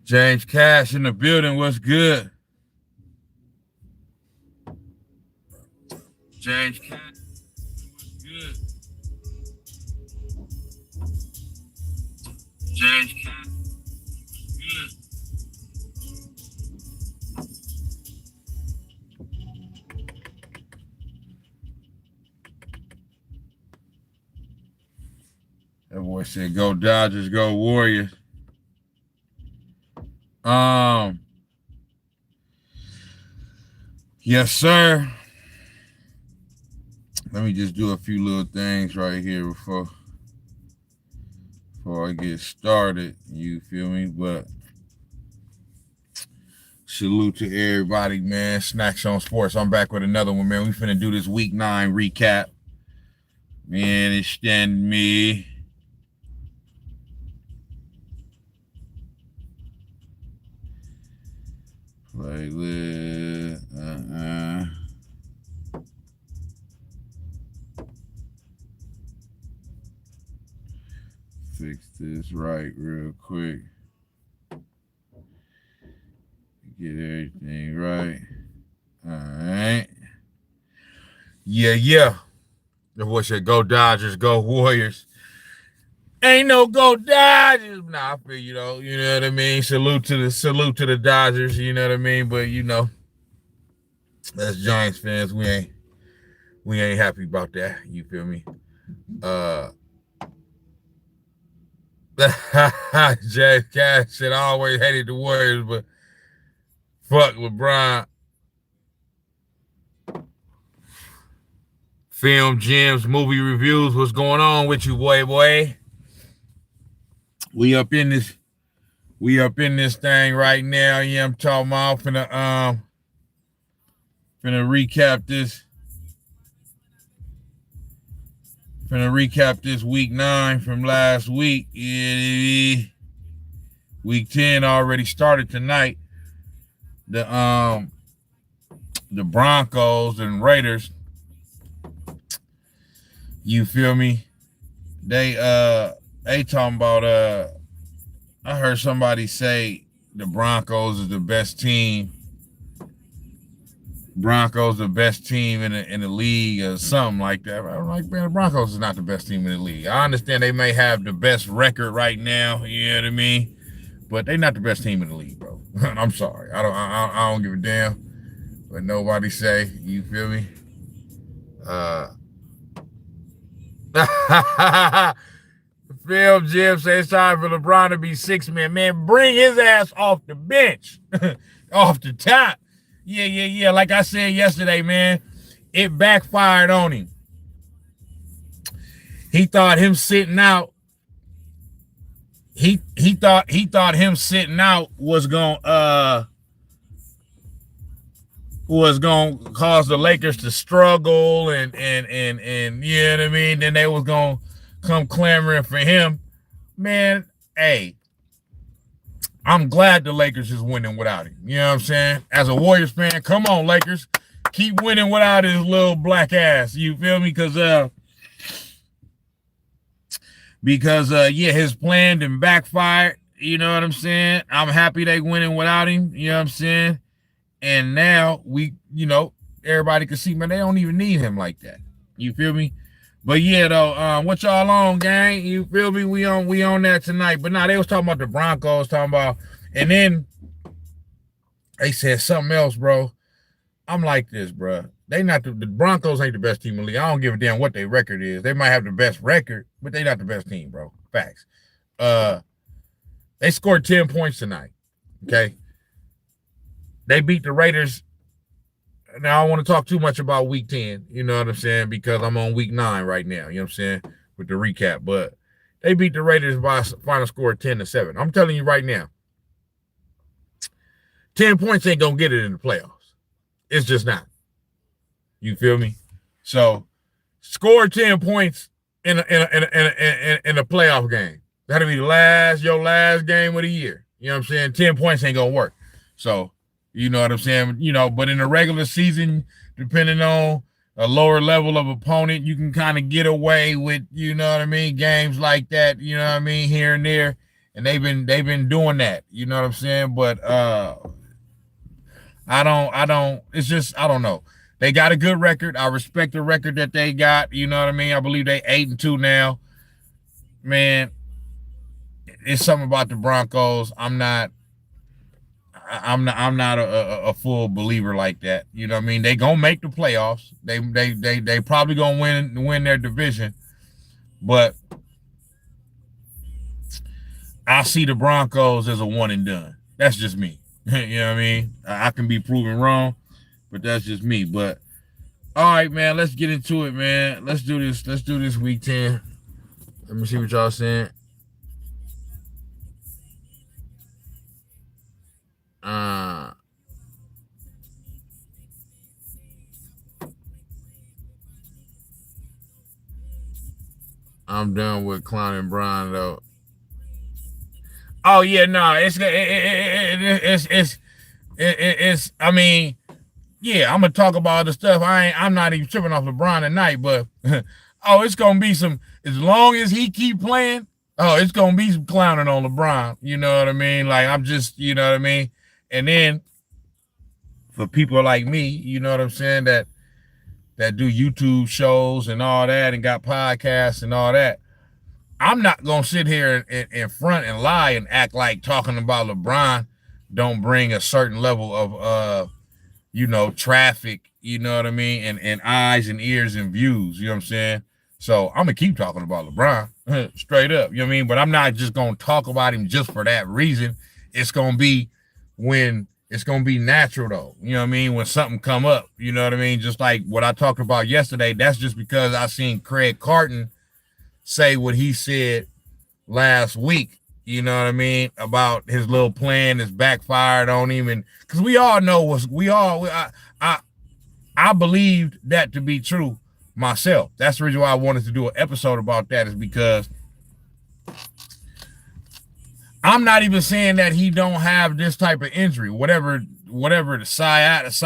James Cash in the building. What's good? James Cash. What's good? James Cash. Good. That boy said, "Go Dodgers, go Warriors." Yes, sir. Let me just do a few little things right here before I get started. You feel me? But salute to everybody, man. Snacks on Sports. I'm back with another one, man. We finna do this week 9 recap. Man, extend me. Playlist. Fix this right real quick. Get everything right. All right. Yeah. The boy said, "Go Dodgers, go Warriors." Ain't no go Dodgers. Nah, I feel you though. You know what I mean? Salute to the Dodgers. You know what I mean? But you know, as Giants fans, we ain't happy about that. You feel me? Jay Cash said, "I always hated the Warriors, but fuck LeBron." Film Gems, movie reviews. What's going on with you, boy? We up in this thing right now. Yeah, I'm talking about. Finna recap this. Finna recap this week 9 from last week. Yeah, week 10 already started tonight. The Broncos and Raiders. You feel me? They talking about I heard somebody say the Broncos is the best team. Broncos the best team in the league or something like that. I'm like, man, the Broncos is not the best team in the league. I understand they may have the best record right now, you know what I mean? But they're not the best team in the league, bro. I'm sorry. I don't give a damn what nobody say. You feel me? Film Jim says it's time for LeBron to be 6-man. Man, bring his ass off the bench. Off the top. Yeah. Like I said yesterday, man, it backfired on him. He thought him sitting out. He thought him sitting out was gonna cause the Lakers to struggle and you know what I mean? Then they was gonna come clamoring for him. Man, hey, I'm glad the Lakers is winning without him. You know what I'm saying? As a Warriors fan, come on, Lakers. Keep winning without his little black ass. You feel me? Because his plan didn't backfire. You know what I'm saying? I'm happy they winning without him. You know what I'm saying? And now everybody can see, man, they don't even need him like that. You feel me? But yeah, though, what y'all on, gang? You feel me? We on that tonight. But nah, they was talking about the Broncos, and then they said something else, bro. I'm like this, bro. They not the Broncos ain't the best team in the league. I don't give a damn what their record is. They might have the best record, but they not the best team, bro. Facts. They scored 10 points tonight. Okay. They beat the Raiders. Now, I don't want to talk too much about week 10, you know what I'm saying, because I'm on week 9 right now, you know what I'm saying, with the recap. But they beat the Raiders by a final score of 10-7. I'm telling you right now, 10 points ain't going to get it in the playoffs. It's just not. You feel me? So, score 10 points in a playoff game. That'll be your last game of the year. You know what I'm saying? 10 points ain't going to work. So, you know what I'm saying? But in the regular season, depending on a lower level of opponent, you can kind of get away with, you know what I mean, games like that, you know what I mean, here and there. and they've been doing that. You know what I'm saying? But I don't. It's just I don't know. They got a good record. I respect the record that they got. You know what I mean? I believe they 8-2 now. Man, it's something about the Broncos. I'm not a full believer like that. You know what I mean? They gonna make the playoffs. They probably gonna win their division, but I see the Broncos as a one and done. That's just me. You know what I mean? I can be proven wrong, but that's just me. But all right, man, let's get into it, man. Let's do this. Let's do this week 10. Let me see what y'all saying. I'm done with clowning Brian though. Oh yeah, no, it's. I mean, yeah, I'm gonna talk about other stuff. I'm not even tripping off LeBron tonight, but oh, it's gonna be some. As long as he keep playing, oh, it's gonna be some clowning on LeBron. You know what I mean? Like I'm just, you know what I mean. And then for people like me, you know what I'm saying, that do YouTube shows and all that, and got podcasts and all that. I'm not gonna sit here in front and lie and act like talking about LeBron don't bring a certain level of traffic, you know what I mean, and eyes and ears and views, you know what I'm saying? So I'm gonna keep talking about LeBron straight up, you know what I mean? But I'm not just gonna talk about him just for that reason. It's gonna be natural though, you know what I mean? When something come up, you know what I mean? Just like what I talked about yesterday, that's just because I seen Craig Carton say what he said last week, you know what I mean, about his little plan that's backfired on him. And because we all know I believed that to be true myself. That's the reason why I wanted to do an episode about that, is because I'm not even saying that he don't have this type of injury, whatever the sciatic,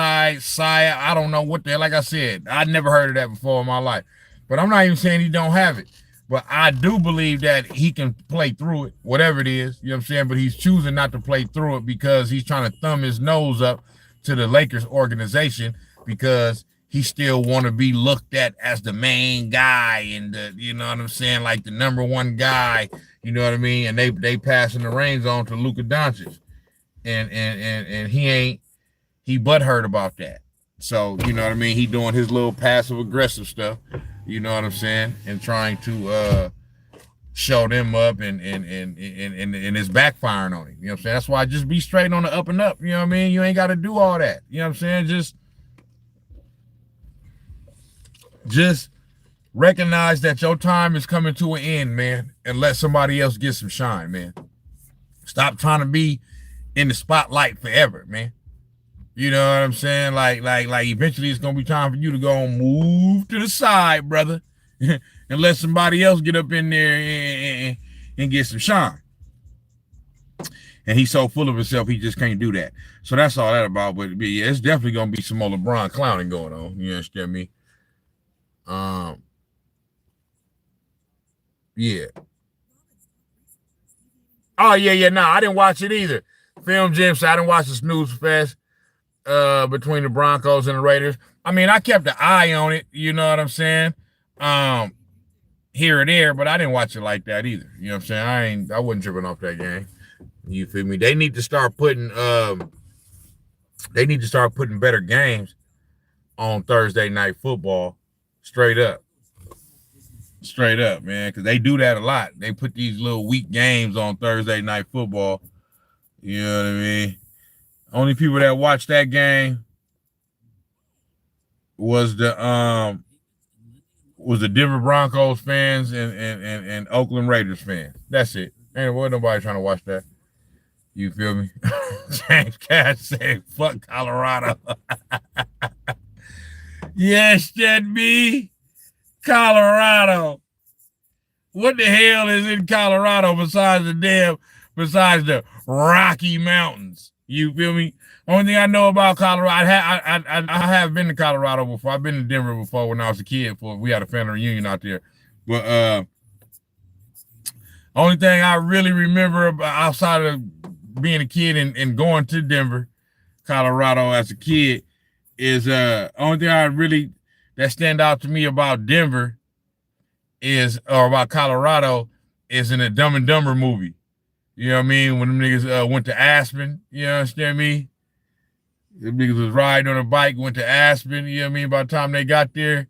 I don't know what the hell. Like I said, I never heard of that before in my life, but I'm not even saying he don't have it. But I do believe that he can play through it, whatever it is, you know what I'm saying? But he's choosing not to play through it because he's trying to thumb his nose up to the Lakers organization, because he still want to be looked at as the main guy and you know what I'm saying, like the number one guy, you know what I mean? And they passing the reins on to Luka Doncic. And he butthurt about that. So, you know what I mean? He doing his little passive aggressive stuff, you know what I'm saying? And trying to show them up, and it's backfiring on him. You know what I'm saying? That's why I just be straight on the up and up. You know what I mean? You ain't got to do all that. You know what I'm saying? Just recognize that your time is coming to an end, man, and let somebody else get some shine, man. Stop trying to be in the spotlight forever, man. You know what I'm saying? Like eventually it's gonna be time for you to go and move to the side, brother, and let somebody else get up in there and get some shine. And he's so full of himself, he just can't do that. So that's all that about. But yeah, it's definitely gonna be some more LeBron clowning going on. You understand me? Yeah. Oh yeah. No, I didn't watch it either. Film Jim said I didn't watch the snooze fest between the Broncos and the Raiders. I mean, I kept an eye on it, you know what I'm saying? Here or there, but I didn't watch it like that either. You know what I'm saying? I wasn't tripping off that game. You feel me? They need to start putting better games on Thursday night football. Straight up, man, because they do that a lot. They put these little weak games on Thursday night football. You know what I mean? Only people that watched that game was the Denver Broncos fans and Oakland Raiders fans. That's it. Ain't nobody trying to watch that. You feel me? James Cash said, "Fuck Colorado." Yes, that be Colorado. What the hell is in Colorado besides the Rocky Mountains? You feel me? Only thing I know about Colorado, I have been to Colorado before. I've been to Denver before when I was a kid. We had a family reunion out there. But Only thing I really remember about outside of being a kid and going to Denver, Colorado as a kid is only thing I really that stand out to me about Denver is or about Colorado is in a Dumb and Dumber movie. You know what I mean? When them niggas went to Aspen, you know understand me? The niggas was riding on a bike, went to Aspen, you know what I mean? By the time they got there,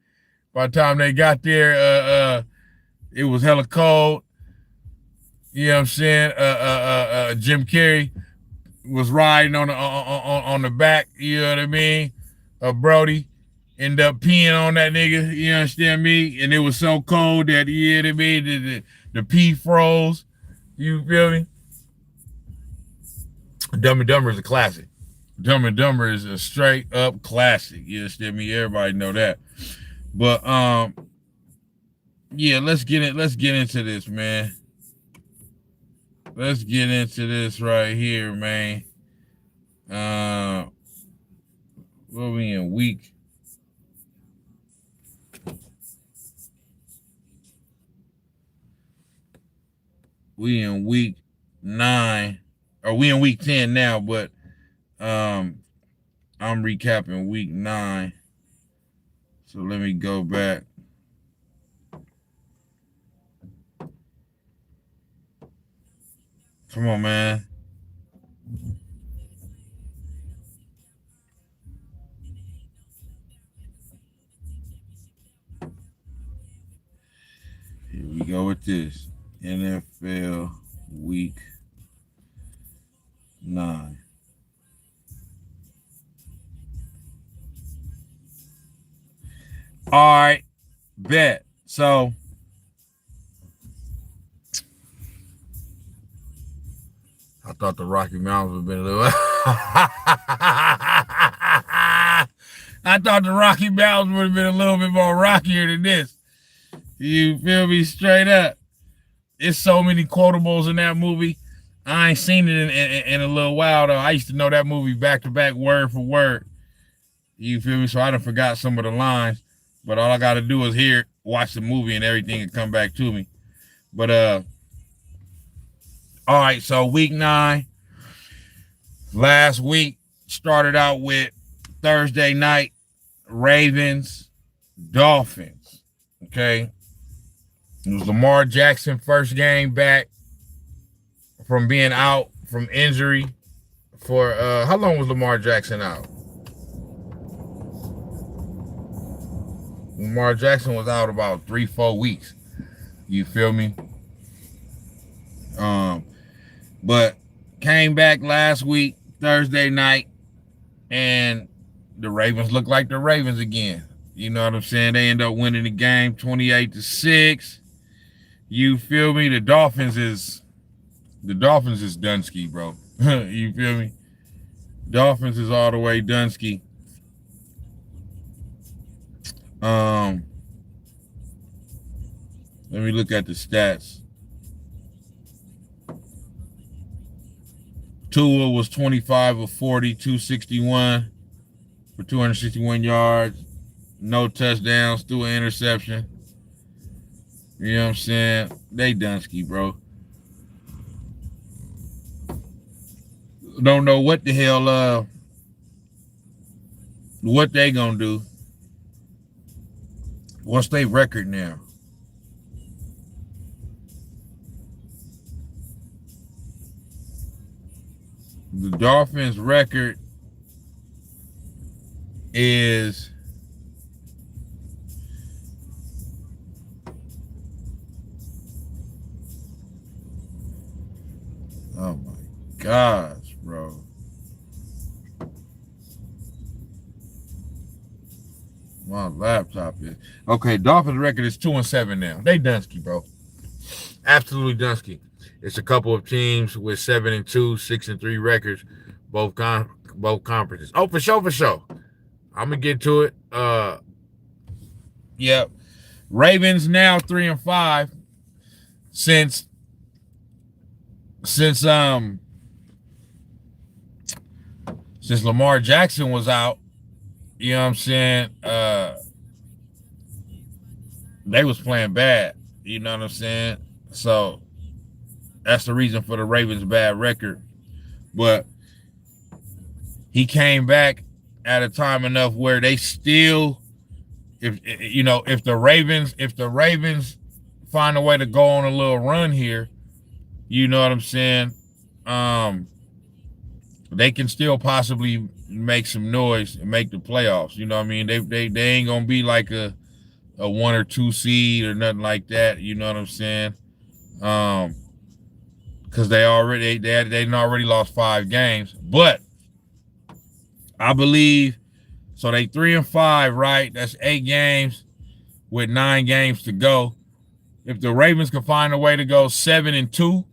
it was hella cold. You know what I'm saying? Jim Carrey was riding on the back, you know what I mean? Brody ended up peeing on that nigga, you understand me? And it was so cold that, you know what I mean? The pee froze. You feel me? Dumb and Dumber is a classic. Dumb and Dumber is a straight up classic. You understand me? Everybody know that. But yeah, let's get into this, man. Let's get into this right here, man. What we in week? We in week 9, or we in week 10 now, but I'm recapping week 9. So let me go back. Come on, man. Here we go with this. NFL week 9. All right, bet. So I thought the Rocky Mountains would have been a little. I thought the Rocky Mountains would have been a little bit more rockier than this. You feel me? Straight up. There's so many quotables in that movie. I ain't seen it in a little while though. I used to know that movie back to back, word for word. You feel me? So I done forgot some of the lines. But all I gotta do is hear, watch the movie, and everything can come back to me. But all right, so week 9. Last week started out with Thursday night, Ravens, Dolphins. Okay. It was Lamar Jackson first game back from being out from injury for how long was Lamar Jackson out? Lamar Jackson was out about 3-4 weeks. You feel me? But came back last week, Thursday night, and the Ravens look like the Ravens again. You know what I'm saying? They end up winning the game 28-6. You feel me? The Dolphins is Dunsky, bro. You feel me? Dolphins is all the way Dunsky. Let me look at the stats. Tua was 25 of 40, 261 for 261 yards. No touchdowns, threw an interception. You know what I'm saying? They Dunsky, bro. Don't know what the hell what they gonna do. What's their record now? The Dolphins' record is oh my gosh, bro. My laptop is okay. Dolphins' record is 2-7 now. They Dunsky, bro. Absolutely Dunsky. It's a couple of teams with 7-2, 6-3 records, both conferences. Oh, for sure. I'm gonna get to it. Yep. Ravens now 3-5 since Lamar Jackson was out. You know what I'm saying? They was playing bad. You know what I'm saying? So That's the reason for the Ravens' bad record. But he came back at a time enough where they still, if the Ravens find a way to go on a little run here, you know what I'm saying? They can still possibly make some noise and make the playoffs. You know what I mean? They ain't gonna be like a 1 or 2 seed or nothing like that. You know what I'm saying? Because they already lost 5 games, but I believe so. They 3-5, right? That's 8 games with 9 games to go. If the Ravens can find a way to go 7-2,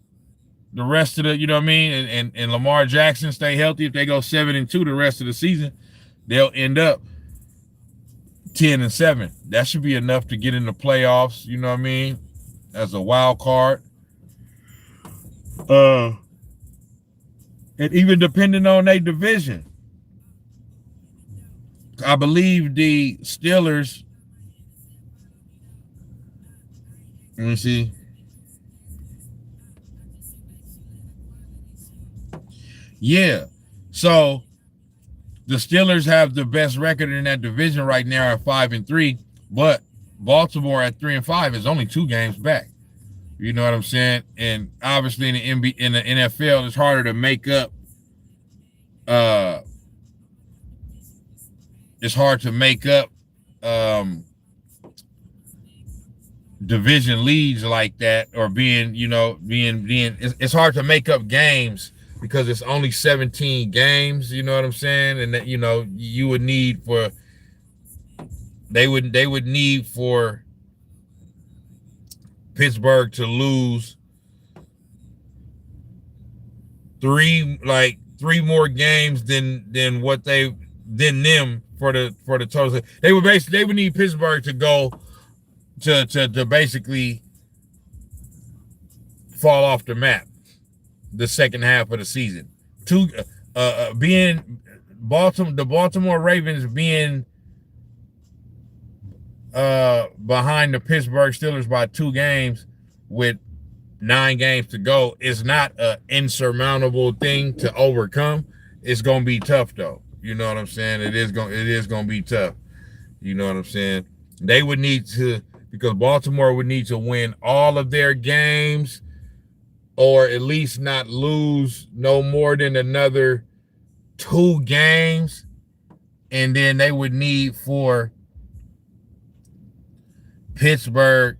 the rest of the, you know what I mean, and Lamar Jackson stay healthy, if they go 7-2 the rest of the season, they'll end up 10-7. That should be enough to get in the playoffs. You know what I mean, as a wild card. And even depending on their division, I believe the Steelers. Let me see. Yeah. So the Steelers have the best record in that division right now at 5-3, but Baltimore at 3-5 is only 2 games back. You know what I'm saying? And obviously in the NFL, it's harder to make up. It's hard to make up division leads like that, or being. It's hard to make up games because it's only 17 games. You know what I'm saying? And that, you would need for. They would need for Pittsburgh to lose 3 more games than them for the total. They would need Pittsburgh to go to basically fall off the map the second half of the season. Being the Baltimore Ravens being behind the Pittsburgh Steelers by 2 games with 9 games to go is not an insurmountable thing to overcome. It's gonna be tough though. You know what I'm saying? It is gonna be tough. You know what I'm saying? They would need to, because Baltimore would need to win all of their games, or at least not lose no more than another 2 games, and then they would need for Pittsburgh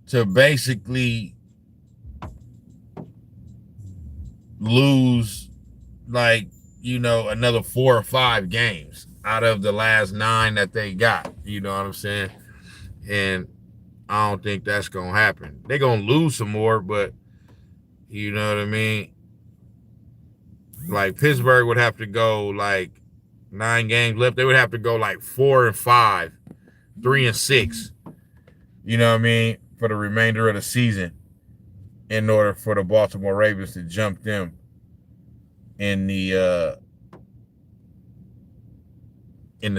to basically lose another 4 or 5 games out of the last 9 that they got. You know what I'm saying? And I don't think that's gonna happen. They're gonna lose some more, but you know what I mean? Like Pittsburgh would have to go 9 games left. They would have to go 4-5, 3-6. You know what I mean? For the remainder of the season, in order for the Baltimore Ravens to jump them in the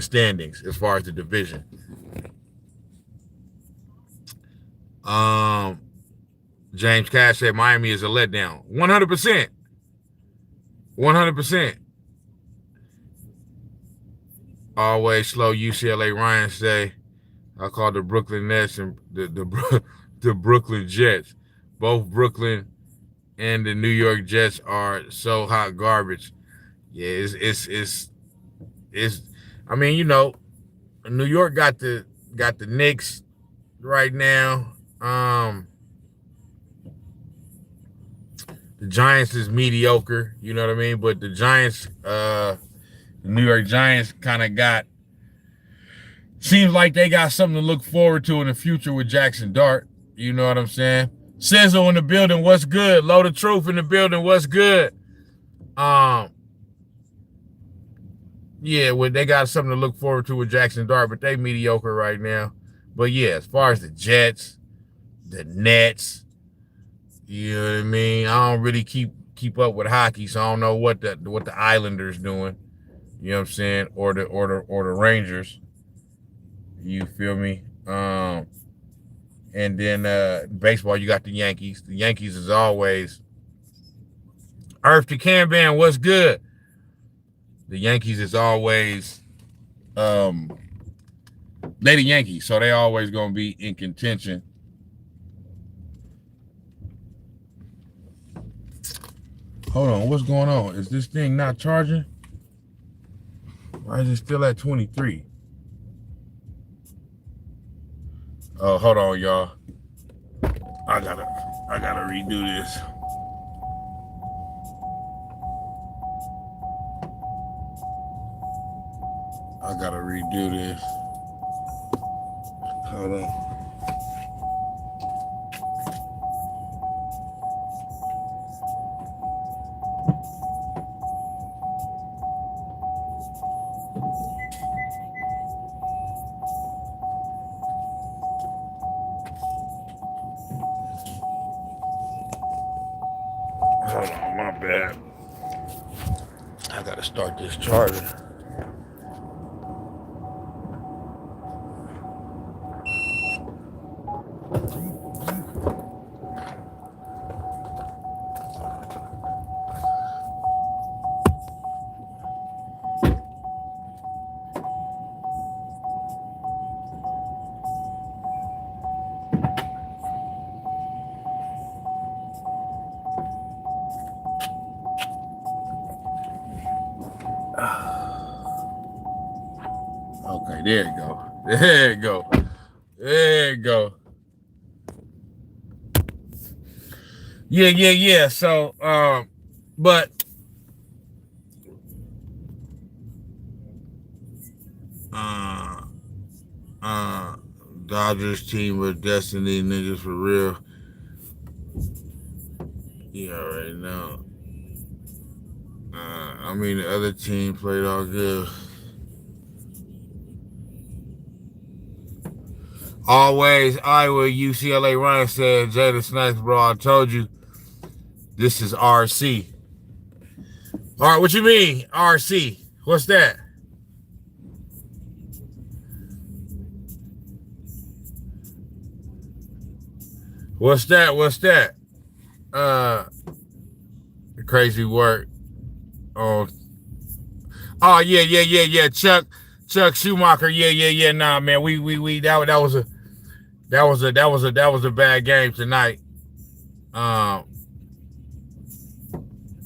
standings as far as the division. James Cash said Miami is a letdown. 100%. 100%. Always slow. UCLA Ryan say, I call the Brooklyn Nets and the Brooklyn Jets. Both Brooklyn and the New York Jets are so hot garbage. Yeah, it's. I mean, New York got the Knicks right now. The Giants is mediocre. You know what I mean? But the Giants, the New York Giants, kind of seems like they got something to look forward to in the future with Jackson Dart. You know what I'm saying? Sizzle in the building, what's good? Load of Truth in the building, what's good? Yeah, they got something to look forward to with Jackson Dart, but they mediocre right now. But yeah, as far as the Jets, the Nets, you know what I mean? I don't really keep up with hockey, so I don't know what the Islanders doing. You know what I'm saying? Or the Rangers. You feel me? And And then baseball, you got the Yankees. The Yankees is always Earth to Kanban, what's good? The Yankees is always they the Yankees, so they always gonna be in contention. Hold on, what's going on? Is this thing not charging? Why is it still at 23? Oh, hold on, y'all. I gotta redo this. I gotta redo this. Hold on. Hold on, my bad. I gotta start this charger. Okay, there you go. There you go. There you go. Yeah. So, but Dodgers team of destiny niggas for real. You already know. I mean, the other team played all good. Always, Iowa, UCLA Ryan said, B-Jada Snax, bro, I told you, this is RC. All right, what you mean, RC? What's that? What's that? Crazy work. Oh, yeah. Chuck Schumacher. Yeah. Nah, man, we that was a bad game tonight.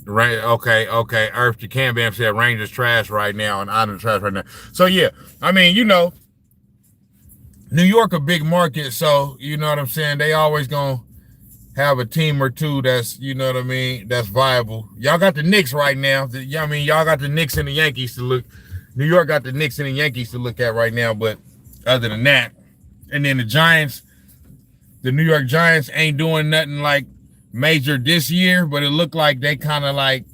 Okay. Earth to Canbam said Rangers trash right now and Island trash right now. So yeah, I mean, you know, New York a big market, so you know what I'm saying. They always gonna have a team or two that's, you know what I mean, that's viable. Y'all got the Knicks right now. I mean, y'all got the Knicks and the Yankees to look. New York got the Knicks and the Yankees to look at right now, but other than that, and then the Giants, the New York Giants ain't doing nothing like major this year, but it looked like they kind of like,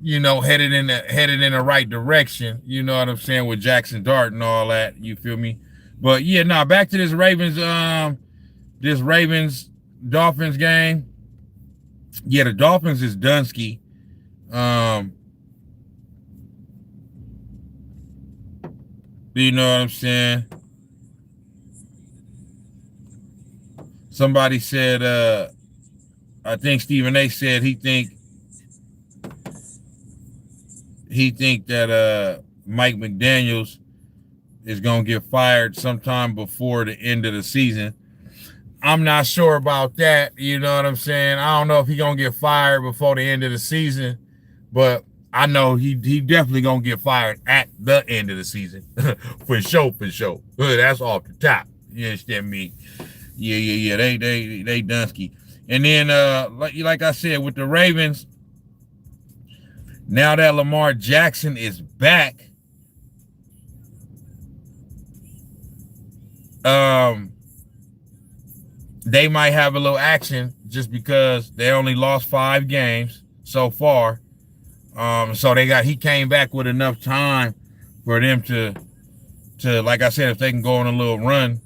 you know, headed in the right direction. You know what I'm saying, with Jackson Dart and all that. You feel me? But yeah, nah, back to this Ravens Dolphins game. Yeah, the Dolphins is Dunsky. You know what I'm saying? Somebody said, I think Stephen A said he think that Mike McDaniels is gonna get fired sometime before the end of the season. I'm not sure about that. You know what I'm saying? I don't know if he's gonna get fired before the end of the season, but I know he definitely gonna get fired at the end of the season. for sure. That's off the top. You understand me? Yeah. They Dunsky. And then like I said, with the Ravens, now that Lamar Jackson is back, they might have a little action just because they only lost 5 games so far. So he came back with enough time for them to like I said, if they can go on a little run,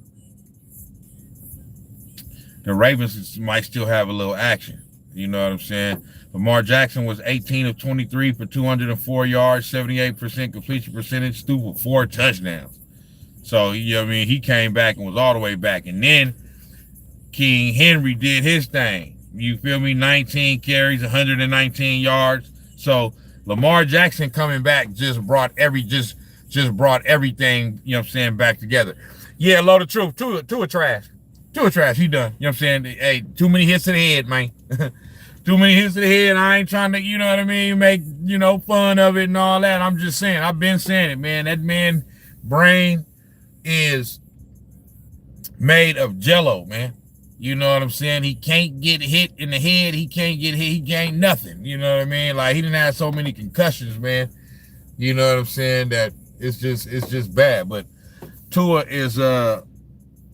the Ravens might still have a little action. You know what I'm saying? Lamar Jackson was 18 of 23 for 204 yards, 78% completion percentage, threw for 4 touchdowns. So, you know what I mean? He came back and was all the way back. And then King Henry did his thing. You feel me? 19 carries, 119 yards. So Lamar Jackson coming back just brought everything, you know what I'm saying, back together. Yeah, load of truth. Tua trash. Tua trash. He done. You know what I'm saying? Hey, too many hits to the head, man. Too many hits to the head. I ain't trying to, you know what I mean, make, fun of it and all that. I'm just saying. I've been saying it, man. That man brain is made of jello, man. You know what I'm saying? He can't get hit in the head. He can't get hit. He ain't nothing. You know what I mean? Like, he didn't have so many concussions, man. You know what I'm saying? That it's just bad. But Tua is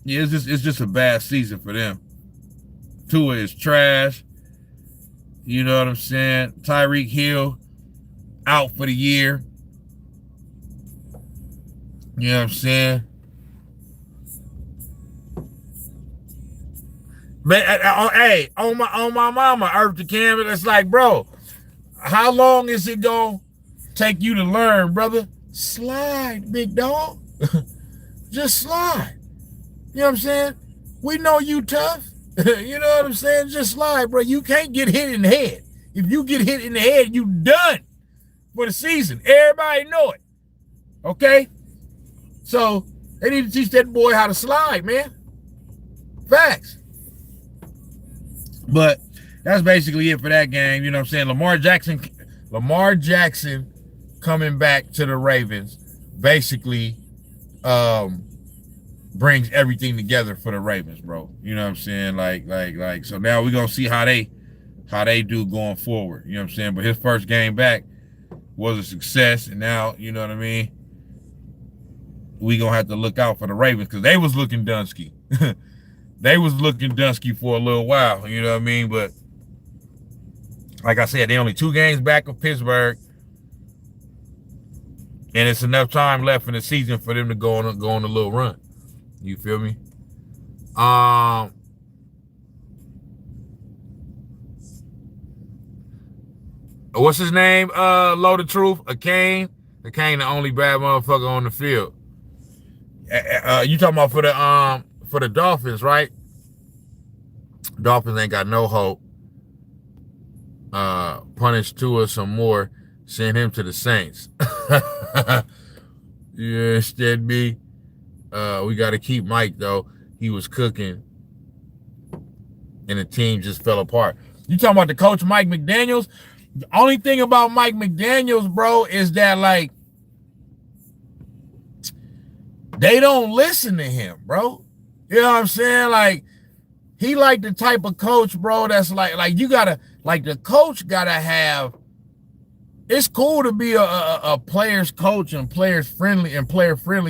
it's just a bad season for them. Tua is trash. You know what I'm saying? Tyreek Hill out for the year. You know what I'm saying? But hey, on my mama, Earth to Canvas, it's like, bro, how long is it gonna take you to learn, brother? Slide, big dog. Just slide. You know what I'm saying? We know you tough. You know what I'm saying? Just slide, bro. You can't get hit in the head. If you get hit in the head, you done for the season. Everybody know it. Okay? So they need to teach that boy how to slide, man. Facts. But that's basically it for that game. You know what I'm saying? Lamar Jackson coming back to the Ravens basically brings everything together for the Ravens, bro. You know what I'm saying? Like so now we're gonna see how they do going forward. You know what I'm saying? But his first game back was a success, and now, you know what I mean, we gonna have to look out for the Ravens because they was looking Dunsky. They was looking Dunsky for a little while, you know what I mean? But like I said, they only 2 games back of Pittsburgh, and it's enough time left in the season for them to go on a little run. You feel me? What's his name? Loaded Truth, Kane, the only bad motherfucker on the field. You talking about for the Dolphins, right? Dolphins ain't got no hope. Punish Tua some more. Send him to the Saints. You understand me? We got to keep Mike, though. He was cooking, and the team just fell apart. You talking about the coach, Mike McDaniels? The only thing about Mike McDaniels, bro, is that, like, they don't listen to him, bro. You know what I'm saying? Like, he like the type of coach, bro, that's like you gotta, like, the coach gotta have, it's cool to be a player's coach and player friendly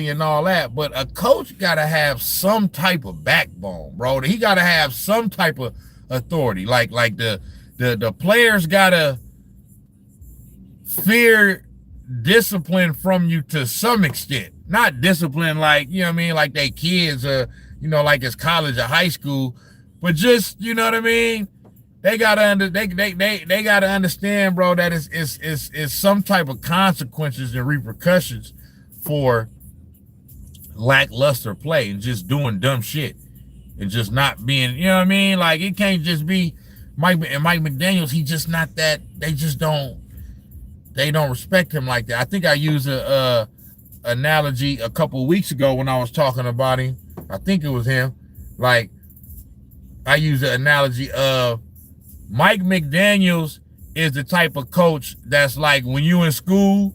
and all that, but a coach gotta have some type of backbone, bro. He gotta have some type of authority. Like the players gotta fear discipline from you to some extent. Not discipline like, you know what I mean, like they kids or, you know, like it's college or high school, but just, you know what I mean, they gotta they gotta understand, bro, that it's some type of consequences and repercussions for lackluster play and just doing dumb shit and just not being, you know what I mean? Like, it can't just be Mike McDaniels. He just not that. They don't respect him like that. I think I used a analogy a couple of weeks ago when I was talking about him. I think it was him. Like, I used the analogy of Mike McDaniels is the type of coach that's like when you in school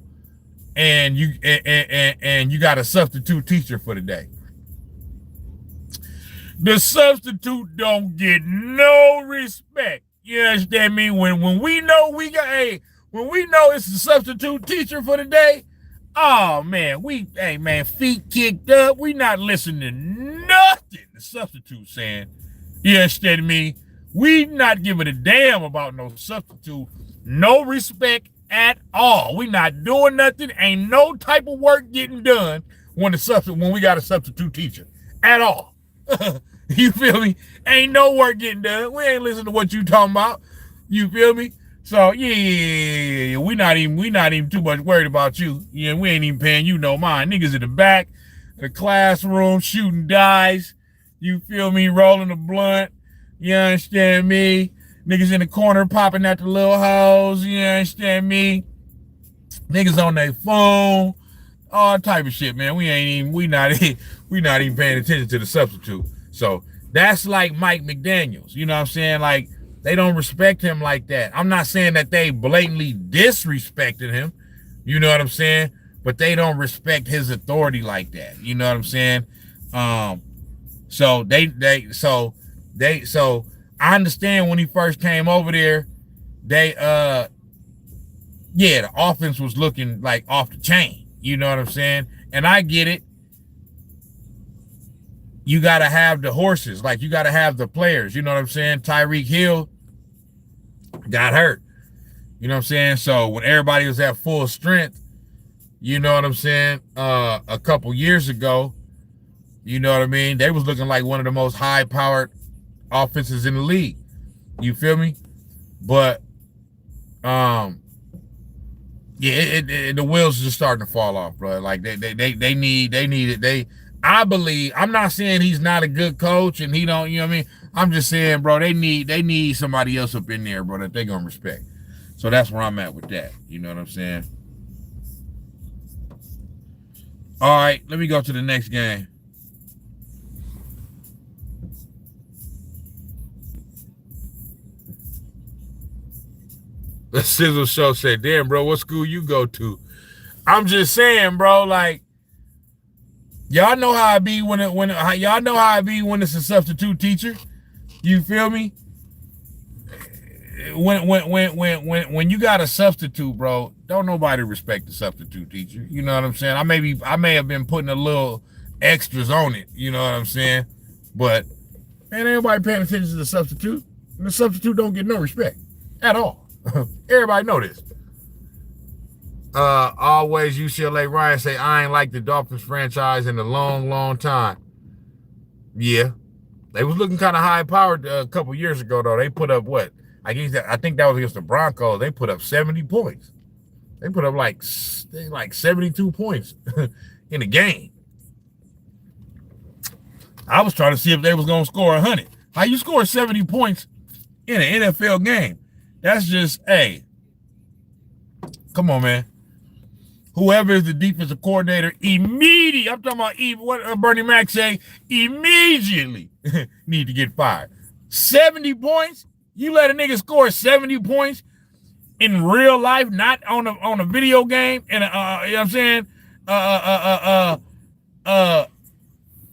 and you got a substitute teacher for the day. The substitute don't get no respect. You understand me? When we know when we know it's a substitute teacher for the day, oh man, feet kicked up. We not listening to nothing the substitute saying. You understand me? We not giving a damn about no substitute. No respect at all. We not doing nothing. Ain't no type of work getting done when we got a substitute teacher at all. You feel me? Ain't no work getting done. We ain't listening to what you talking about. You feel me? So yeah, we not even too much worried about you. Yeah, we ain't even paying you no mind. Niggas in the back, the classroom shooting dice. You feel me? Rolling the blunt. You understand me? Niggas in the corner popping at the little hoes. You understand me? Niggas on their phone. All type of shit, man. We not even paying attention to the substitute. So that's like Mike McDaniels. You know what I'm saying? Like, they don't respect him like that. I'm not saying that they blatantly disrespected him. You know what I'm saying? But they don't respect his authority like that. You know what I'm saying? So I understand when he first came over there, the offense was looking like off the chain. You know what I'm saying? And I get it. You got to have the horses. Like, you got to have the players. You know what I'm saying? Tyreek Hill got hurt. You know what I'm saying? So when everybody was at full strength, you know what I'm saying? A couple years ago, you know what I mean? They was looking like one of the most high-powered offenses in the league. You feel me? But, the wheels are just starting to fall off, bro. Like, they need it. I believe, I'm not saying he's not a good coach and he don't, you know what I mean? I'm just saying, bro, they need somebody else up in there, bro, that they gonna respect. So that's where I'm at with that. You know what I'm saying? All right, let me go to the next game. The Sizzle Show said, damn, bro, what school you go to? I'm just saying, bro, like, y'all know how I be when it's a substitute teacher. You feel me? When you got a substitute, bro, don't nobody respect the substitute teacher. You know what I'm saying? I may have been putting a little extras on it. You know what I'm saying? But man, ain't nobody paying attention to the substitute. And the substitute don't get no respect at all. Everybody know this. Always UCLA Ryan say, I ain't like the Dolphins franchise in a long, long time. Yeah. They was looking kind of high-powered a couple years ago, though. They put up what? I think that was against the Broncos. They put up 70 points. They put up like 72 points in a game. I was trying to see if they was going to score 100. How you score 70 points in an NFL game? That's just, hey, come on, man. Whoever is the defensive coordinator, I'm talking about what Bernie Mac say, immediately need to get fired. 70 points? You let a nigga score 70 points in real life, not on a video game, and you know what I'm saying?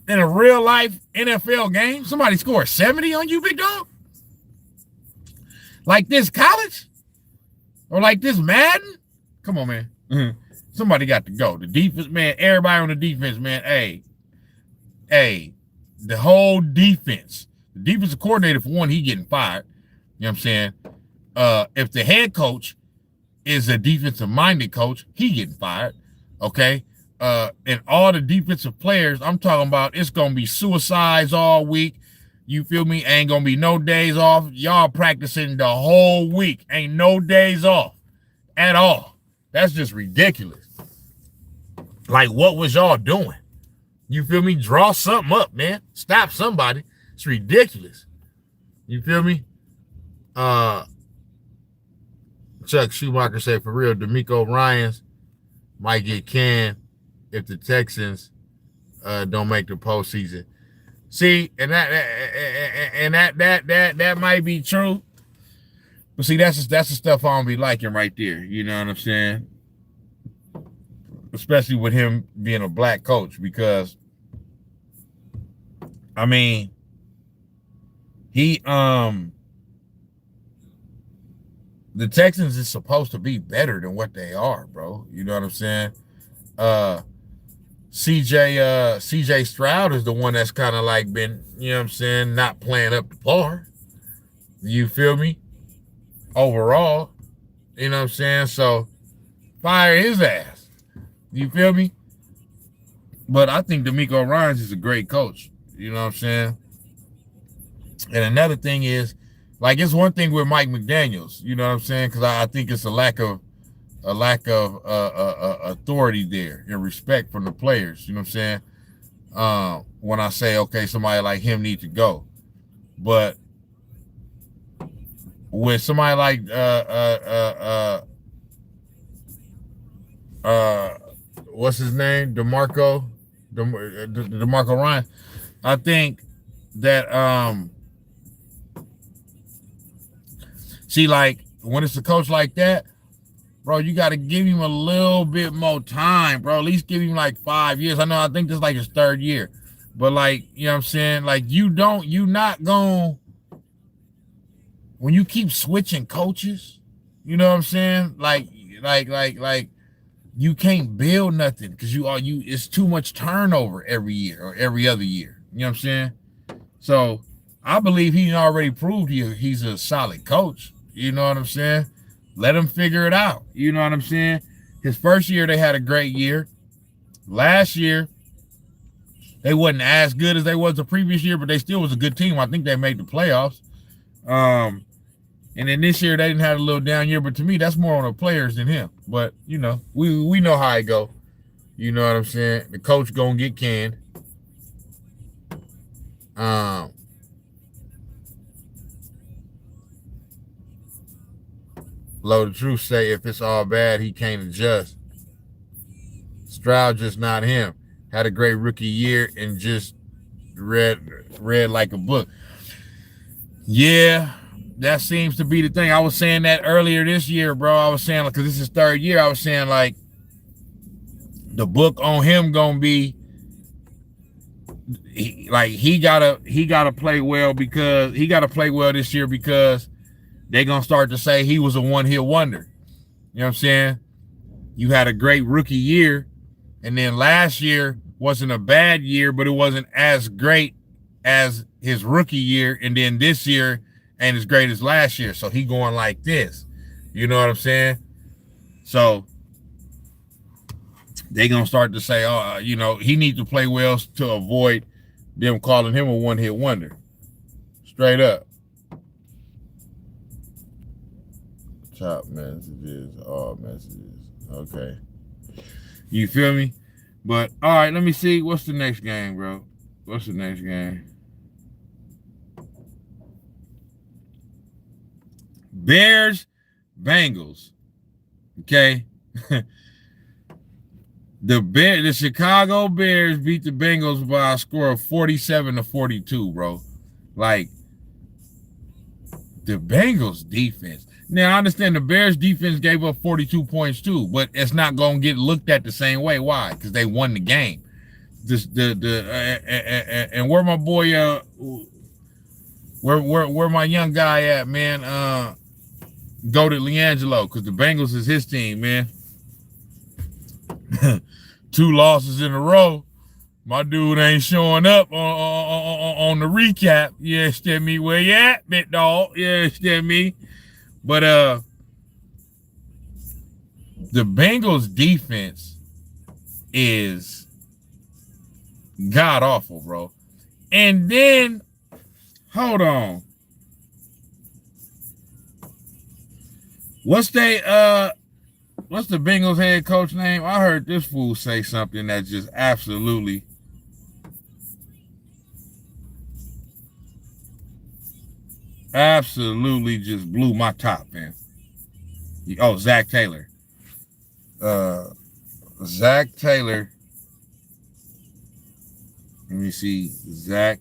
In a real life NFL game, somebody scored 70 on you, big dog? Like this college? Or like this Madden? Come on, man. Mm-hmm. Somebody got to go. The defense, man, everybody on the defense, man, hey, the whole defense. The defensive coordinator, for one, he getting fired. You know what I'm saying? If the head coach is a defensive-minded coach, he getting fired, okay? And all the defensive players, I'm talking about, it's going to be suicides all week. You feel me? Ain't going to be no days off. Y'all practicing the whole week. Ain't no days off at all. That's just ridiculous. Like, what was y'all doing? You feel me? Draw something up, man. Stop somebody. It's ridiculous. You feel me? Chuck Schumacher said, for real, DeMeco Ryans might get canned if the Texans don't make the postseason. See, and that might be true. But see, that's the stuff I don't be liking right there. You know what I'm saying? Especially with him being a black coach, because I mean, the Texans is supposed to be better than what they are, bro. You know what I'm saying? CJ Stroud is the one that's kind of like been, you know what I'm saying, not playing up to par. You feel me? Overall, you know what I'm saying? So fire his ass. You feel me? But I think DeMeco Ryans is a great coach. You know what I'm saying? And another thing is, like, it's one thing with Mike McDaniels, you know what I'm saying? Because I think it's a lack of authority there and respect from the players. You know what I'm saying? when I say, okay, somebody like him needs to go. But with somebody like what's his name? DeMarco Ryan, I think that see, like when it's a coach like that, bro, you got to give him a little bit more time, bro. At least give him like 5 years. I think this is like his 3rd year. But like, you know what I'm saying? Like you not going, when you keep switching coaches, you know what I'm saying? Like you can't build nothing because it's too much turnover every year or every other year. You know what I'm saying? So I believe he already proved he's a solid coach. You know what I'm saying? Let him figure it out. You know what I'm saying? His first year, they had a great year. Last year, they wasn't as good as they was the previous year, but they still was a good team. I think they made the playoffs. And then this year, they didn't have a little down year, but to me, that's more on the players than him. But, you know, we know how it go. You know what I'm saying? The coach going to get canned. Low the truth say if it's all bad, he can't adjust. Stroud just not him. Had a great rookie year and just read like a book. Yeah, that seems to be the thing. I was saying that earlier this year, bro. I was saying, like, because this is 3rd year, I was saying, like, the book on him gonna be he gotta play well because he gotta play well this year because they're going to start to say he was a one-hit wonder. You know what I'm saying? You had a great rookie year, and then last year wasn't a bad year, but it wasn't as great as his rookie year, and then this year ain't as great as last year. So he going like this. You know what I'm saying? So they're going to start to say, oh, you know, he needs to play well to avoid them calling him a one-hit wonder. Straight up. Top messages, all messages. Okay. You feel me? But, all right, let me see. What's the next game, bro? What's the next game? Bears, Bengals. Okay. The Chicago Bears beat the Bengals by a score of 47-42, bro. Like, the Bengals defense. Now, I understand the Bears defense gave up 42 points too, but it's not going to get looked at the same way. Why? Because they won the game. And where my boy, where my young guy at, man? Go to LiAngelo, because the Bengals is his team, man. 2 losses in a row. My dude ain't showing up on the recap. You understand me? Where you at, big dog? You understand me? But the Bengals defense is god awful, bro. And then, hold on. What's the Bengals head coach name? I heard this fool say something that just absolutely just blew my top, man. Oh, Zach Taylor. Zach Taylor. Let me see. Zach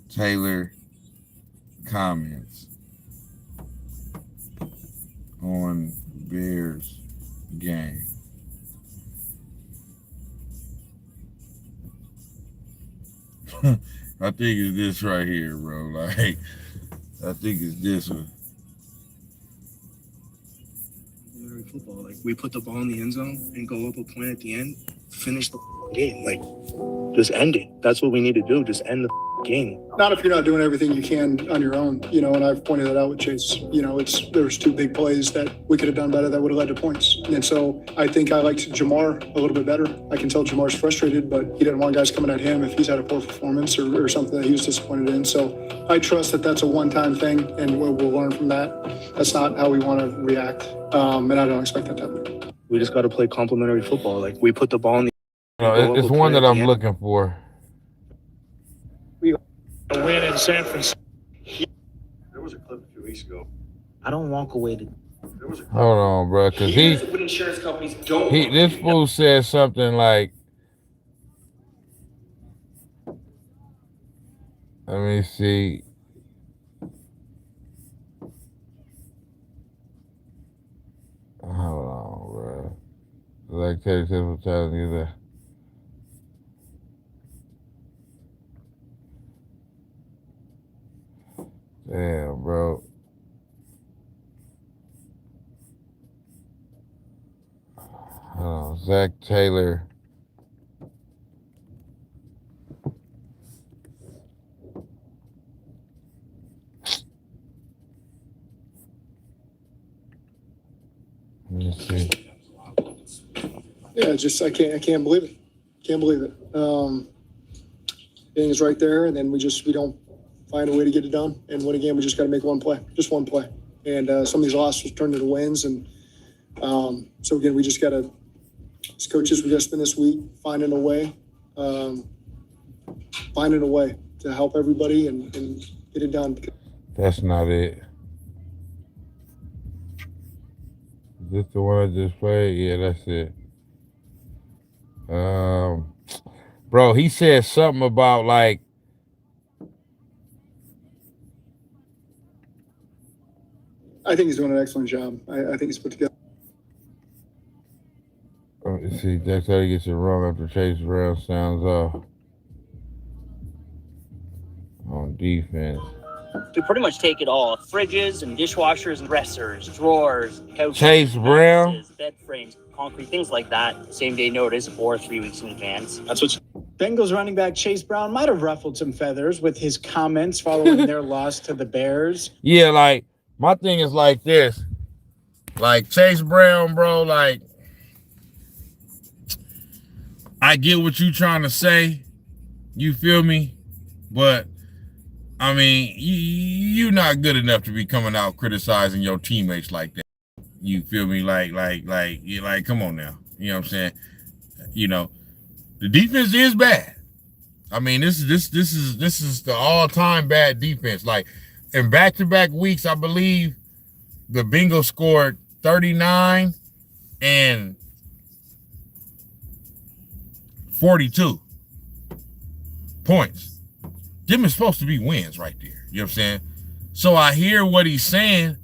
Taylor comments on Bears game. I think it's this right here, bro. Like, I think it's this one. Football, like, we put the ball in the end zone and go up a point at the end, finish the game. Like, just end it. That's what we need to do. Just end the game. Not if you're not doing everything you can on your own, you know, and I've pointed that out with Chase. You know, there's 2 big plays that we could have done better that would have led to points. And so I think I liked Jamar a little bit better. I can tell Jamar's frustrated, but he didn't want guys coming at him if he's had a poor performance or something that he was disappointed in. So I trust that that's a one-time thing, and we'll learn from that. That's not how we want to react, and I don't expect that to happen. We just got to play complementary football. Like, we put the ball in the It's one that I'm looking for. A win in San Francisco. There was a clip a few weeks ago. I don't walk away to. There was a clip. Hold on, bro, because what insurance companies don't. this fool said something like, let me see. Hold on, bro. Like Teddy said, was telling you that. Damn, bro. Zach Taylor. Let me see. Yeah, just I can't believe it. Can't believe it. Everything's right there, and then we don't find a way to get it done and win a game. We just got to make one play, just one play. And some of these losses turn into wins, and so again, we just got to, as coaches, we got to spend this week finding a way to help everybody and get it done. That's not it. Is this the one I just played? Yeah, that's it. Bro, he said something about like, I think he's doing an excellent job. I think he's put together. see, that's how he gets it wrong after Chase Brown sounds off on defense. We pretty much take it all: fridges and dishwashers and dressers, drawers, couches, Chase Brown, mattresses, bed frames, concrete, things like that. Same day notice or 3 weeks in advance. That's what Bengals running back Chase Brown might have ruffled some feathers with his comments following their loss to the Bears. Yeah, like my thing is like this. Like Chase Brown, bro, like I get what you trying to say. You feel me? But I mean, you're not good enough to be coming out criticizing your teammates like that. You feel me? Like, come on now. You know what I'm saying? You know, the defense is bad. I mean, this is the all-time bad defense. Like, in back-to-back weeks, I believe the Bengals scored 39 and 42 points. Them is supposed to be wins right there. You know what I'm saying? So I hear what he's saying,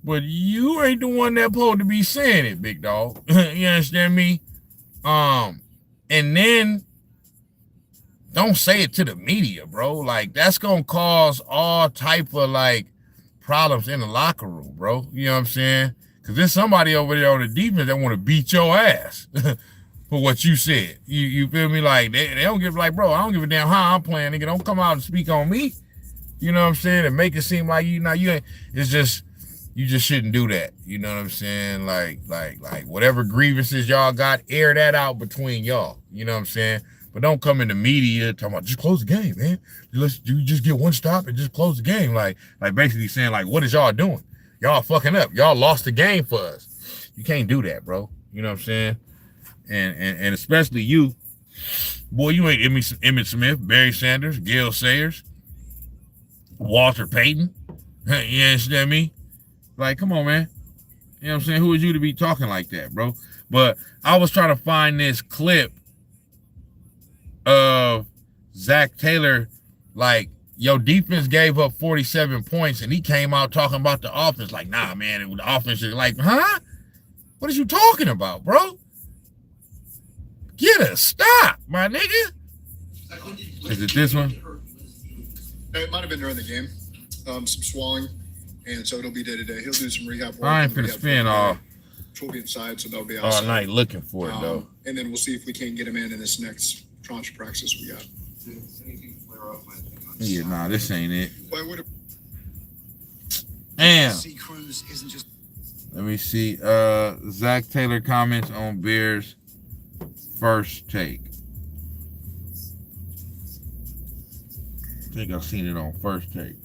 but you ain't the one that's supposed to be saying it, big dog. You understand me? And then don't say it to the media, bro. Like, that's gonna cause all type of like problems in the locker room, bro. You know what I'm saying? Because there's somebody over there on the defense that want to beat your ass for what you said. You feel me? Like, they don't give, like, bro, I don't give a damn how I'm playing, nigga. Don't come out and speak on me. You know what I'm saying? And make it seem like you ain't, it's just, you just shouldn't do that. You know what I'm saying? Like whatever grievances y'all got, air that out between y'all. You know what I'm saying? But don't come in the media talking about just close the game, man. You just get one stop and just close the game. Like basically saying, like, what is y'all doing? Y'all fucking up. Y'all lost the game for us. You can't do that, bro. You know what I'm saying? And especially you, boy, you ain't Emmitt Smith, Barry Sanders, Gale Sayers, Walter Payton. You understand me? Like, come on, man. You know what I'm saying? Who is you to be talking like that, bro? But I was trying to find this clip of Zach Taylor, like, your defense gave up 47 points, and he came out talking about the offense. Like, nah, man, the offense is like, huh? What are you talking about, bro? Get a stop, my nigga. Is it this one? It might have been during the game. Some swelling, and so it'll be day to day. He'll do some rehab work. I ain't finna spend all We'll be inside, so they'll be outside night looking for it, though. And then we'll see if we can't get him in this next tranche of practice we got. Yeah, nah, this ain't it. Well, Damn. Let me see. Zach Taylor comments on Bears first take. I think I've seen it on first take.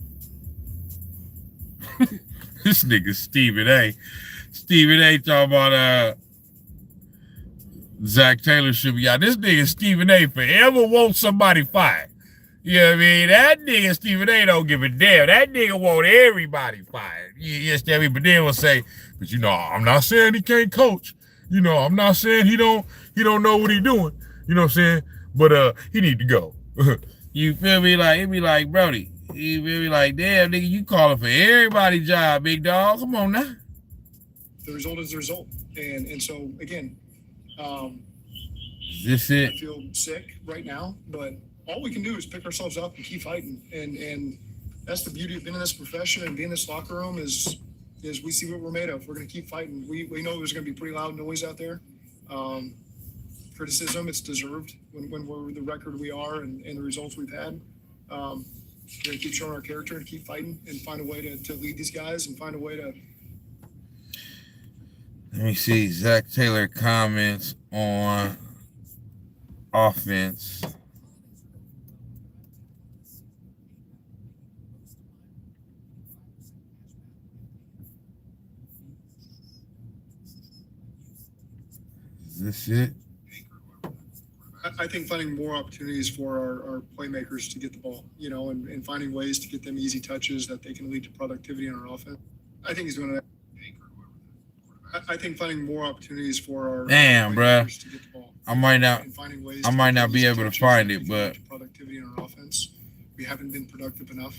This nigga Stephen A. Stephen A. talking about Zach Taylor should be out. This nigga Stephen A. forever wants somebody fired. You know what I mean? That nigga Stephen A. don't give a damn. That nigga want everybody fired. You understand me? But then will say, but you know, I'm not saying he can't coach. You know, I'm not saying he don't know what he doing. You know what I'm saying? But he need to go. You feel me? Like, it be like, Brody, you feel me? Like, damn, nigga, you calling for everybody's job, big dog. Come on now. The result is the result. And so, again, This it. I feel sick right now, but all we can do is pick ourselves up and keep fighting. And that's the beauty of being in this profession and being in this locker room is we see what we're made of. We're going to keep fighting. We know there's going to be pretty loud noise out there. Criticism, it's deserved when we're the record we are and the results we've had. We're going to keep showing our character and keep fighting and find a way to lead these guys and find a way to. Let me see. Zach Taylor comments on offense. Is this it? I think finding more opportunities for our playmakers to get the ball, you know, and finding ways to get them easy touches that they can lead to productivity in our offense. I think he's doing that. I think finding more opportunities for our playmakers to get the ball. I might not be able to find it, but productivity in our offense, we haven't been productive enough.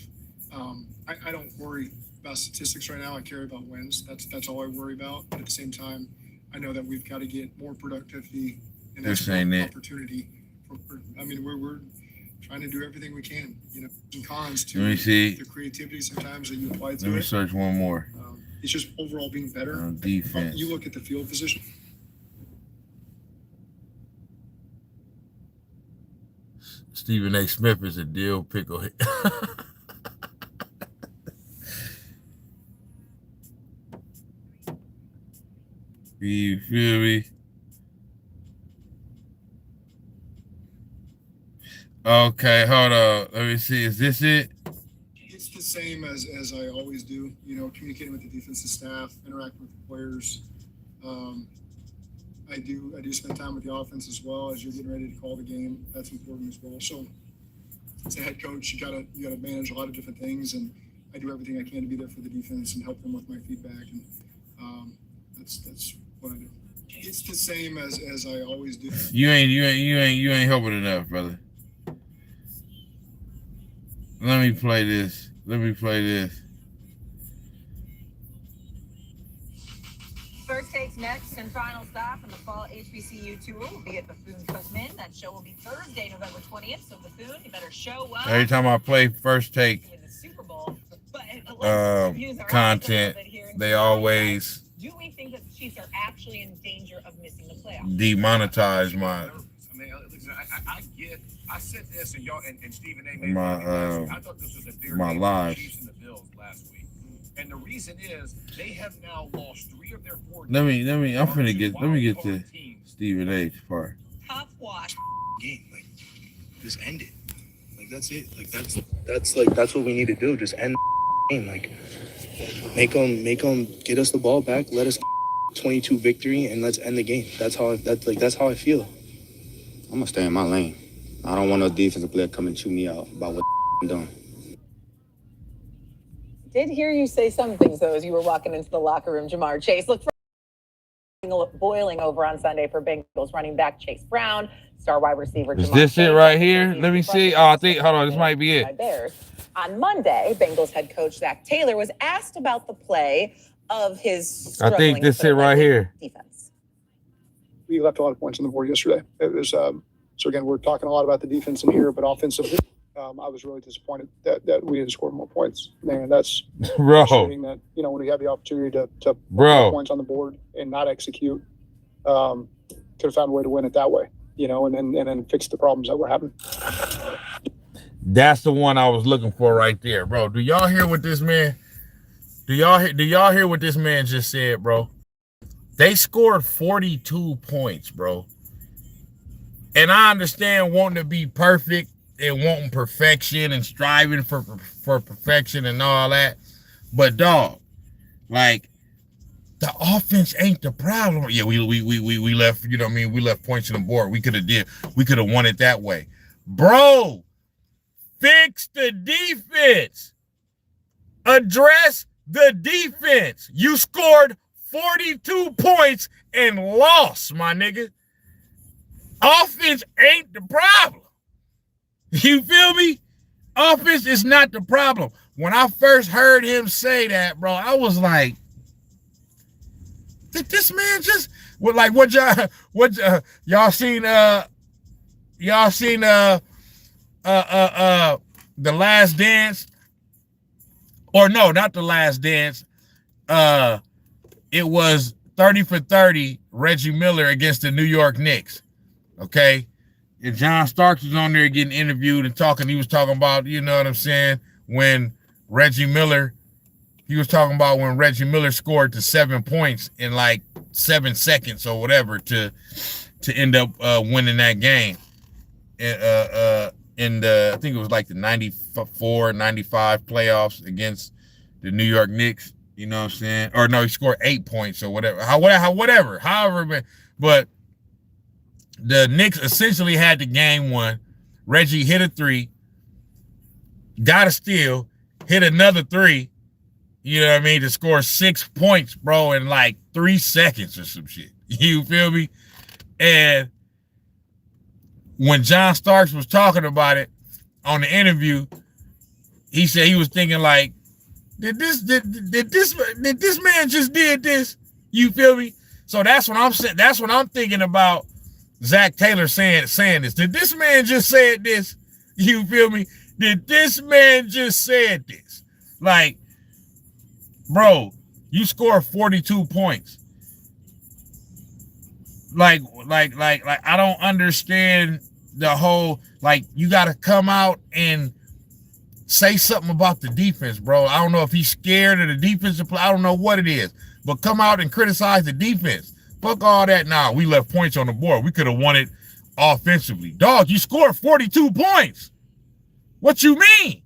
I don't worry about statistics right now. I care about wins. That's all I worry about. But at the same time, I know that we've got to get more productivity. And that's an opportunity. I mean, we're trying to do everything we can. You know, some cons to the creativity sometimes that you apply to it. Let me search one more. It's just overall being better. On defense. You look at the field position. Stephen A. Smith is a dill pickle. You feel me? Okay, hold on. Let me see. Is this it? It's the same as I always do. You know, communicating with the defensive staff, interacting with the players. I do spend time with the offense as well as you're getting ready to call the game. That's important as well. So, as a head coach, you gotta manage a lot of different things, and I do everything I can to be there for the defense and help them with my feedback, and that's what I do. It's the same as I always do. You ain't helping enough, brother. Let me play this. First Takes next and final stop in the fall HBCU tour will be at Bethune-Cookman. That show will be Thursday, November 20th. So Bethune, you better show up. Every time I play First Take in the Super Bowl, but content, they always do we think that the Chiefs are actually in danger of missing the playoffs? Demonetize my. I mean, listen, I said this, and y'all and Stephen A. made my I thought this was a fair my game live. for the Chiefs and the Bills last week, and the reason is they have now lost 3 of their 4. Let me get to Stephen A. part. Tough watch. Game, like, just end it. Like, that's it. Like, that's what we need to do. Just end the game. Like, make them get us the ball back. Let us 22 victory, and let's end the game. That's how I feel. I'm gonna stay in my lane. I don't want no defensive player coming to chew me out about what I'm doing. Did hear you say some things though as you were walking into the locker room, Jamar Chase. Look for boiling over on Sunday for Bengals running back Chase Brown, star wide receiver. Is this it right here? Let me see. Oh, I think. Hold on. This might be it. Bears. On Monday, Bengals head coach Zach Taylor was asked about the play of his. I think this it right here. Defense. We left a lot of points on the board yesterday. It was so again, we're talking a lot about the defense in here, but offensively, I was really disappointed that we didn't score more points. Man, that's frustrating. That when we have the opportunity to put points on the board and not execute, could have found a way to win it that way. And then fix the problems that we're having. That's the one I was looking for right there, bro. Do y'all hear what this man? Do y'all hear what this man just said, bro? They scored 42 points, bro. And I understand wanting to be perfect and wanting perfection and striving for perfection and all that. But dog, like the offense ain't the problem. Yeah, we left, you know what I mean? We left points on the board. We could have won it that way. Bro, fix the defense. Address the defense. You scored 42 points and lost, my nigga. Offense ain't the problem. You feel me? Offense is not the problem. When I first heard him say that, bro, I was like, did this man just y'all seen The Last Dance? Or no, not The Last Dance. It was 30 for 30, Reggie Miller against the New York Knicks. Okay. And John Starks was on there getting interviewed and talking. He was talking about, you know what I'm saying, when Reggie Miller scored to 7 points in like 7 seconds or whatever to end up winning that game. In the, I think it was like the 94, 95 playoffs against the New York Knicks, you know what I'm saying? Or no, he scored 8 points or whatever. However, but the Knicks essentially had the game won. Reggie hit a 3, got a steal, hit another 3, you know what I mean, to score 6 points, bro, in like 3 seconds or some shit. You feel me? And when John Starks was talking about it on the interview, he said he was thinking like, did this man just did this? You feel me? So that's what I'm saying. That's what I'm thinking about. Zach Taylor saying this. Did this man just say this? You feel me? Did this man just say this? Like, bro, you score 42 points. Like I don't understand the whole, like, you got to come out and say something about the defense, bro. I don't know if he's scared of the defensive play. I don't know what it is, but come out and criticize the defense. Fuck all that. Nah, we left points on the board. We could have won it offensively. Dog, you scored 42 points. What you mean?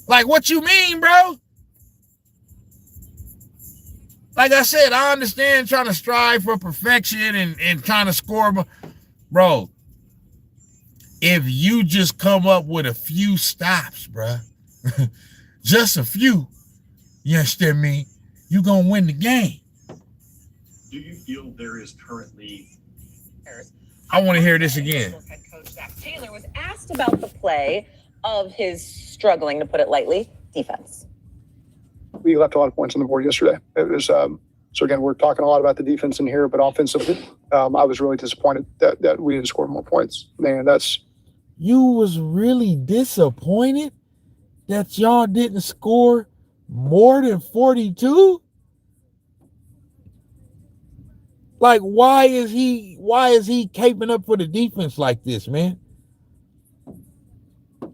Like, what you mean, bro? Like I said, I understand trying to strive for perfection and trying to score. Bro, if you just come up with a few stops, bro, just a few, you understand me? You're going to win the game. Do you feel there is currently... I want to hear this again. Head coach Zach Taylor was asked about the play of his struggling, to put it lightly, defense. We left a lot of points on the board yesterday. It was so again, we're talking a lot about the defense in here, but offensively, I was really disappointed that we didn't score more points. Man, you was really disappointed that y'all didn't score more than 42? Like, why is he caping up for the defense like this, man?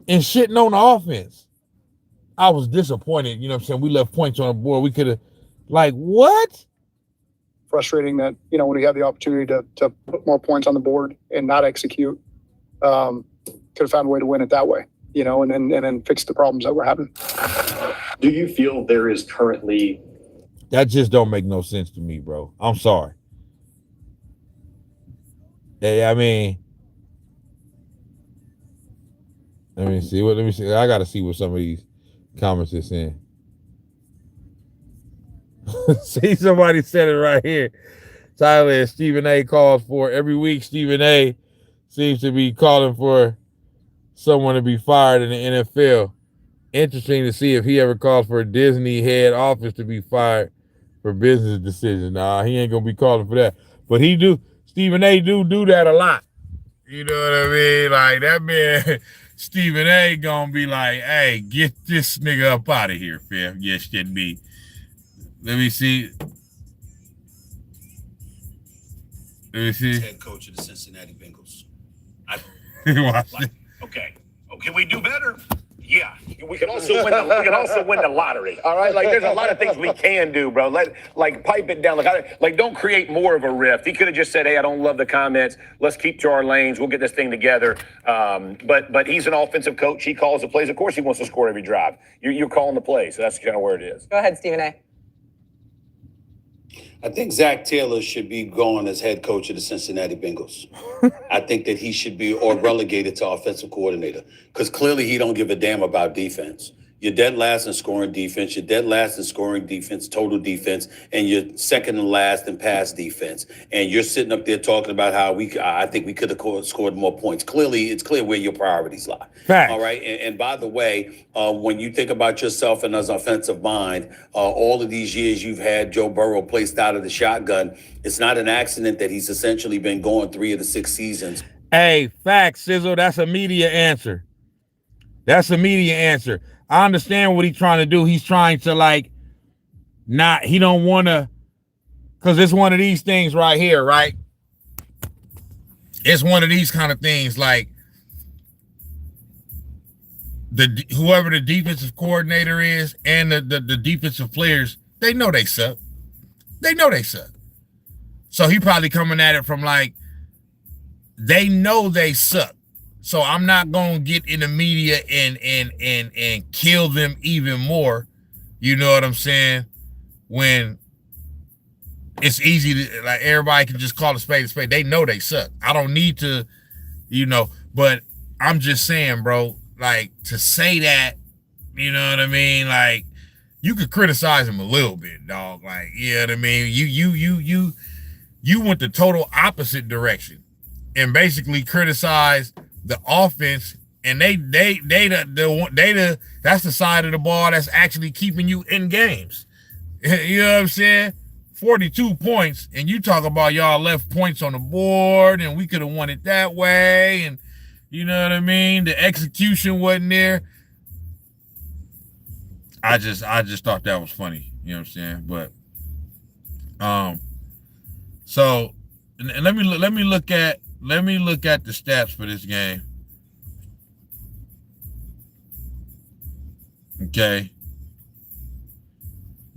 And shitting on the offense. I was disappointed, you know what I'm saying? We left points on the board. We could have, like, what? frustrating that, you know, when we had the opportunity to put more points on the board and not execute, could have found a way to win it that way, you know, and then fix the problems that we're having. Do you feel there is currently... That just don't make no sense to me, bro. I'm sorry. I mean, let me see. I got to see what some of these comments are saying. See, somebody said it right here. Tyler, Stephen A calls for every week. Stephen A seems to be calling for someone to be fired in the NFL. Interesting to see if he ever calls for a Disney head office to be fired for business decisions. Nah, he ain't gonna be calling for that. But he do. Stephen A do that a lot. You know what I mean? Like, that man, Stephen A gonna be like, hey, get this nigga up out of here, fam. Yes, should be. Let me see. Head coach of the Cincinnati Bengals. Okay, we do better. Yeah, we can also win the lottery. All right, like there's a lot of things we can do, bro. Like pipe it down. Like don't create more of a rift. He could have just said, "Hey, I don't love the comments. Let's keep to our lanes. We'll get this thing together." But he's an offensive coach. He calls the plays. Of course, he wants to score every drive. You're calling the plays. So that's kind of where it is. Go ahead, Stephen A. I think Zach Taylor should be going as head coach of the Cincinnati Bengals. I think that he should be or relegated to offensive coordinator because clearly he don't give a damn about defense. You're dead last in scoring defense. You're dead last in scoring defense, total defense, and you're second and last in pass defense. And you're sitting up there talking about how I think we could have scored more points. Clearly, it's clear where your priorities lie. Facts. All right. And by the way, when you think about yourself and as offensive mind, all of these years you've had Joe Burrow placed out of the shotgun. It's not an accident that he's essentially been going 3 of the 6 seasons. Hey, facts, Sizzle. That's a media answer. That's a media answer. I understand what he's trying to do. He's trying to he don't want to, because it's one of these things right here, right? It's one of these kind of things like whoever the defensive coordinator is and the defensive players, they know they suck. They know they suck. So he probably coming at it from they know they suck. So I'm not gonna get in the media and kill them even more. You know what I'm saying? When it's easy to everybody can just call a spade a spade. They know they suck. I don't need to, but I'm just saying, bro, to say that, you know what I mean? You could criticize him a little bit, dog. You know what I mean? You went the total opposite direction and basically criticized the offense, and that's the side of the ball that's actually keeping you in games. You know what I'm saying? 42 points, and you talk about y'all left points on the board, and we could have won it that way, and you know what I mean? The execution wasn't there. I just thought that was funny. You know what I'm saying? But so and let me look at the stats for this game. Okay.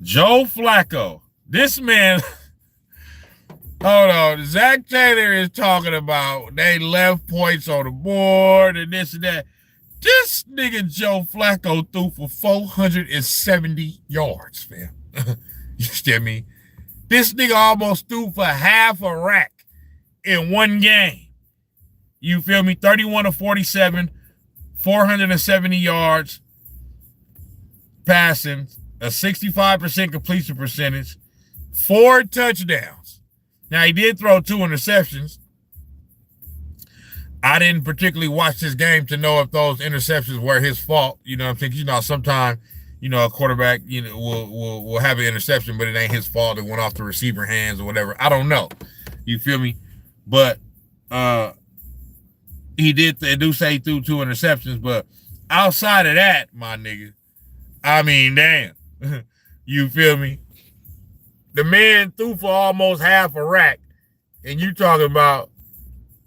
Joe Flacco. This man, hold on. Zach Taylor is talking about they left points on the board and this and that. This nigga Joe Flacco threw for 470 yards, man. You understand me? This nigga almost threw for half a rack in one game. You feel me? 31 of 47, 470 yards passing, a 65% completion percentage, 4 touchdowns. Now, he did throw 2 interceptions. I didn't particularly watch this game to know if those interceptions were his fault. You know what I'm saying? Sometimes, a quarterback, will have an interception, but it ain't his fault. It went off the receiver hands or whatever. I don't know. You feel me? But they do say he threw 2 interceptions, but outside of that, my nigga, I mean, damn. You feel me? The man threw for almost half a rack, and you talking about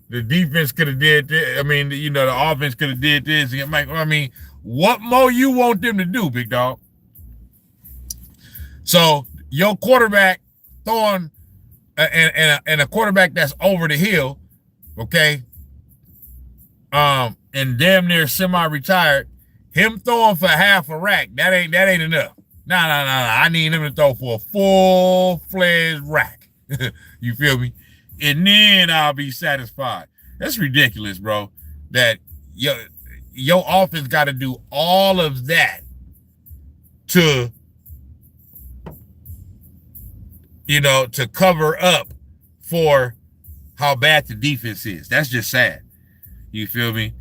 the defense could have did this. I mean, the offense could have did this. I mean, what more you want them to do, big dog? So your quarterback throwing and a quarterback that's over the hill, okay, and damn near semi-retired, him throwing for half a rack, that ain't enough. Nah. I need him to throw for a full-fledged rack. You feel me? And then I'll be satisfied. That's ridiculous, bro. That your offense got to do all of that to cover up for how bad the defense is. That's just sad. You feel me?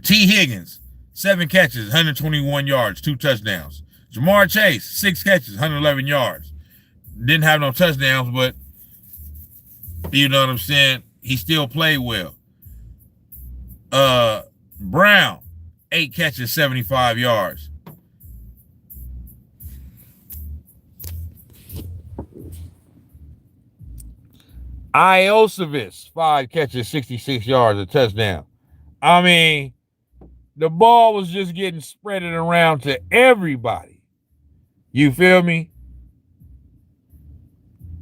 T. Higgins, 7 catches, 121 yards, 2 touchdowns. Jamar Chase, 6 catches, 111 yards. Didn't have no touchdowns, but you know what I'm saying? He still played well. Brown, 8 catches, 75 yards. Iosivas, 5 catches, 66 yards, a touchdown. I mean, the ball was just getting spreaded around to everybody. You feel me?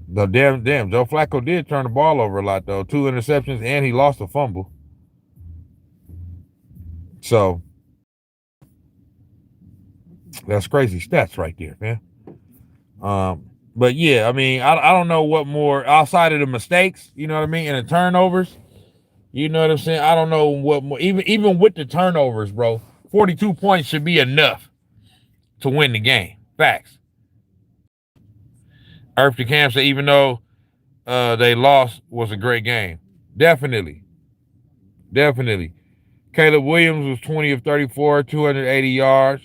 The damn, Joe Flacco did turn the ball over a lot, though. 2 interceptions, and he lost a fumble. So, that's crazy stats right there, man. But yeah, I mean, I don't know what more outside of the mistakes, you know what I mean, and the turnovers. You know what I'm saying? I don't know what more. Even with the turnovers, bro, 42 points should be enough to win the game. Facts. Earth to Cam said, even though they lost, was a great game. Definitely. Caleb Williams was 20 of 34, 280 yards,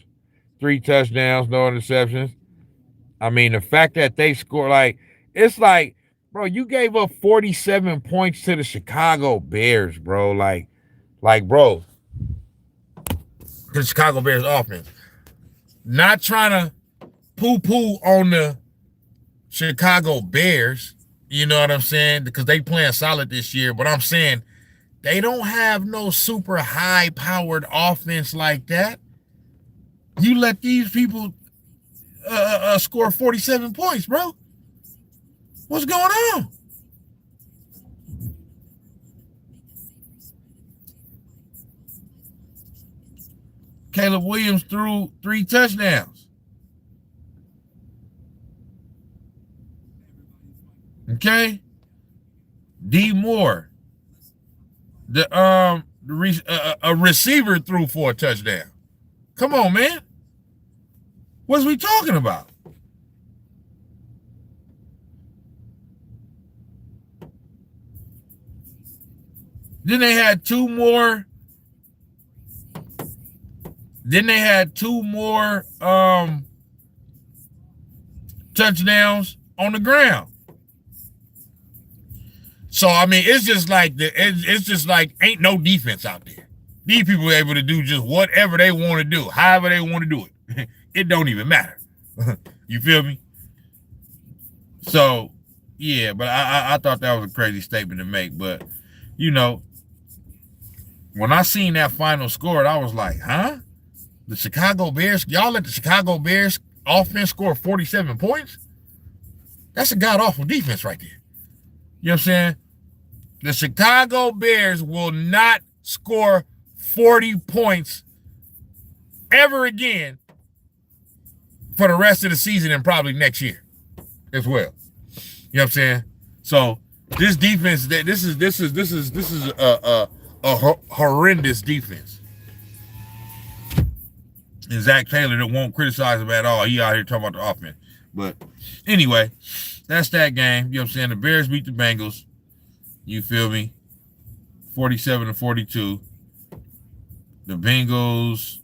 3 touchdowns, no interceptions. I mean, the fact that they scored, like, it's like, bro, you gave up 47 points to the Chicago Bears, bro. Like, bro, the Chicago Bears offense. Not trying to poo-poo on the Chicago Bears, you know what I'm saying? Because they playing solid this year, but I'm saying they don't have no super high-powered offense like that. You let these people score 47 points, bro. What's going on? Caleb Williams threw 3 touchdowns. Okay? D Moore. A receiver threw for a touchdown. Come on, man. What's we talking about? Then they had 2 more. Touchdowns on the ground. So I mean, it's just like ain't no defense out there. These people are able to do just whatever they want to do, however they want to do it. It don't even matter. You feel me? So yeah, but I thought that was a crazy statement to make. But you know, when I seen that final score, I was like, huh? The Chicago Bears, y'all let the Chicago Bears offense score 47 points? That's a god-awful defense right there. You know what I'm saying? The Chicago Bears will not score 40 points ever again for the rest of the season and probably next year as well. You know what I'm saying? So this defense, this is a horrendous defense. And Zach Taylor that won't criticize him at all. He out here talking about the offense. But anyway, that's that game. You know what I'm saying? The Bears beat the Bengals. You feel me? 47-42. The Bengals.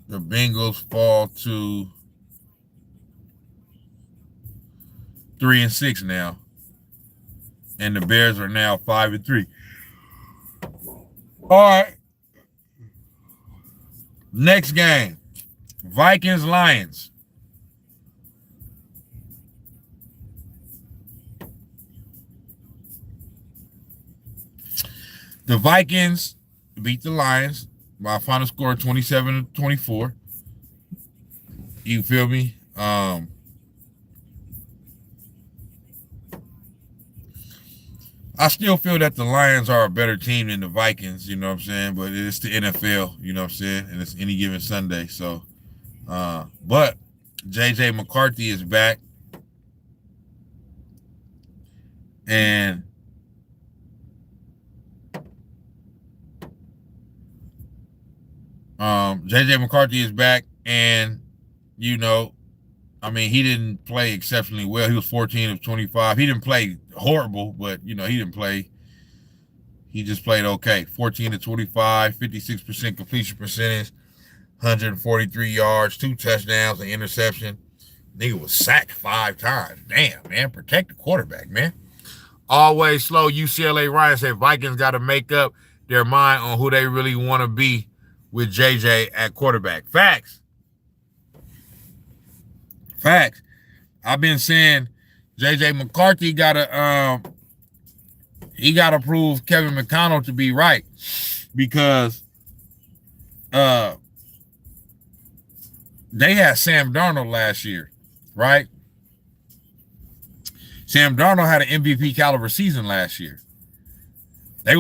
The Bengals fall to 3-6 now. And the Bears are now 5-3. All right. Next game. Vikings-Lions. The Vikings beat the Lions by a final score of 27-24. You feel me? I still feel that the Lions are a better team than the Vikings, you know what I'm saying? But it's the NFL, you know what I'm saying? And it's any given Sunday. So, but J.J. McCarthy is back. And J.J. McCarthy is back. And, you know, I mean, he didn't play exceptionally well. He was 14 of 25. He didn't play horrible, but, you know, he didn't play. He just played okay. 14 of 25, 56% completion percentage, 143 yards, 2 touchdowns, an interception. Nigga was sacked 5 times. Damn, man. Protect the quarterback, man. Always slow. UCLA Ryan said Vikings got to make up their mind on who they really want to be with JJ at quarterback. Facts. Facts. I've been saying J.J. McCarthy gotta prove Kevin McConnell to be right, because they had Sam Darnold last year, right? Sam Darnold had an MVP caliber season last year. They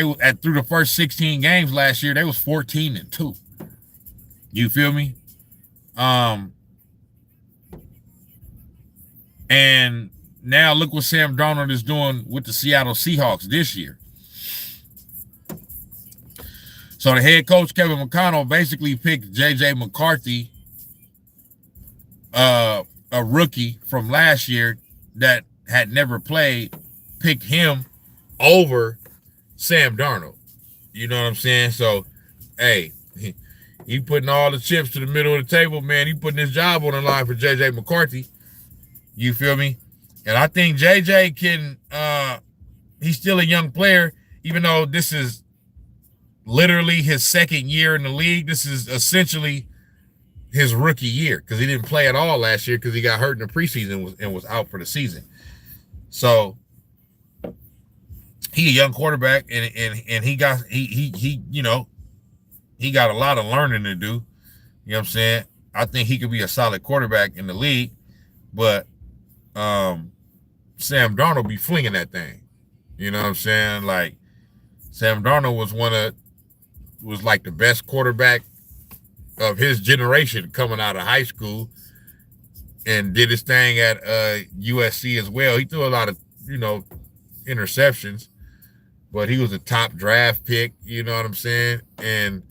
through the first 16 games last year, they was 14-2. You feel me? And now look what Sam Darnold is doing with the Seattle Seahawks this year. So the head coach, Kevin McConnell, basically picked J.J. McCarthy, a rookie from last year that had never played, picked him over Sam Darnold. You know what I'm saying? So, hey, he putting all the chips to the middle of the table, man. He putting his job on the line for J.J. McCarthy. You feel me? And I think J.J. can, he's still a young player, even though this is literally his second year in the league. This is essentially his rookie year because he didn't play at all last year because he got hurt in the preseason and was out for the season. So he a young quarterback, and he got you know, he got a lot of learning to do. You know what I'm saying? I think he could be a solid quarterback in the league, but Sam Darnold be flinging that thing. You know what I'm saying? Like Sam Darnold was like the best quarterback of his generation coming out of high school, and did his thing at USC as well. He threw a lot of, you know, interceptions, but he was a top draft pick, you know what I'm saying? And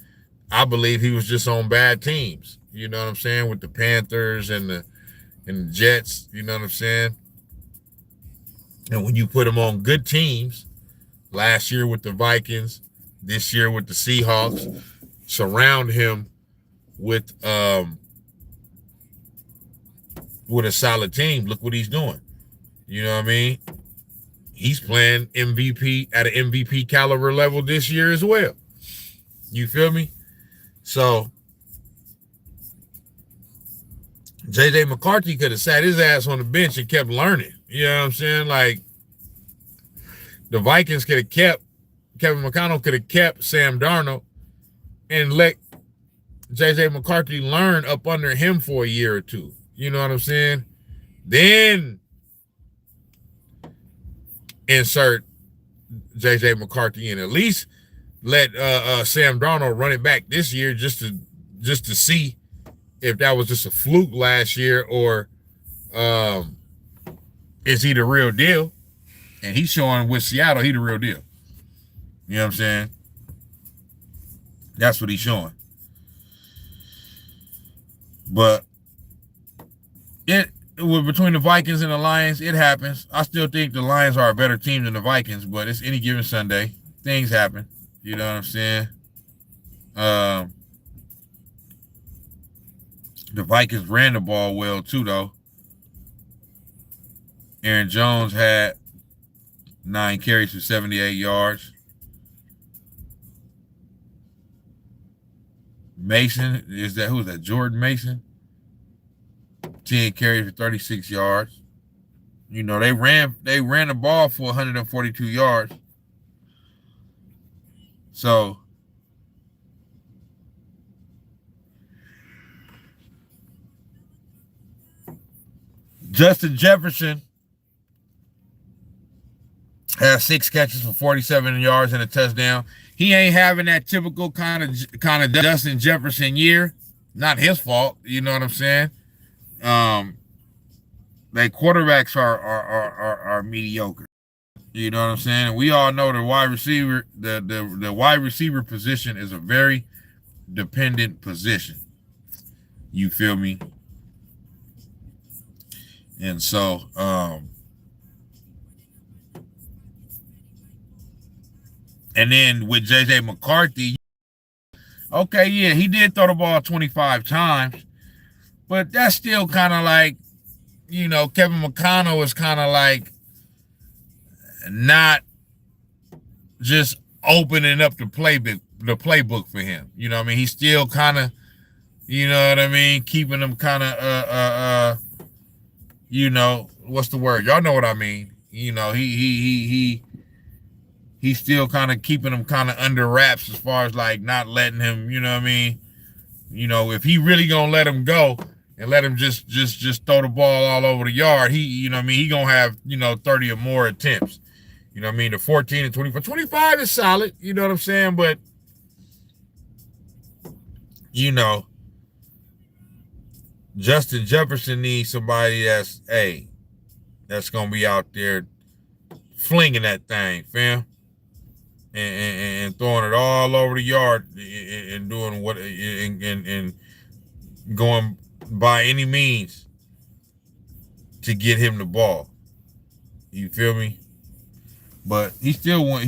I believe he was just on bad teams, you know what I'm saying, with the Panthers and the Jets, you know what I'm saying? And when you put him on good teams, last year with the Vikings, this year with the Seahawks, surround him with a solid team. Look what he's doing. You know what I mean? He's playing MVP at an MVP caliber level this year as well. You feel me? So J.J. McCarthy could have sat his ass on the bench and kept learning. You know what I'm saying? Like the Vikings could have kept, Kevin McConnell could have kept Sam Darnold and let J.J. McCarthy learn up under him for a year or two. You know what I'm saying? Then insert J.J. McCarthy in. At least let Sam Darnold run it back this year just to see if that was just a fluke last year or is he the real deal? And he's showing with Seattle, he the real deal. You know what I'm saying? That's what he's showing. But between the Vikings and the Lions, it happens. I still think the Lions are a better team than the Vikings, but it's any given Sunday. Things happen. You know what I'm saying? The Vikings ran the ball well too, though. Aaron Jones had 9 carries for 78 yards. Mason, who is that? Jordan Mason? 10 carries for 36 yards. You know, they ran the ball for 142 yards. So Justin Jefferson has 6 catches for 47 yards and a touchdown. He ain't having that typical kind of Justin Jefferson year. Not his fault, you know what I'm saying? Like quarterbacks are mediocre. You know what I'm saying? And we all know the wide receiver, the wide receiver position is a very dependent position. You feel me? And so and then with J.J. McCarthy, okay, yeah, he did throw the ball 25 times, but that's still kind of like, you know, Kevin McConnell is kind of like not just opening up the playbook for him. You know what I mean? He's still kind of, you know what I mean, keeping him kind of you know, what's the word? Y'all know what I mean. You know, he's still kind of keeping him kind of under wraps as far as like not letting him, you know what I mean? You know, if he really gonna let him go and let him just throw the ball all over the yard, he, you know what I mean, he gonna have, you know, 30 or more attempts. You know what I mean? The 14 and 25. 25 is solid, you know what I'm saying? But, you know, Justin Jefferson needs somebody that's going to be out there flinging that thing, fam. And throwing it all over the yard and doing what and going by any means to get him the ball. You feel me? But he's still one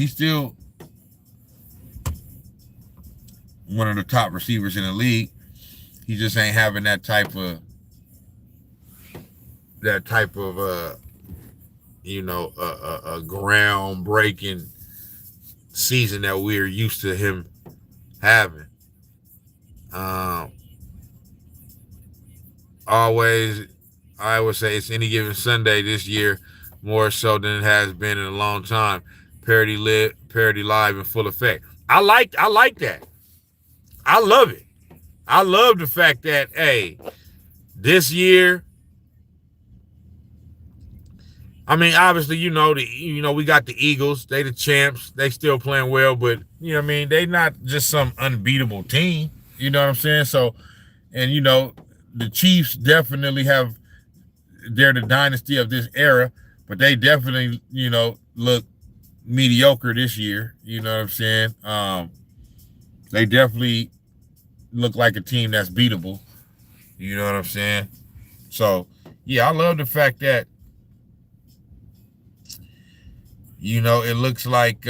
of the top receivers in the league. He just ain't having that type of a groundbreaking season that we're used to him having. Always, I would say it's any given Sunday this year, more so than it has been in a long time. Parody live in full effect. I like that. I love it. I love the fact that this year, I mean, obviously, we got the Eagles. They the champs. They still playing well, but you know what I mean? They not just some unbeatable team. You know what I'm saying? So, and the Chiefs definitely they're the dynasty of this era, but they definitely, look mediocre this year. You know what I'm saying? They definitely look like a team that's beatable. You know what I'm saying? So, yeah, I love the fact that, it looks like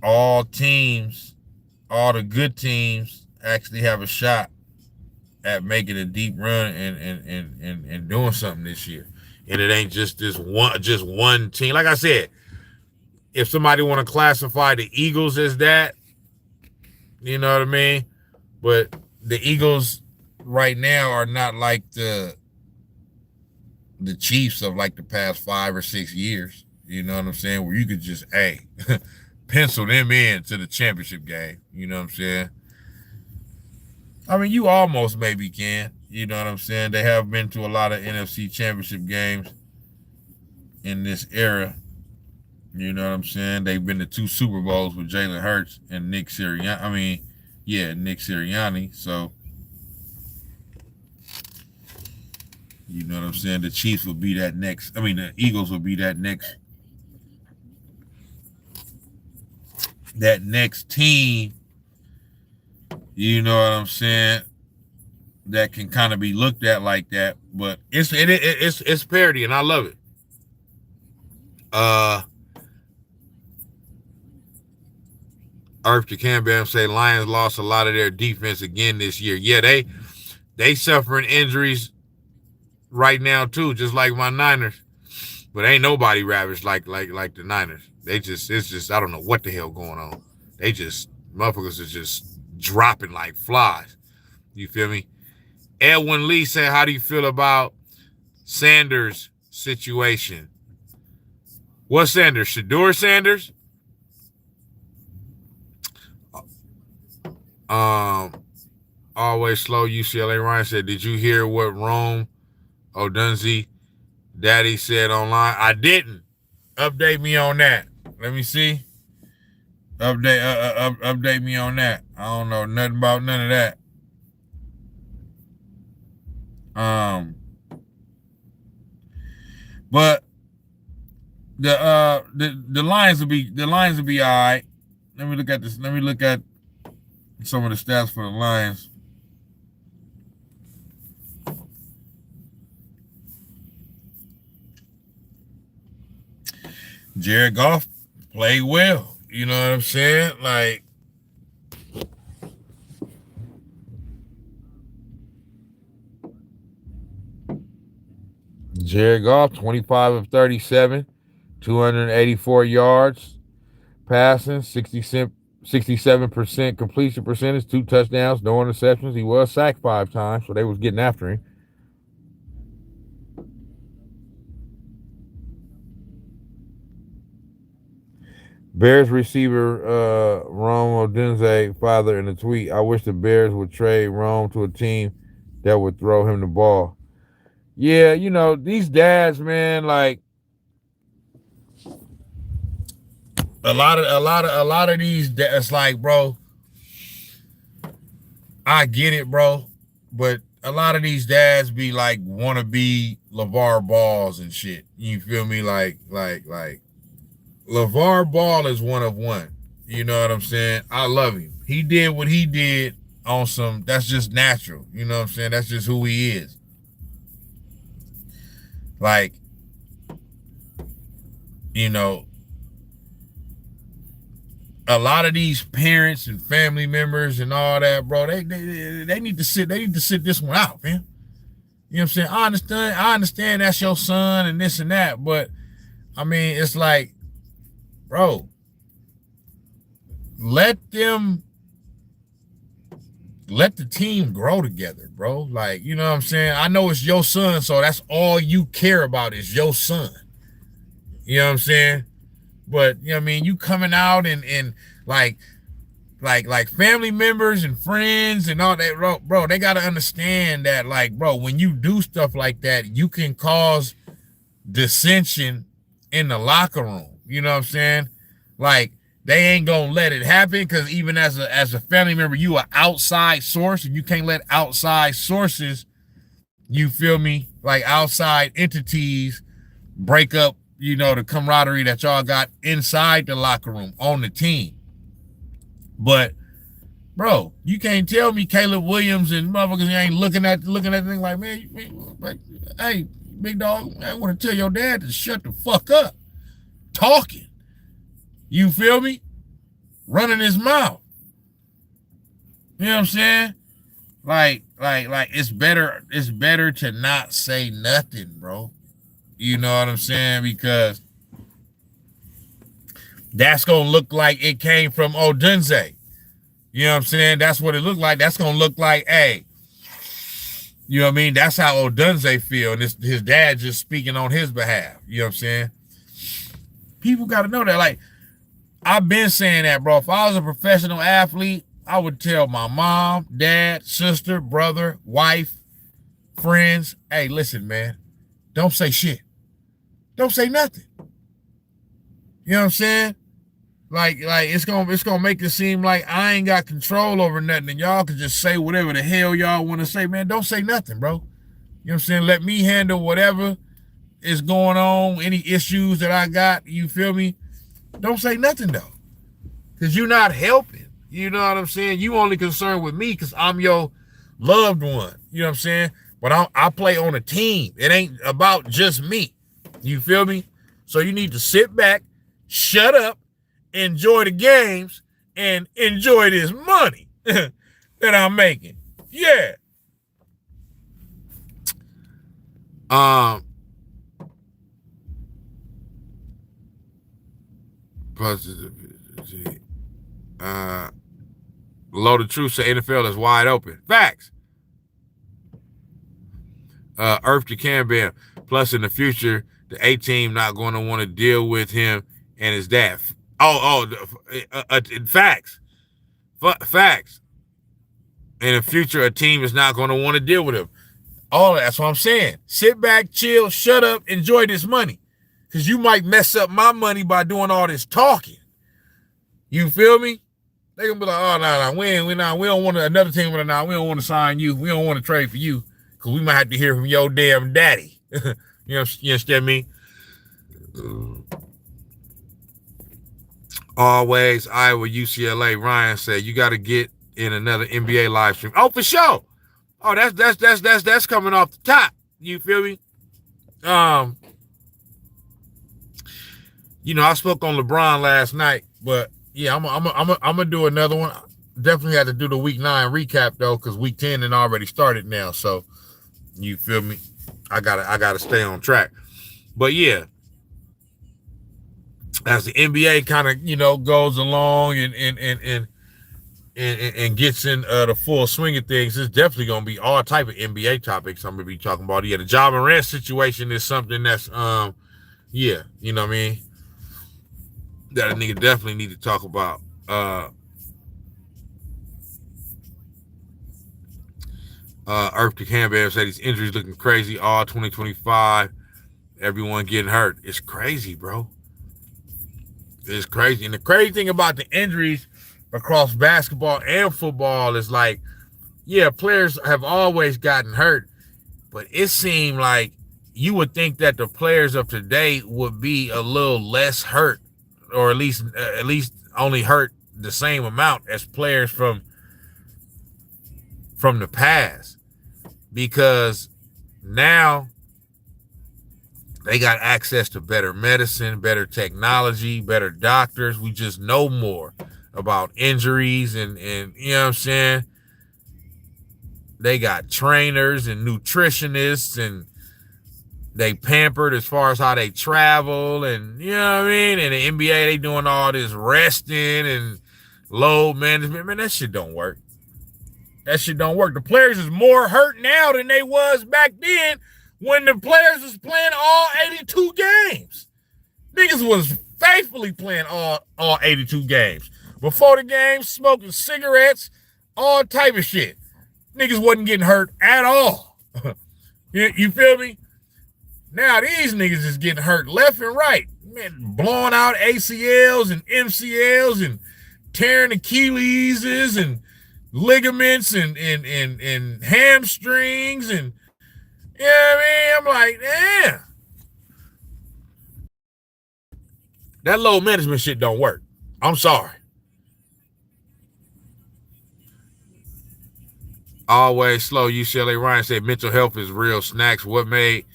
all the good teams actually have a shot at making a deep run and doing something this year. And it ain't just one team. Like I said, if somebody want to classify the Eagles as that, you know what I mean? But the Eagles right now are not like the Chiefs of like the past 5 or 6 years. You know what I'm saying? Where you could just, pencil them in to the championship game. You know what I'm saying? I mean, you almost maybe can. You know what I'm saying? They have been to a lot of NFC championship games in this era. You know what I'm saying? They've been to 2 Super Bowls with Jalen Hurts and Nick Sirianni. Nick Sirianni. So, you know what I'm saying? The Chiefs will be that next. The Eagles will be that next team. You know what I'm saying? That can kind of be looked at like that, but it's parody, and I love it. Earth to Cambam say Lions lost a lot of their defense again this year. Yeah, they suffering injuries right now too, just like my Niners. But ain't nobody ravaged like the Niners. It's just I don't know what the hell going on. Motherfuckers is just dropping like flies. You feel me? Edwin Lee said, how do you feel about Sanders' situation? What Sanders? Shador Sanders? Always slow. UCLA Ryan said, did you hear what Rome Odunze daddy said online? I didn't. Update me on that. Let me see. Update me on that. I don't know nothing about none of that. But the Lions will be all right. Let me look at this. Let me look at some of the stats for the Lions. Jared Goff played well. You know what I'm saying? Like, Jared Goff, 25 of 37, 284 yards, passing, 67% completion percentage, 2 touchdowns, no interceptions. He was sacked 5 times, so they was getting after him. Bears receiver Rome Odunze father in a tweet, I wish the Bears would trade Rome to a team that would throw him the ball. Yeah, these dads, man, like, a lot of these, it's like, bro, I get it, bro, but a lot of these dads be like, want to be LeVar Balls and shit. You feel me? Like LeVar Ball is one of one. You know what I'm saying? I love him. He did what he did on some, that's just natural. You know what I'm saying? That's just who he is. Like, you know, a lot of these parents and family members and all that, bro, they need to sit this one out, man. You know what I'm saying? I understand that's your son and this and that, but I mean, it's like, bro, let the team grow together, bro. Like, you know what I'm saying? I know it's your son, so that's all you care about is your son. You know what I'm saying? But, you know what I mean? You coming out and like family members and friends and all that, bro, they got to understand that, like, bro, when you do stuff like that, you can cause dissension in the locker room. You know what I'm saying? Like, they ain't gonna let it happen because even as a family member, you are outside source and you can't let outside sources, you feel me, like outside entities break up, you know, the camaraderie that y'all got inside the locker room on the team. But, bro, you can't tell me Caleb Williams and motherfuckers ain't looking at the thing like, man, like, hey, big dog, I want to tell your dad to shut the fuck up. Talking. You feel me? Running his mouth. You know what I'm saying? Like it's better to not say nothing, bro. You know what I'm saying? Because that's gonna look like it came from Odunze. You know what I'm saying? That's what it looked like. That's gonna look like, hey, you know what I mean? That's how Odunze feel, and his dad just speaking on his behalf. You know what I'm saying? People got to know that. Like, I've been saying that, bro. If I was a professional athlete, I would tell my mom, dad, sister, brother, wife, friends, hey, listen, man, don't say shit. Don't say nothing. You know what I'm saying? Like it's gonna make it seem like I ain't got control over nothing, and y'all can just say whatever the hell y'all want to say, man. Don't say nothing, bro. You know what I'm saying? Let me handle whatever is going on, any issues that I got, you feel me? Don't say nothing though, because you're not helping. You know what I'm saying? You only concerned with me because I'm your loved one. You know what I'm saying? But I play on a team. It ain't about just me. You feel me? So you need to sit back, shut up, enjoy the games, and enjoy this money that I'm making. Yeah. Loaded Truth say NFL is wide open. Facts. Earth to Cambam. Plus, in the future, the A team not going to want to deal with him and his dad. Facts. Facts. In the future, a team is not going to want to deal with him. All of that's what I'm saying. Sit back, chill, shut up, enjoy this money. Because you might mess up my money by doing all this talking. You feel me? They gonna be like, oh, no, we don't want another team, we don't want to sign you. We don't want to trade for you. Because we might have to hear from your damn daddy. You understand me? Always Iowa, UCLA. Ryan said you got to get in another NBA live stream. Oh, for sure. Oh, that's coming off the top. You feel me? You know, I spoke on LeBron last night, but yeah, I'm gonna do another one. Definitely had to do the week 9 recap though, because week 10 had already started now. So you feel me? I gotta stay on track. But yeah, as the NBA kind of, you know, goes along and gets in the full swing of things, there's definitely gonna be all type of NBA topics I'm gonna be talking about. Yeah, the Ja Morant situation is something that's yeah, you know what I mean, that a nigga definitely need to talk about. Earth to Cambam said these injuries looking crazy all 2025. Everyone getting hurt. It's crazy, bro. It's crazy. And the crazy thing about the injuries across basketball and football is like, yeah, players have always gotten hurt, but it seemed like you would think that the players of today would be a little less hurt, or at least only hurt the same amount as players from the past, because now they got access to better medicine, better technology, better doctors. We just know more about injuries and you know what I'm saying? They got trainers and nutritionists, and they pampered as far as how they travel, and you know what I mean? And the NBA, they doing all this resting and load management. Man, that shit don't work. That shit don't work. The players is more hurt now than they was back then when the players was playing all 82 games. Niggas was faithfully playing all 82 games. Before the game, smoking cigarettes, all type of shit. Niggas wasn't getting hurt at all. You feel me? Now these niggas is getting hurt left and right. Man, blowing out ACLs and MCLs and tearing Achilles and ligaments and hamstrings, and you know what I mean? I'm like, damn. That load management shit don't work. I'm sorry. Always slow. UCLA Ryan said mental health is real. Snax, what made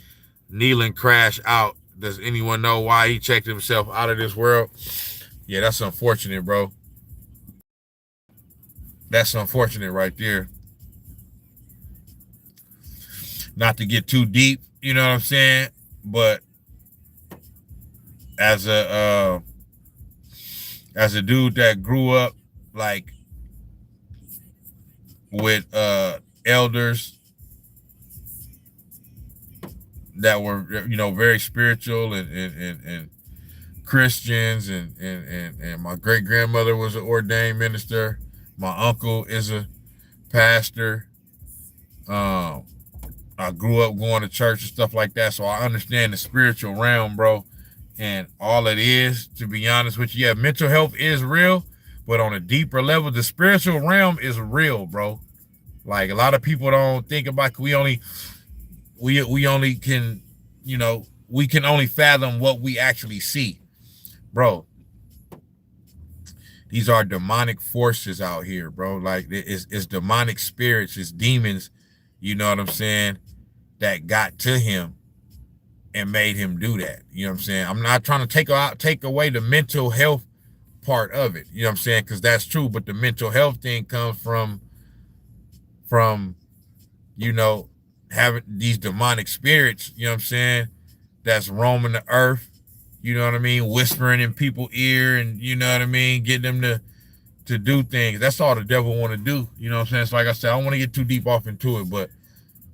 Nealon crash out? Does anyone know why he checked himself out of this world? Yeah, that's unfortunate, bro. That's unfortunate right there. Not to get too deep, you know what I'm saying? But as a dude that grew up like with elders that were, you know, very spiritual and Christians, and my great grandmother was an ordained minister. My uncle is a pastor. I grew up going to church and stuff like that, so I understand the spiritual realm, bro. And all it is, to be honest with you, yeah, mental health is real, but on a deeper level, the spiritual realm is real, bro. Like, a lot of people don't think about, we only can, you know, we can only fathom what we actually see, bro. These are demonic forces out here, bro. Like, it's demonic spirits, it's demons, you know what I'm saying, that got to him and made him do that. You know what I'm saying? I'm not trying to take away the mental health part of it, you know what I'm saying, because that's true, but the mental health thing comes from, you know, having these demonic spirits, you know what I'm saying, that's roaming the earth, you know what I mean, whispering in people's ear, and you know what I mean, getting them to do things. That's all the devil want to do, you know what I'm saying? So like I said, I don't want to get too deep off into it, but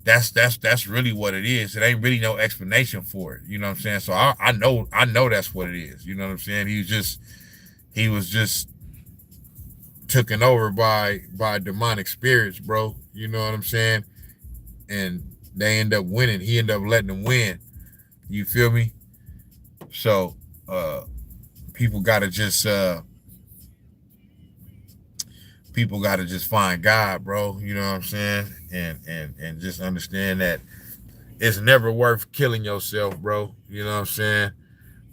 that's really what it is. It ain't really no explanation for it, you know what I'm saying? So I know that's what it is, you know what I'm saying? He was just taken over by demonic spirits, bro, you know what I'm saying? And they end up winning. He ended up letting them win. You feel me? So people gotta just find God, bro. You know what I'm saying? And just understand that it's never worth killing yourself, bro. You know what I'm saying?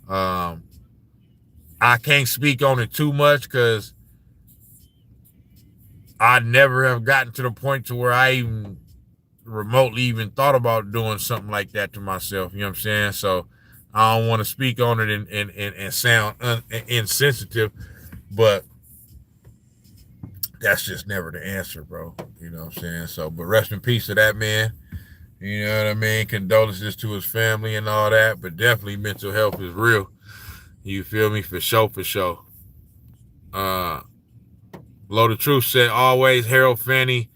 I can't speak on it too much because I never have gotten to the point to where I even remotely even thought about doing something like that to myself. You know what I'm saying? So I don't want to speak on it and sound insensitive, but that's just never the answer, bro. You know what I'm saying? So, but rest in peace to that man. You know what I mean? Condolences to his family and all that, but definitely mental health is real. You feel me? For sure, for sure. Low the Truth said, always Harold Fanny,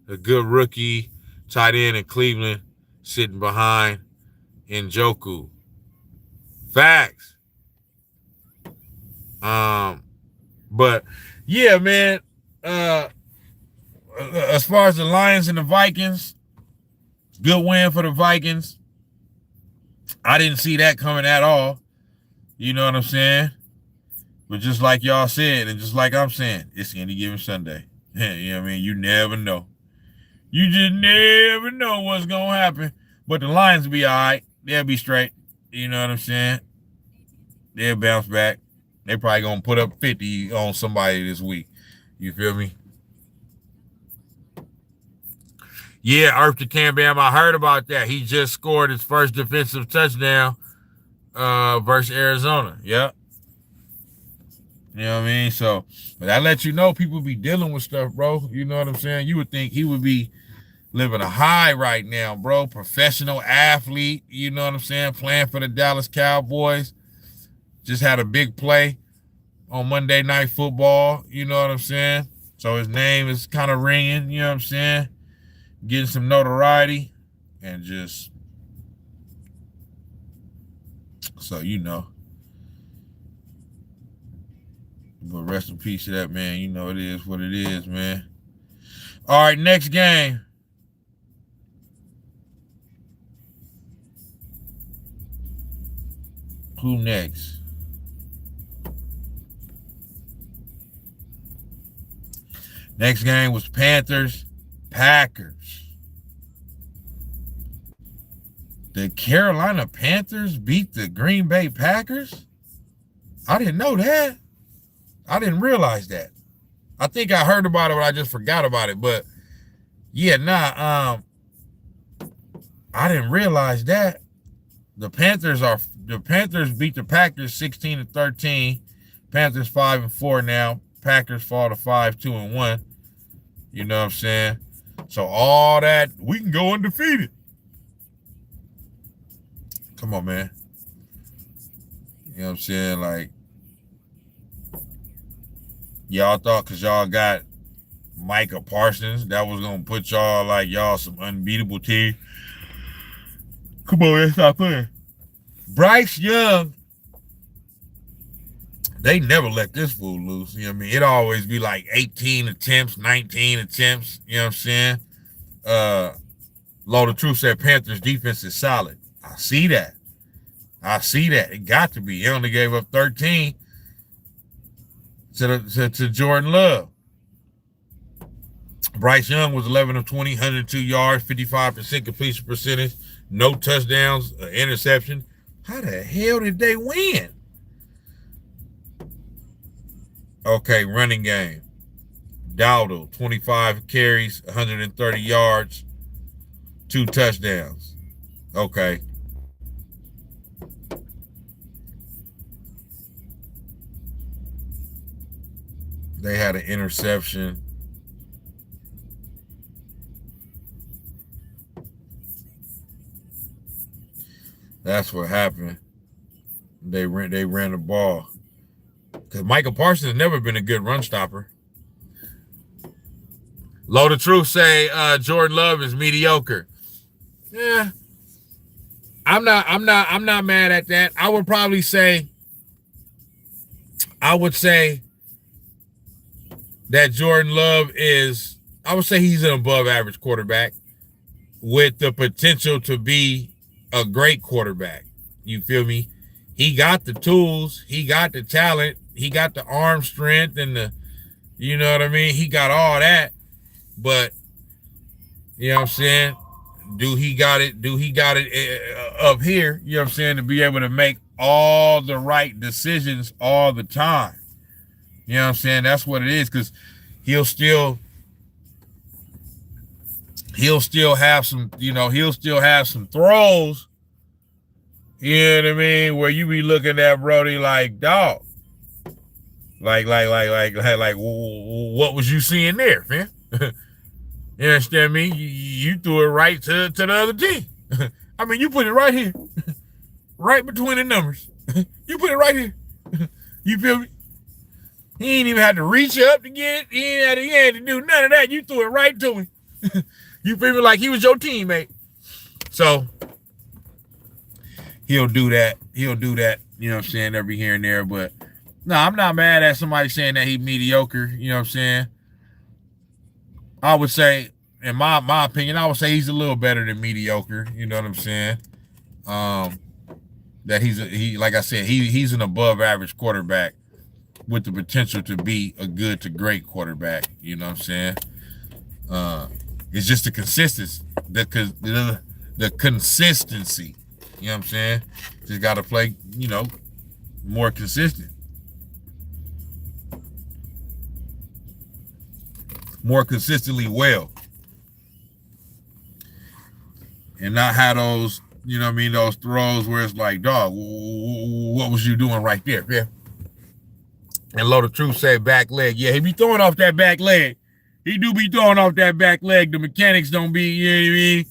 a good rookie, tight end in Cleveland, sitting behind Njoku. Facts. But yeah, man, as far as the Lions and the Vikings, good win for the Vikings. I didn't see that coming at all. You know what I'm saying? But just like y'all said, and just like I'm saying, it's any given Sunday. You know what I mean? You never know. You just never know what's going to happen. But the Lions will be all right. They'll be straight. You know what I'm saying? They'll bounce back. They probably going to put up 50 on somebody this week. You feel me? Yeah, Earth to Cam Bam, I heard about that. He just scored his first defensive touchdown versus Arizona. Yep. You know what I mean? So, but that lets you know people be dealing with stuff, bro. You know what I'm saying? You would think he would be living a high right now, bro. Professional athlete, you know what I'm saying? Playing for the Dallas Cowboys. Just had a big play on Monday Night Football, you know what I'm saying? So his name is kind of ringing, you know what I'm saying? Getting some notoriety and just, so you know. But rest in peace to that, man. You know it is what it is, man. All right, next game. Who next? Next game was Panthers-Packers. The Carolina Panthers beat the Green Bay Packers? I didn't know that. I didn't realize that. I think I heard about it, but I just forgot about it. But yeah, I didn't realize that. The Panthers beat the Packers 16-13. Panthers 5-4 now. Packers fall to 5-2-1. You know what I'm saying? So all that, we can go undefeated. Come on, man. You know what I'm saying? Like, y'all thought because y'all got Micah Parsons, that was going to put y'all like y'all some unbeatable team. Come on, man, stop playing. Bryce Young, they never let this fool loose. You know what I mean? It always be like 18 attempts, 19 attempts. You know what I'm saying? Law the Truth said Panthers defense is solid. I see that. It got to be. He only gave up 13 to Jordan Love. Bryce Young was 11 of 20, 102 yards, 55% completion percentage, no touchdowns, interception. How the hell did they win? Okay, running game. Dowdle, 25 carries, 130 yards, 2 touchdowns. Okay. They had an interception. That's what happened. They ran the ball. Because Michael Parsons has never been a good run stopper. Law the Truth say Jordan Love is mediocre. Yeah. I'm not mad at that. I would say that Jordan Love is, I would say he's an above average quarterback with the potential to be a great quarterback. You feel me? He got the tools, he got the talent, he got the arm strength and the, you know what I mean? He got all that, but you know what I'm saying? Do he got it up here, you know what I'm saying, to be able to make all the right decisions all the time. You know what I'm saying? That's what it is, because he'll still have some, he'll still have some throws, you know what I mean, where you be looking at Brody like, dog, like, what was you seeing there, man? You understand me? You threw it right to the other team. I mean, you put it right here, right between the numbers. You put it right here. You feel me? He ain't even had to reach up to get it. He ain't had to do none of that. You threw it right to him. You feel me? Like he was your teammate. So he'll do that. You know what I'm saying, every here and there. But no, I'm not mad at somebody saying that he's mediocre. You know what I'm saying? I would say, in my opinion, I would say he's a little better than mediocre. You know what I'm saying? That like I said, he's an above average quarterback. with the potential to be a good to great quarterback. You know what I'm saying? It's just the consistency, the consistency. You know what I'm saying? Just got to play, you know, more consistent. More consistently well. And not have those, you know what I mean, those throws where it's like, dog, what was you doing right there? Yeah. And Low the Truth said back leg. Yeah, he be throwing off that back leg. He do be throwing off that back leg. The mechanics don't be, you know what I mean?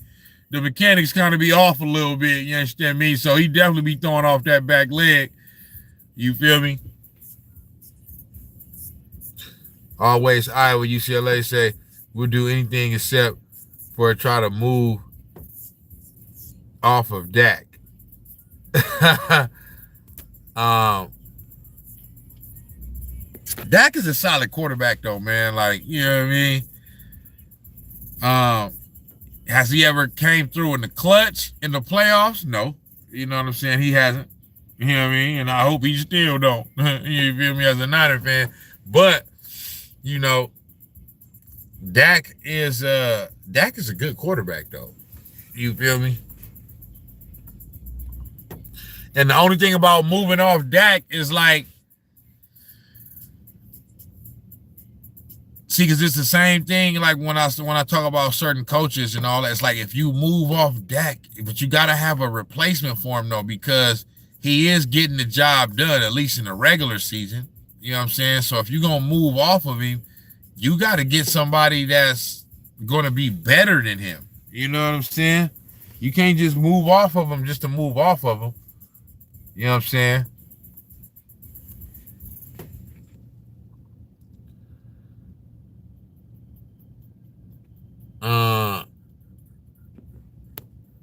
The mechanics kind of be off a little bit, you understand me? So he definitely be throwing off that back leg. You feel me? Always Iowa, UCLA say, we'll do anything except for try to move off of Dak. Dak is a solid quarterback though, man. Like, you know what I mean? Has he ever came through in the clutch in the playoffs? No. You know what I'm saying? He hasn't. You know what I mean? And I hope he still don't. You feel me, as a Niner fan. But, you know, Dak is a good quarterback though. You feel me? And the only thing about moving off Dak is like, see, because it's the same thing like when I talk about certain coaches and all that. It's like if you move off Dak, but you got to have a replacement for him though, because he is getting the job done, at least in the regular season. You know what I'm saying? So if you're going to move off of him, you got to get somebody that's going to be better than him. You know what I'm saying? You can't just move off of him just to move off of him. You know what I'm saying?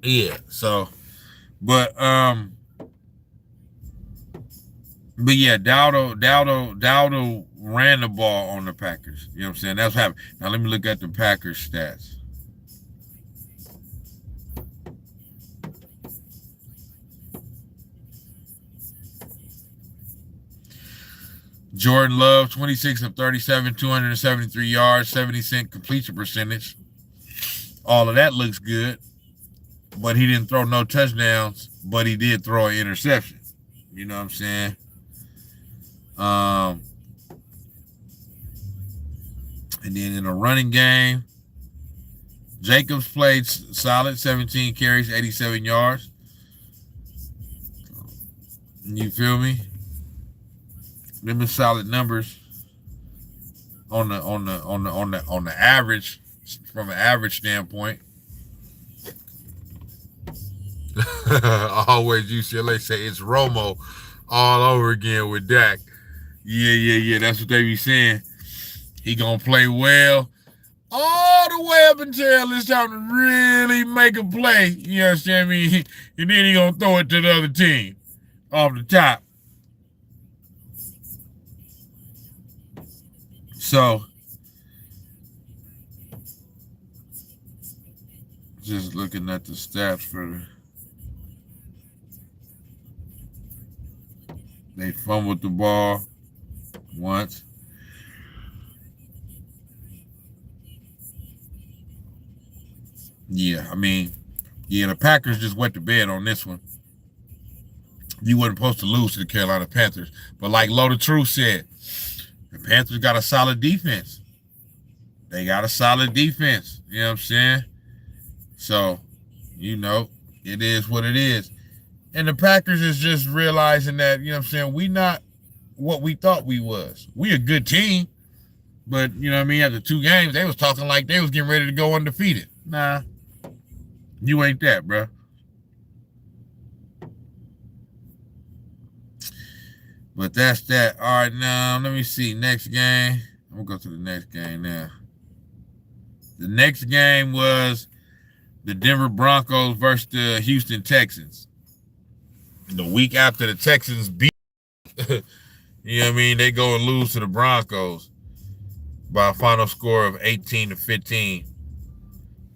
Yeah, so but yeah, Dowdle ran the ball on the Packers. You know what I'm saying? That's what happened. Now let me look at the Packers stats. Jordan Love, 26 of 37, 273 yards, 70% completion percentage. All of that looks good. But he didn't throw no touchdowns, but he did throw an interception. You know what I'm saying? And then in a running game, Jacobs played solid, 17 carries, 87 yards. You feel me? Them are solid numbers on the average, from an average standpoint. Always UCLA say it's Romo all over again with Dak. Yeah. That's what they be saying. He gonna play well all the way up until it's time to really make a play. You understand me? And then he gonna throw it to the other team off the top. So just looking at the stats for they fumbled the ball once. Yeah, I mean, yeah, the Packers just went to bed on this one. You weren't supposed to lose to the Carolina Panthers. But like Low the Truth said, the Panthers got a solid defense. They got a solid defense. You know what I'm saying? So, you know, it is what it is. And the Packers is just realizing that, you know what I'm saying, we not what we thought we was. We a good team. But, you know what I mean, after 2 games, they was talking like they was getting ready to go undefeated. Nah, you ain't that, bro. But that's that. All right, now, let me see. Next game. I'm going to go to the next game now. The next game was the Denver Broncos versus the Houston Texans. The week after the Texans beat, you know what I mean, they go and lose to the Broncos by a final score of 18-15.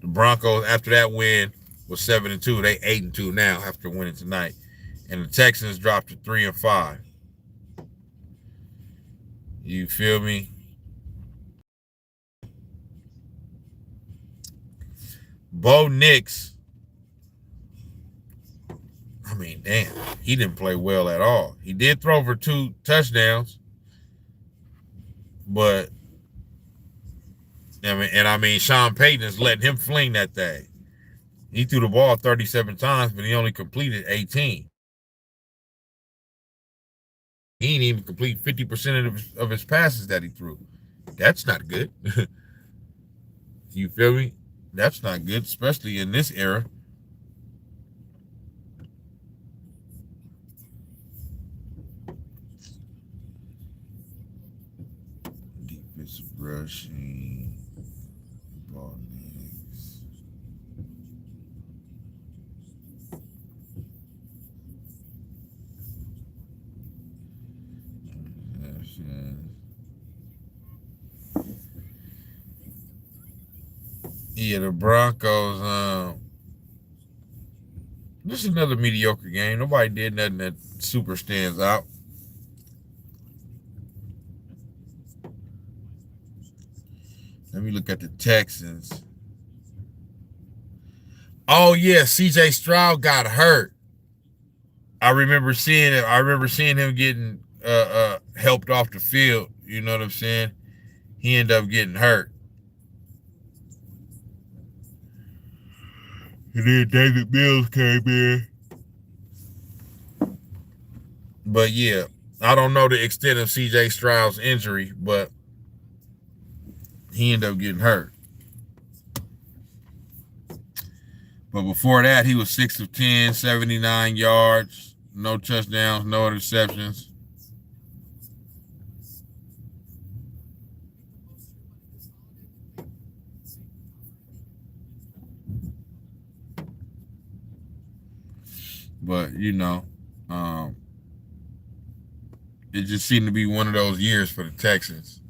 The Broncos, after that win, was 7-2. They 8-2 now after winning tonight. And the Texans dropped to 3-5. You feel me? Bo Nix, I mean, damn, he didn't play well at all. He did throw for 2 touchdowns, but I mean, Sean Payton is letting him fling that thing. He threw the ball 37 times, but he only completed 18. He didn't even complete 50% of his passes that he threw. That's not good. You feel me? That's not good, especially in this era. Defensive rushing. Ball Nix. Yeah, the Broncos, this is another mediocre game. Nobody did nothing that super stands out. Let me look at the Texans. Oh yeah, CJ Stroud got hurt. I remember seeing it. I remember seeing him getting helped off the field. You know what I'm saying? He ended up getting hurt. And then David Mills came in. But yeah, I don't know the extent of CJ Stroud's injury, but he ended up getting hurt. But before that, he was 6 of 10, 79 yards, no touchdowns, no interceptions. But, you know, it just seemed to be one of those years for the Texans.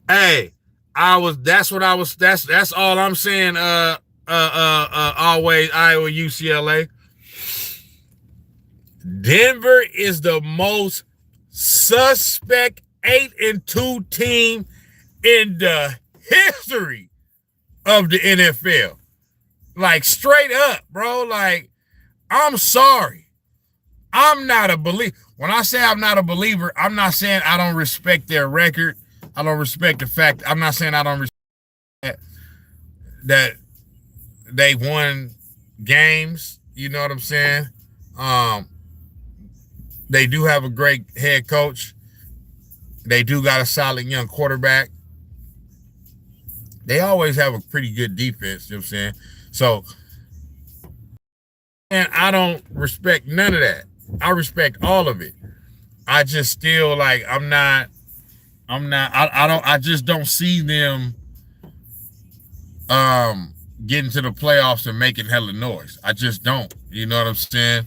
Hey, that's all I'm saying. Always Iowa, UCLA. Denver is the most suspect 8-2 team in the history of the NFL. Like, straight up, bro. Like, I'm sorry. I'm not a believer. When I say I'm not a believer, I'm not saying I don't respect their record. I don't respect the fact. I'm not saying I don't respect that they won games. You know what I'm saying? They do have a great head coach. They do got a solid young quarterback. They always have a pretty good defense, you know what I'm saying? So, and I don't respect none of that. I respect all of it. I just still like, I just don't see them getting to the playoffs and making hella noise. I just don't. You know what I'm saying?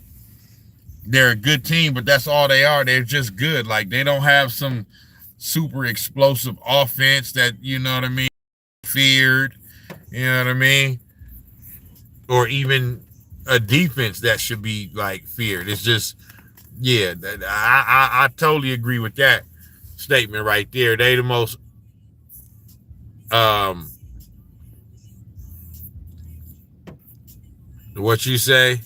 They're a good team, but that's all they are. They're just good. Like, they don't have some super explosive offense that, you know what I mean, feared, you know what I mean? Or even a defense that should be like feared. It's just, yeah, I totally agree with that statement right there. They the most what you say?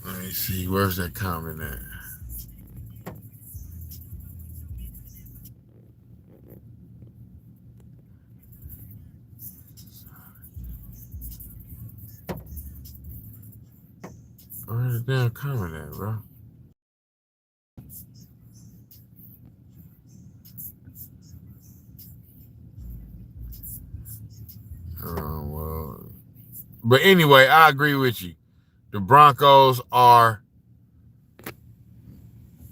Let me see, where's that comment at? Where's the damn comment at, bro? Oh, well. But anyway, I agree with you. The Broncos are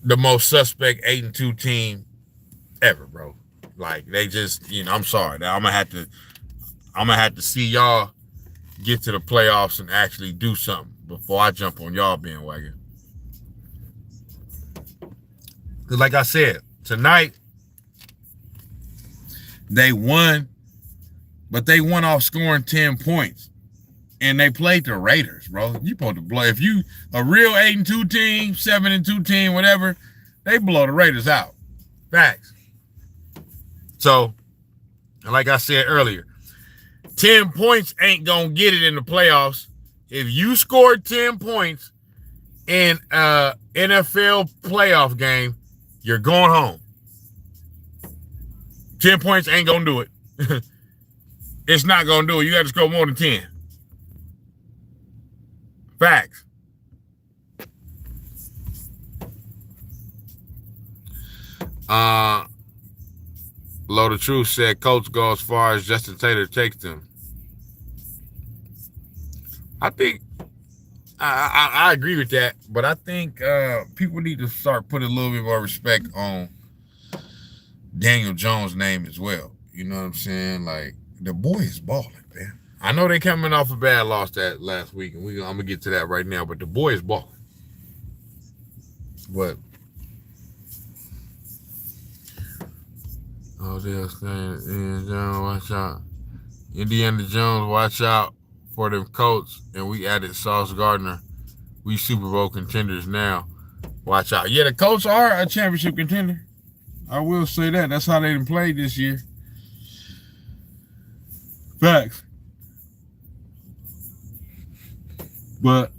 the most suspect 8-2 team ever, bro. Like, they just, you know, I'm sorry. I'm gonna have to I'm gonna have to see y'all get to the playoffs and actually do something before I jump on y'all bandwagon. Because like I said, tonight, they won, but they won off scoring 10 points. And they played the Raiders, bro. You supposed to blow. If you a real 8-2 team, 7-2 team, whatever, they blow the Raiders out. Facts. So, like I said earlier, 10 points ain't gonna get it in the playoffs. If you scored 10 points in a NFL playoff game, you're going home. 10 points ain't gonna do it. It's not gonna do it. You got to score more than 10. Facts. Load of Truth said Colts go as far as Justin Taylor takes them. I think I agree with that, but I think people need to start putting a little bit more respect on Daniel Jones' name as well. You know what I'm saying? Like, the boy is balling, man. I know they coming off a bad loss that last week, and I'm gonna get to that right now. But the boy is balling. But they're saying Indiana Jones, watch out. Indiana Jones, watch out for them Colts, and we added Sauce Gardner. We Super Bowl contenders now. Watch out. Yeah, the Colts are a championship contender. I will say that. That's how they done played this year. Facts. But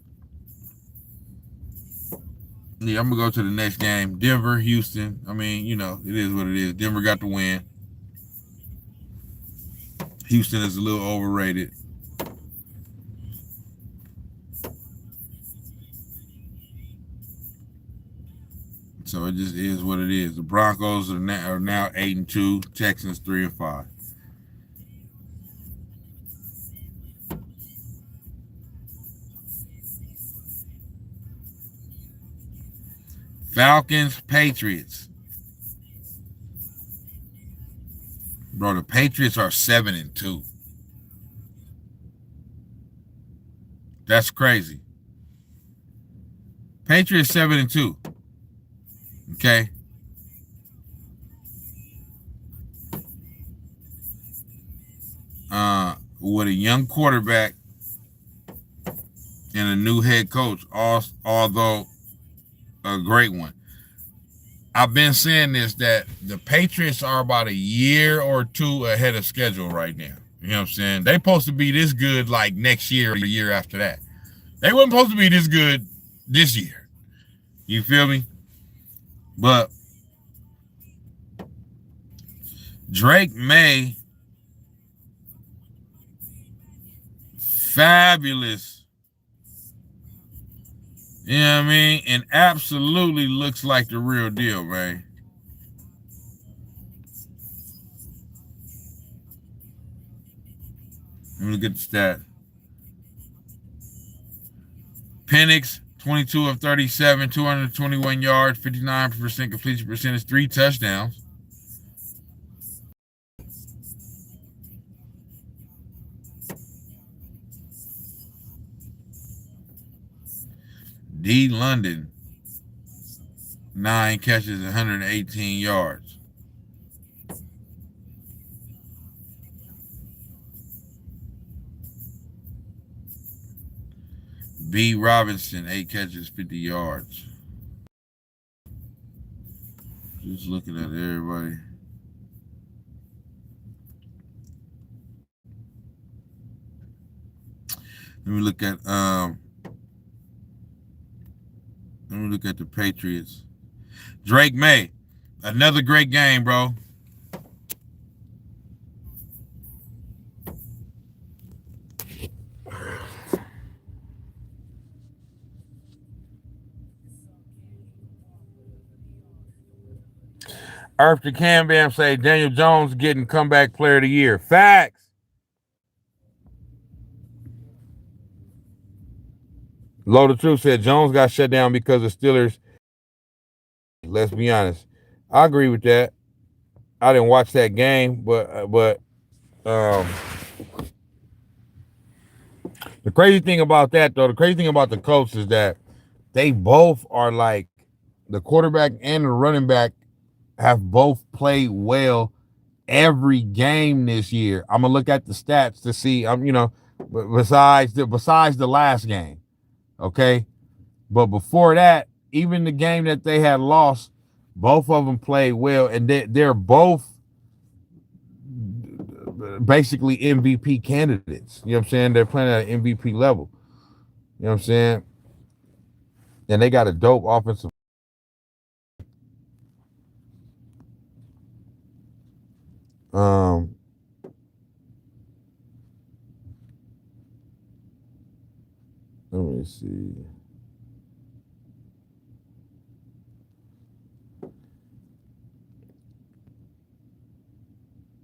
yeah, I'm gonna go to the next game. Denver, Houston. I mean, you know, it is what it is. Denver got the win. Houston is a little overrated. So it just is what it is. The Broncos are now 8-2. Texans 3-5. Falcons, Patriots. Bro, the Patriots are 7-2. That's crazy. Patriots 7-2. Okay. With a young quarterback and a new head coach, although a great one. I've been saying this, that the Patriots are about a year or two ahead of schedule right now. You know what I'm saying? They're supposed to be this good like next year or the year after that. They weren't supposed to be this good this year. You feel me? But Drake May, fabulous. You know what I mean? And absolutely looks like the real deal, man. Let me look at the stat. Penix, 22 of 37, 221 yards, 59% completion percentage, 3 touchdowns. D. London, 9 catches, 118 yards. B. Robinson, 8 catches, 50 yards. Just looking at everybody. Let me look at the Patriots. Drake May, another great game, bro. Earth to Cam Bam say Daniel Jones getting comeback player of the year. Facts. Load of Truth said Jones got shut down because of Steelers. Let's be honest. I agree with that. I didn't watch that game, but The crazy thing about that, though, the crazy thing about the Colts is that they both are like the quarterback and the running back have both played well every game this year. I'm gonna look at the stats to see. Besides the last game, okay. But before that, even the game that they had lost, both of them played well, and they're both basically MVP candidates. You know what I'm saying? They're playing at an MVP level. You know what I'm saying? And they got a dope offensive. Let me see.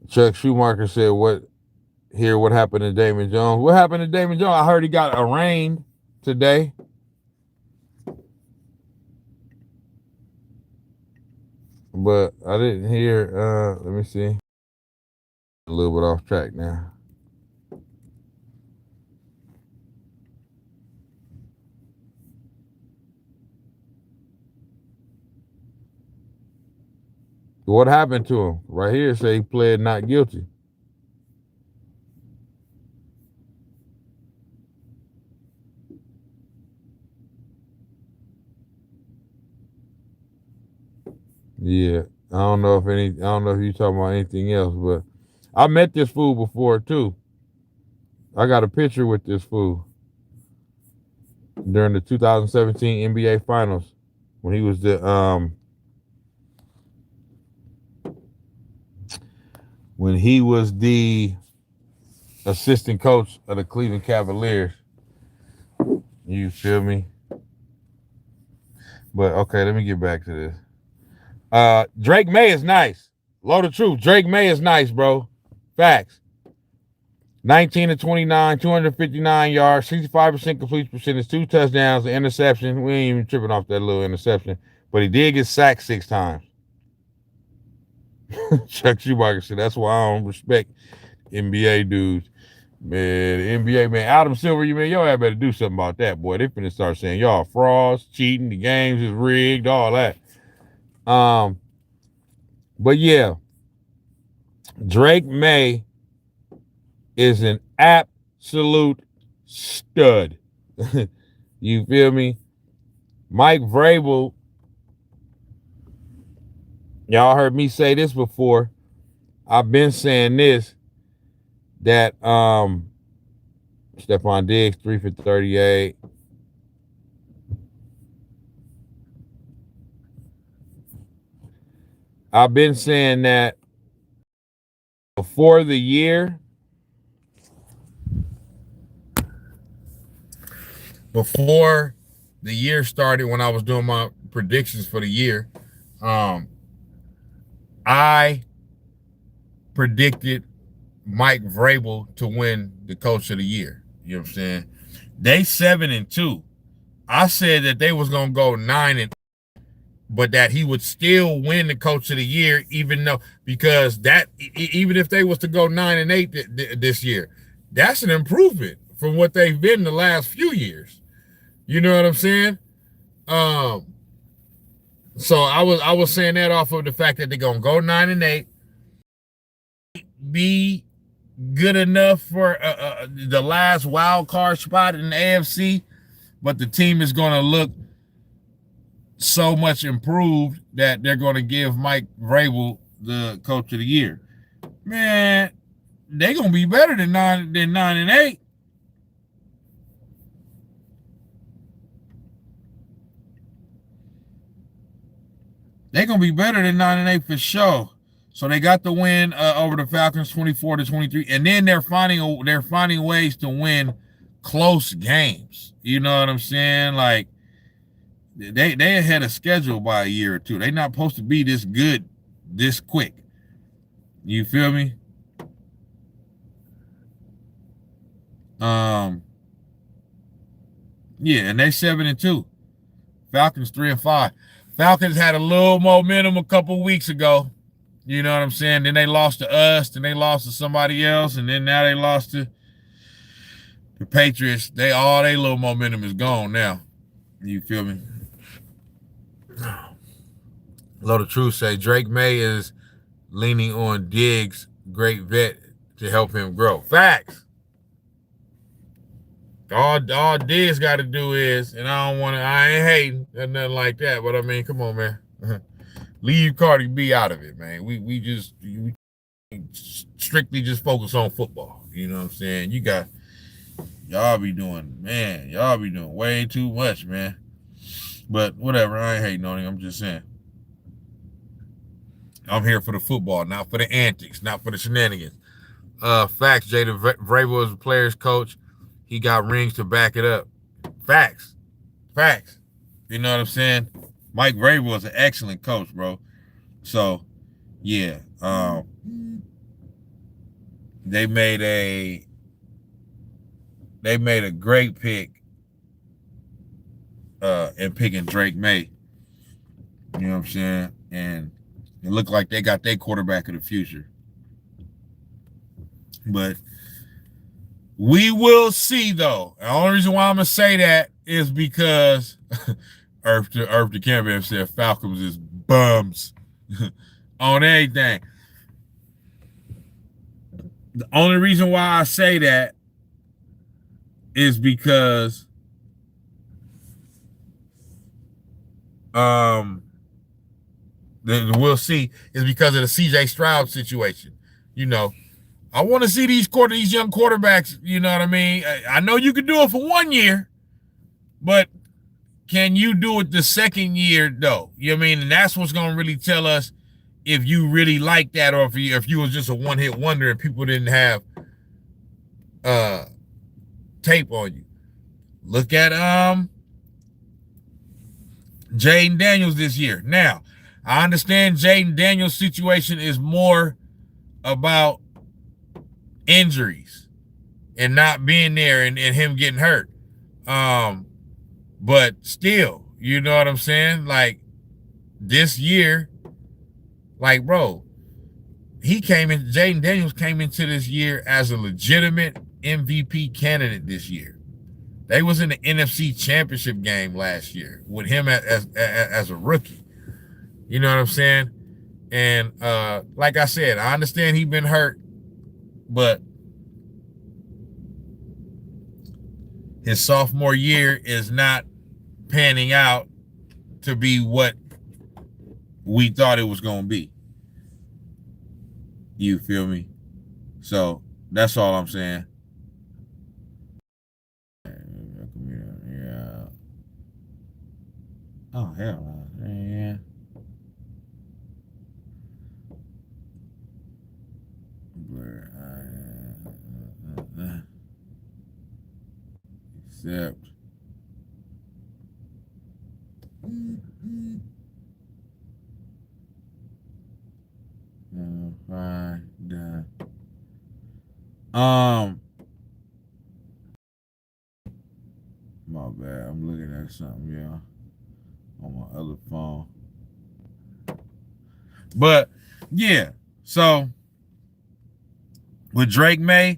Chuck Schumacher said, what happened to Damon Jones? What happened to Damon Jones? I heard he got arraigned today. But I didn't hear, let me see. A little bit off track now. What happened to him? Right here say he pled not guilty. Yeah, I don't know if you're talking about anything else, but I met this fool before too. I got a picture with this fool during the 2017 NBA Finals when he was the assistant coach of the Cleveland Cavaliers. You feel me? But okay, let me get back to this. Drake May is nice. Load of truth. Drake May is nice, bro. Facts. 19 to 29, 259 yards, 65% completion percentage, 2 touchdowns, an interception. We ain't even tripping off that little interception. But he did get sacked 6 times. Chuck Schumacher said, that's why I don't respect NBA dudes. Man, the NBA, man. Adam Silver, y'all had better do something about that, boy. They finna start saying y'all frauds, cheating, the games is rigged, all that. But yeah, Drake May is an absolute stud. You feel me? Mike Vrabel, y'all heard me say this before. I've been saying this, that Stephon Diggs 3 for 38. I've been saying that before the year started, when I was doing my predictions for the year, I predicted Mike Vrabel to win the coach of the year. You know what I'm saying? They 7-2. I said that they was gonna go 9-8, but that he would still win the coach of the year, even if they was to go 9-8 this year, that's an improvement from what they've been the last few years. You know what I'm saying? So I was saying that off of the fact that they're gonna go 9-8, be good enough for the last wild card spot in the AFC, but the team is gonna look so much improved that they're going to give Mike Vrabel the coach of the year. Man, they're going to be better than 9-8. They're going to be better than 9-8 for sure. So they got the win over the Falcons 24-23, and then they're finding ways to win close games. You know what I'm saying? Like, they ahead of schedule by a year or two. They're not supposed to be this good this quick. You feel me? Yeah, and they 7-2. Falcons 3-5. Falcons had a little momentum a couple weeks ago. You know what I'm saying? Then they lost to us, then they lost to somebody else, and then now they lost to the Patriots. All their little momentum is gone now. You feel me? Lord of Truth say Drake May is leaning on Diggs, great vet, to help him grow. Facts. All Diggs got to do is, and I ain't hating or nothing like that, but I mean, come on, man. Leave Cardi B out of it, man. We strictly just focus on football. You know what I'm saying? Y'all be doing way too much, man. But whatever, I ain't hating on him. I'm just saying. I'm here for the football, not for the antics, not for the shenanigans. Facts, Jada Vrabel is a player's coach. He got rings to back it up. Facts. You know what I'm saying? Mike Vrabel is an excellent coach, bro. So, yeah. They made a great pick in picking Drake May. You know what I'm saying? And it looked like they got their quarterback of the future. But we will see, though. The only reason why I'm going to say that is because Earth to Campbell said Falcons is bums on everything. The only reason why I say that is because we'll see is because of the CJ Stroud situation. You know, I want to see these young quarterbacks, you know what I mean? I know you can do it for 1 year, but can you do it the second year, though? You know what I mean? And that's what's going to really tell us if you really like that or if you was just a one-hit wonder and people didn't have tape on you. Look at Jaden Daniels this year. Now, I understand Jaden Daniels' situation is more about injuries and not being there and him getting hurt. But still, you know what I'm saying? Like, this year, like, bro, Jaden Daniels came into this year as a legitimate MVP candidate this year. They was in the NFC Championship game last year with him as a rookie. You know what I'm saying? And like I said, I understand he's been hurt, but his sophomore year is not panning out to be what we thought it was going to be. You feel me? So that's all I'm saying. Yeah. Oh, hell no. Yeah. Except my bad. I'm looking at something, yeah, on my other phone. But yeah, so with Drake May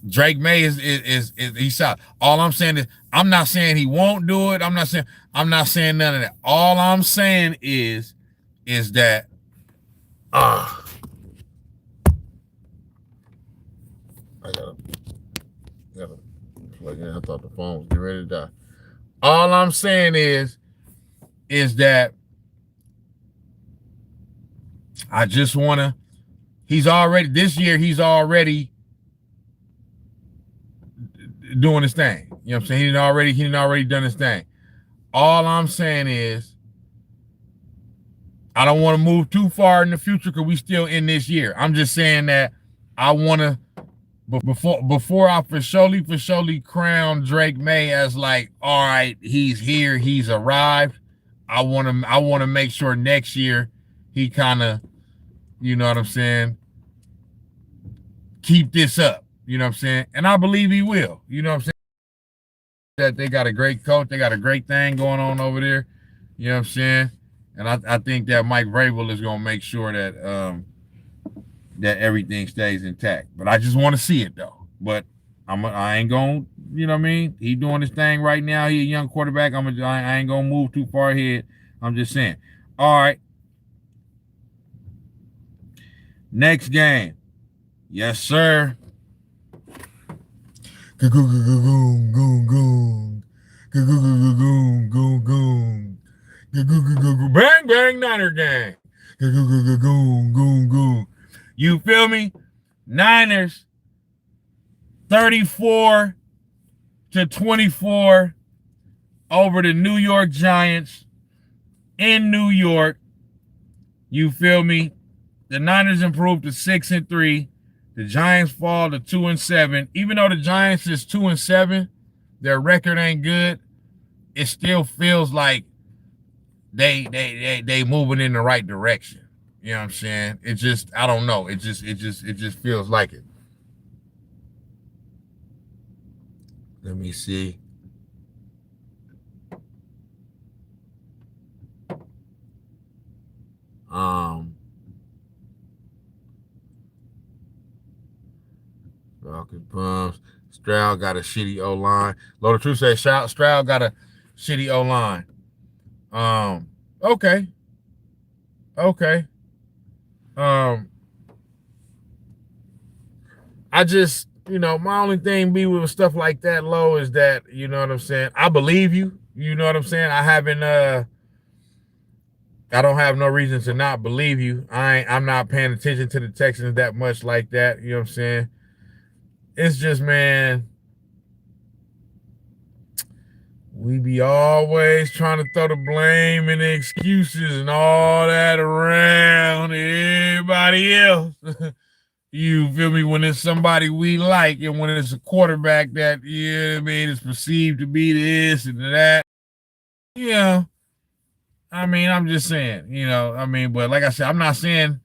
is he's out. All I'm saying is I'm not saying he won't do it. I'm not saying none of that. All I'm saying is that I gotta plug in. I thought the phone was getting ready to die. All I'm saying is that I just wanna. He's already doing his thing. You know what I'm saying? He didn't already done his thing. All I'm saying is I don't want to move too far in the future because we still in this year. I'm just saying that I want to, but before I for surely crown Drake May as like, all right, he's here, he's arrived. I want to make sure next year he kind of, you know what I'm saying, keep this up. You know what I'm saying? And I believe he will. You know what I'm saying? That they got a great coach. They got a great thing going on over there. You know what I'm saying? And I think that Mike Vrabel is going to make sure that that everything stays intact. But I just want to see it though. But I ain't going, you know what I mean? He doing his thing right now. He a young quarterback. I ain't going to move too far ahead. I'm just saying. All right. Next game. Yes, sir. Bang, bang, Niner gang. You feel me? Niners 34-24 over the New York Giants in New York. You feel me? The Niners improved to 6-3. The Giants fall to 2-7. Even though the Giants is 2-7, their record ain't good. It still feels like they moving in the right direction. You know what I'm saying? It just, I don't know. It just feels like it. Let me see. Falcons bums. Stroud got a shitty O-line. Lord of Truth says Stroud got a shitty O-line. Okay. I just, my only thing be with stuff like that, Low, is that, you know what I'm saying? I believe you. You know what I'm saying? I don't have no reason to not believe you. I'm not paying attention to the Texans that much like that. You know what I'm saying? It's just, man, we be always trying to throw the blame and the excuses and all that around everybody else. You feel me? When it's somebody we like and when it's a quarterback that, is perceived to be this and that. Yeah. I mean, I'm just saying, but like I said, I'm not saying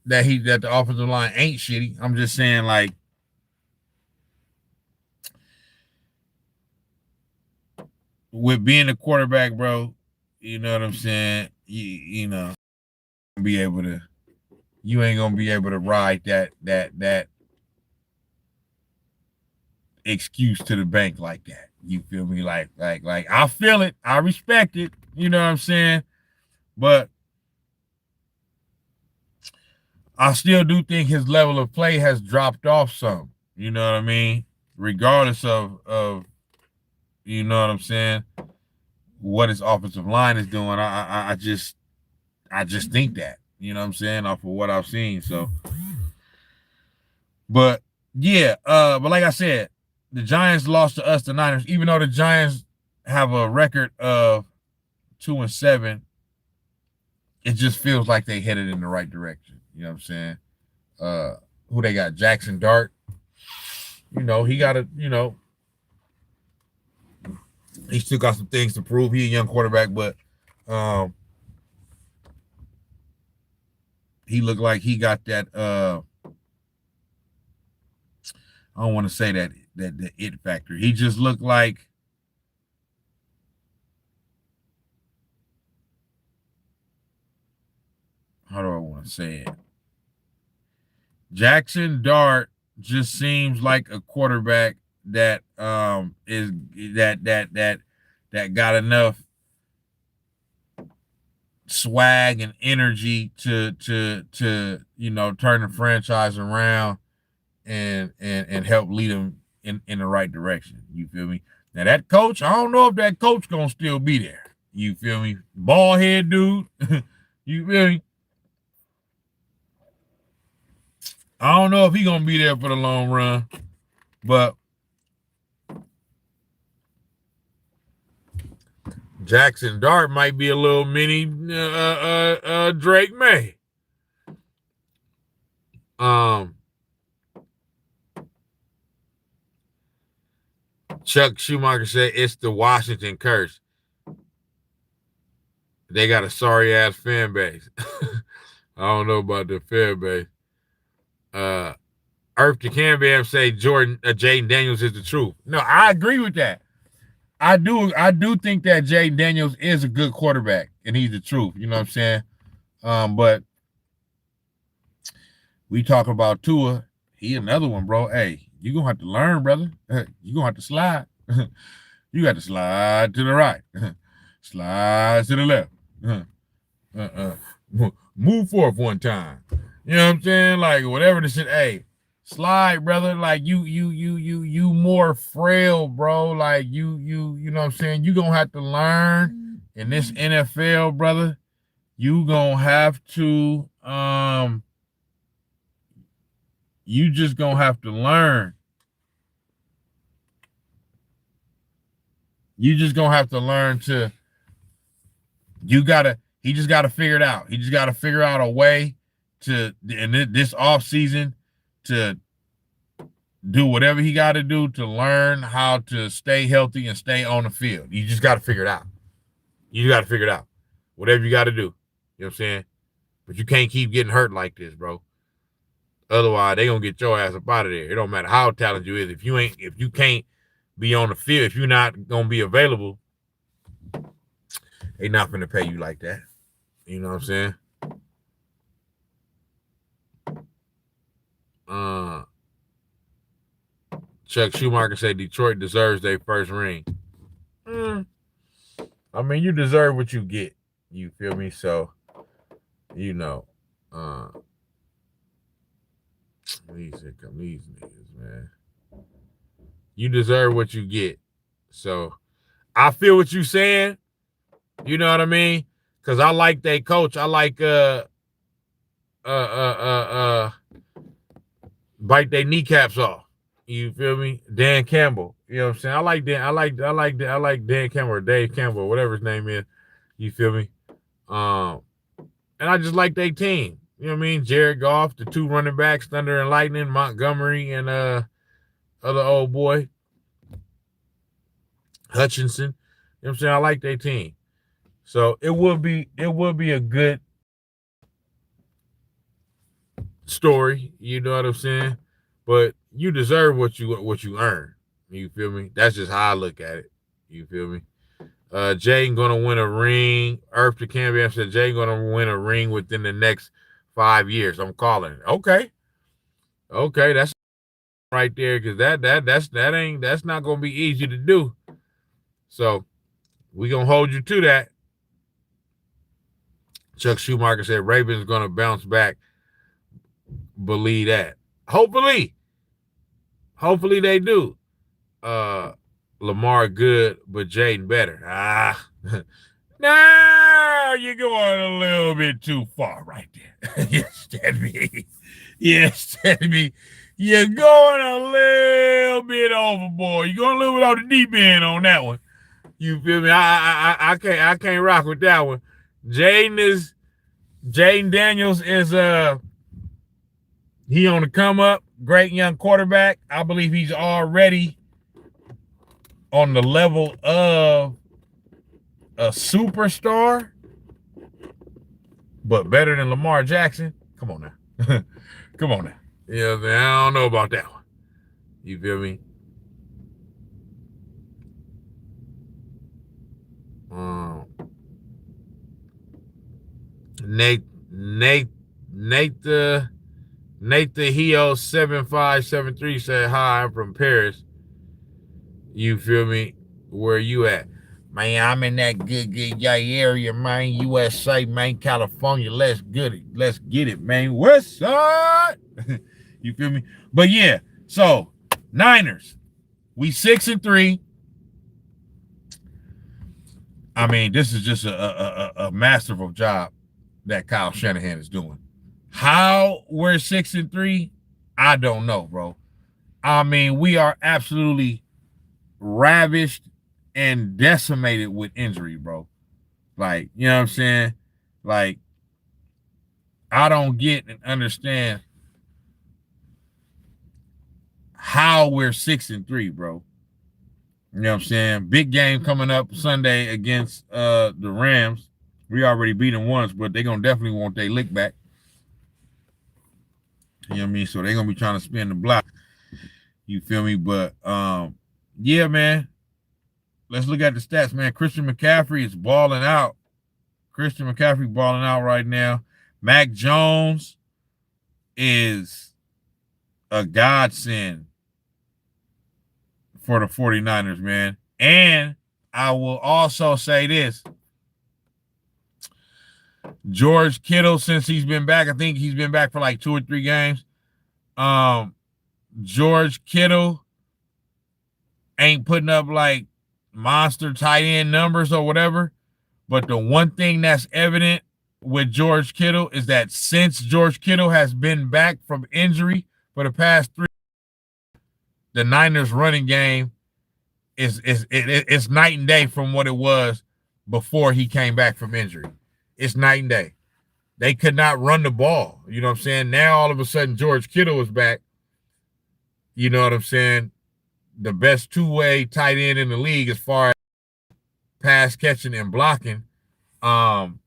that the offensive line ain't shitty. I'm just saying, like, with being a quarterback, bro, you know what I'm saying? You ain't gonna be able to ride that excuse to the bank like that. You feel me? Like I feel it. I respect it. You know what I'm saying? But I still do think his level of play has dropped off some. You know what I mean? Regardless of you know what I'm saying, what his offensive line is doing. I just think that. You know what I'm saying? Off of what I've seen. So, but yeah, but like I said, the Giants lost to us, the Niners, even though the Giants have a record of 2-7, it just feels like they headed in the right direction. You know what I'm saying? Who they got? Jackson Dart. He got he still got some things to prove. He a young quarterback, but he looked like he got that I don't want to say that the it factor. He just looked like how do I want to say it? Jackson Dart just seems like a quarterback that is that got enough swag and energy to turn the franchise around and help lead them in the right direction. You feel me? Now that coach, I don't know if that coach gonna still be there. You feel me? Bald head dude. You feel me? I don't know if he gonna be there for the long run, but Jackson Dart might be a little mini Drake May. Chuck Schumacher said it's the Washington curse. They got a sorry ass fan base. I don't know about the fan base. Earth to Canbam say Jaden Daniels is the truth. No, I agree with that. I do think that Jaden Daniels is a good quarterback, and he's the truth. You know what I'm saying? But we talk about Tua. He another one, bro. Hey, you gonna have to learn, brother. You gonna have to slide. You got to slide to the right, slide to the left. Move forth one time. You know what I'm saying? Like whatever the shit. Hey, slide, brother. Like you more frail, bro. Like you know what I'm saying? You gonna have to learn in this NFL, brother. You gonna have to you just gonna have to learn. You just gonna have to learn to. He just gotta figure it out. He just gotta figure out a way to in this off season to do whatever he got to do to learn how to stay healthy and stay on the field. You just got to figure it out. You got to figure it out. Whatever you got to do. You know what I'm saying? But you can't keep getting hurt like this, bro. Otherwise, they gonna get your ass up out of there. It don't matter how talented you is. If you can't be on the field, if you're not gonna be available, they not gonna pay you like that. You know what I'm saying? Chuck Schumacher said Detroit deserves their first ring. I mean, you deserve what you get. You feel me? So, you know, these niggas, man. You deserve what you get. So, I feel what you saying. You know what I mean? Because I like their coach. I like bite their kneecaps off. You feel me? Dan Campbell. You know what I'm saying? I like Dan Campbell or Dave Campbell, whatever his name is. You feel me? And I just like their team. You know what I mean? Jared Goff, the two running backs, Thunder and Lightning, Montgomery, and other old boy, Hutchinson. You know what I'm saying? I like their team. So it would be a good story. You know what I'm saying? But you deserve what you earn. You feel me? That's just how I look at it. You feel me? Jaden gonna win a ring. Earth to Cambiam said Jaden gonna win a ring within the next 5 years. I'm calling it. Okay, that's right there, because that's not gonna be easy to do. So we gonna hold you to that. Chuck Schumacher said Ravens gonna bounce back. Believe that. Hopefully they do. Lamar good, but Jaden better. No, you're going a little bit too far right there. Yes, Teddy. Yes, Teddy. You're going a little bit overboard. You're going a little bit off the deep end on that one. You feel me? I can't rock with that one. Jaden Daniels is he on the come up. Great young quarterback. I believe he's already on the level of a superstar, but better than Lamar Jackson. Come on now. Come on now. You know what I'm saying? I don't know about that one. You feel me? Nate the Heo 7573 said, hi, I'm from Paris. You feel me? Where you at? Man, I'm in that good area, man. USA, man, California. Let's get it, man. West side. You feel me? But yeah, so Niners, we 6-3. I mean, this is just a masterful job that Kyle Shanahan is doing. How we're 6-3, I don't know, bro. I mean, we are absolutely ravished and decimated with injury, bro. Like, you know what I'm saying? Like, I don't get and understand how we're 6-3, bro. You know what I'm saying? Big game coming up Sunday against the Rams. We already beat them once, but they're gonna definitely want their lick back. You know what I mean? So they're gonna be trying to spin the block. You feel me? But yeah, man. let's look at the stats, man. Christian McCaffrey is balling out. Christian McCaffrey balling out right now. Mac Jones is a godsend for the 49ers, man. And I will also say this. George Kittle, since he's been back, I think he's been back for like 2 or 3 games. George Kittle ain't putting up like monster tight end numbers or whatever. But the one thing that's evident with George Kittle is that since George Kittle has been back from injury for the past 3, the Niners running game it's night and day from what it was before he came back from injury. It's night and day. They could not run the ball. You know what I'm saying? Now all of a sudden George Kittle is back. You know what I'm saying? The best two-way tight end in the league as far as pass catching and blocking. And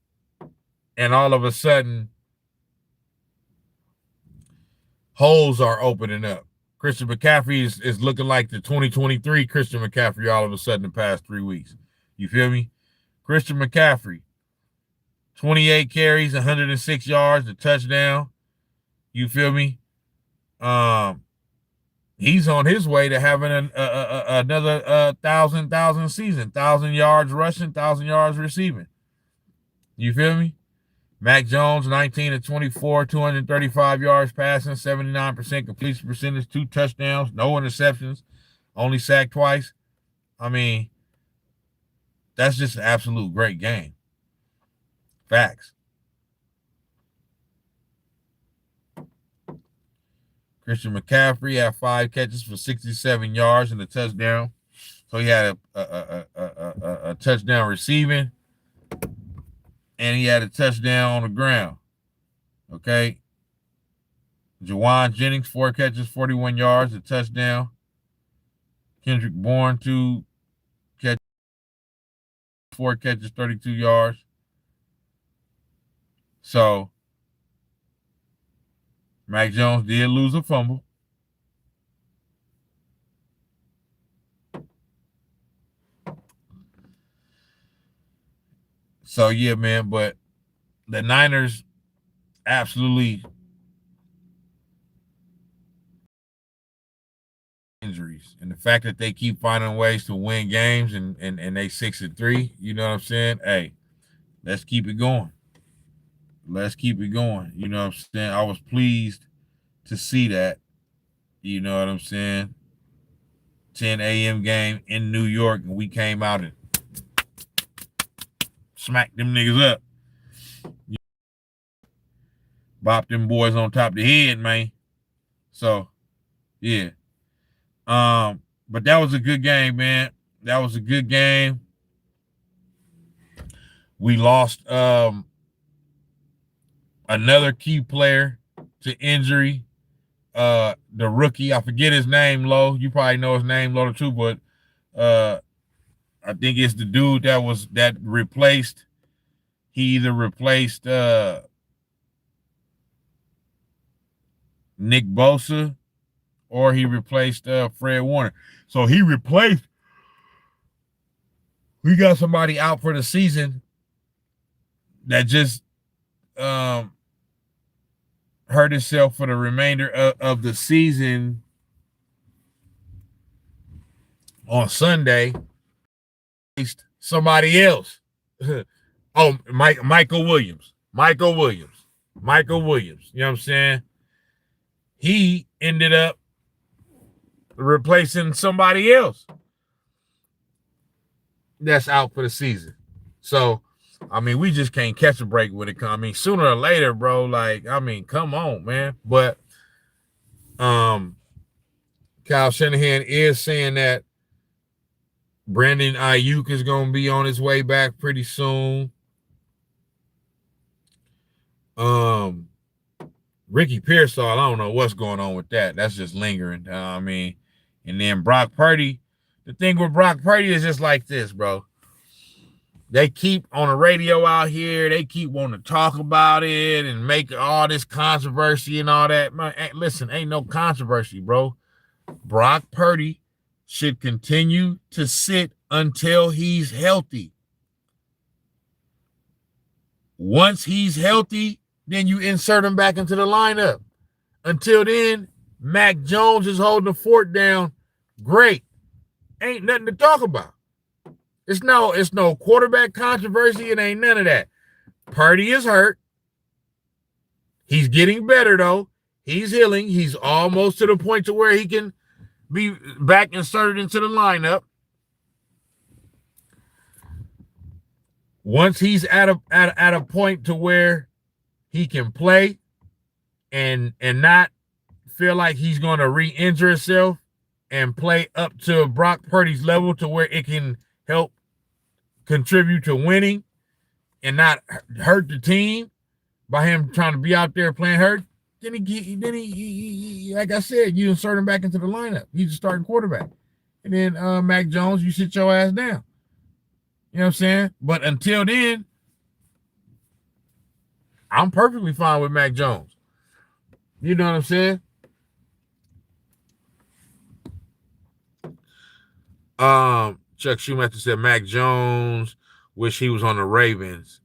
all of a sudden holes are opening up. Christian McCaffrey is looking like the 2023 Christian McCaffrey all of a sudden the past 3 weeks. You feel me? Christian McCaffrey, 28 carries, 106 yards, a touchdown. You feel me? He's on his way to having another 1,000 season, 1,000 yards rushing, 1,000 yards receiving. You feel me? Mac Jones, 19 of 24, 235 yards passing, 79% completion percentage, 2 touchdowns, no interceptions, only sacked twice. I mean, that's just an absolute great game. Facts. Christian McCaffrey had 5 catches for 67 yards and a touchdown. So he had a touchdown receiving, and he had a touchdown on the ground. Okay. Jawan Jennings, 4 catches, 41 yards, a touchdown. Kendrick Bourne, 2 catches, 4 catches, 32 yards. So Mac Jones did lose a fumble. So, yeah, man, but the Niners absolutely injuries. And the fact that they keep finding ways to win games and they 6-3, you know what I'm saying? Hey, let's keep it going. Let's keep it going. You know what I'm saying? I was pleased to see that. You know what I'm saying? 10 a.m. game in New York, and we came out and smacked them niggas up. Bopped them boys on top of the head, man. So, yeah. But that was a good game, man. That was a good game. We lost another key player to injury. The rookie, I forget his name, Lo. You probably know his name, Lo, too, but I think it's the dude that replaced. He either replaced Nick Bosa or he replaced Fred Warner. So he replaced. We got somebody out for the season that just hurt himself for the remainder of the season on Sunday. Somebody else. Oh, Michael Williams. You know what I'm saying? He ended up replacing somebody else that's out for the season. So, I mean, we just can't catch a break when it comes. I mean, sooner or later, bro, like, I mean, come on, man. But Kyle Shanahan is saying that Brandon Ayuk is going to be on his way back pretty soon. Ricky Pearsall, I don't know what's going on with that. That's just lingering. I mean, and then Brock Purdy. The thing with Brock Purdy is just like this, bro. They keep on the radio out here. They keep wanting to talk about it and make all this controversy and all that. Man, listen, ain't no controversy, bro. Brock Purdy should continue to sit until he's healthy. Once he's healthy, then you insert him back into the lineup. Until then, Mac Jones is holding the fort down. Great. Ain't nothing to talk about. It's no quarterback controversy. It ain't none of that. Purdy is hurt. He's getting better, though. He's healing. He's almost to the point to where he can be back inserted into the lineup. Once he's at a point to where he can play and not feel like he's going to re-injure himself and play up to Brock Purdy's level to where it can help contribute to winning and not hurt the team by him trying to be out there playing hurt, then he like I said, you insert him back into the lineup. He's a starting quarterback. And then Mac Jones, you sit your ass down. You know what I'm saying? But until then, I'm perfectly fine with Mac Jones. You know what I'm saying? Chuck Schumacher said Mac Jones wish he was on the Ravens.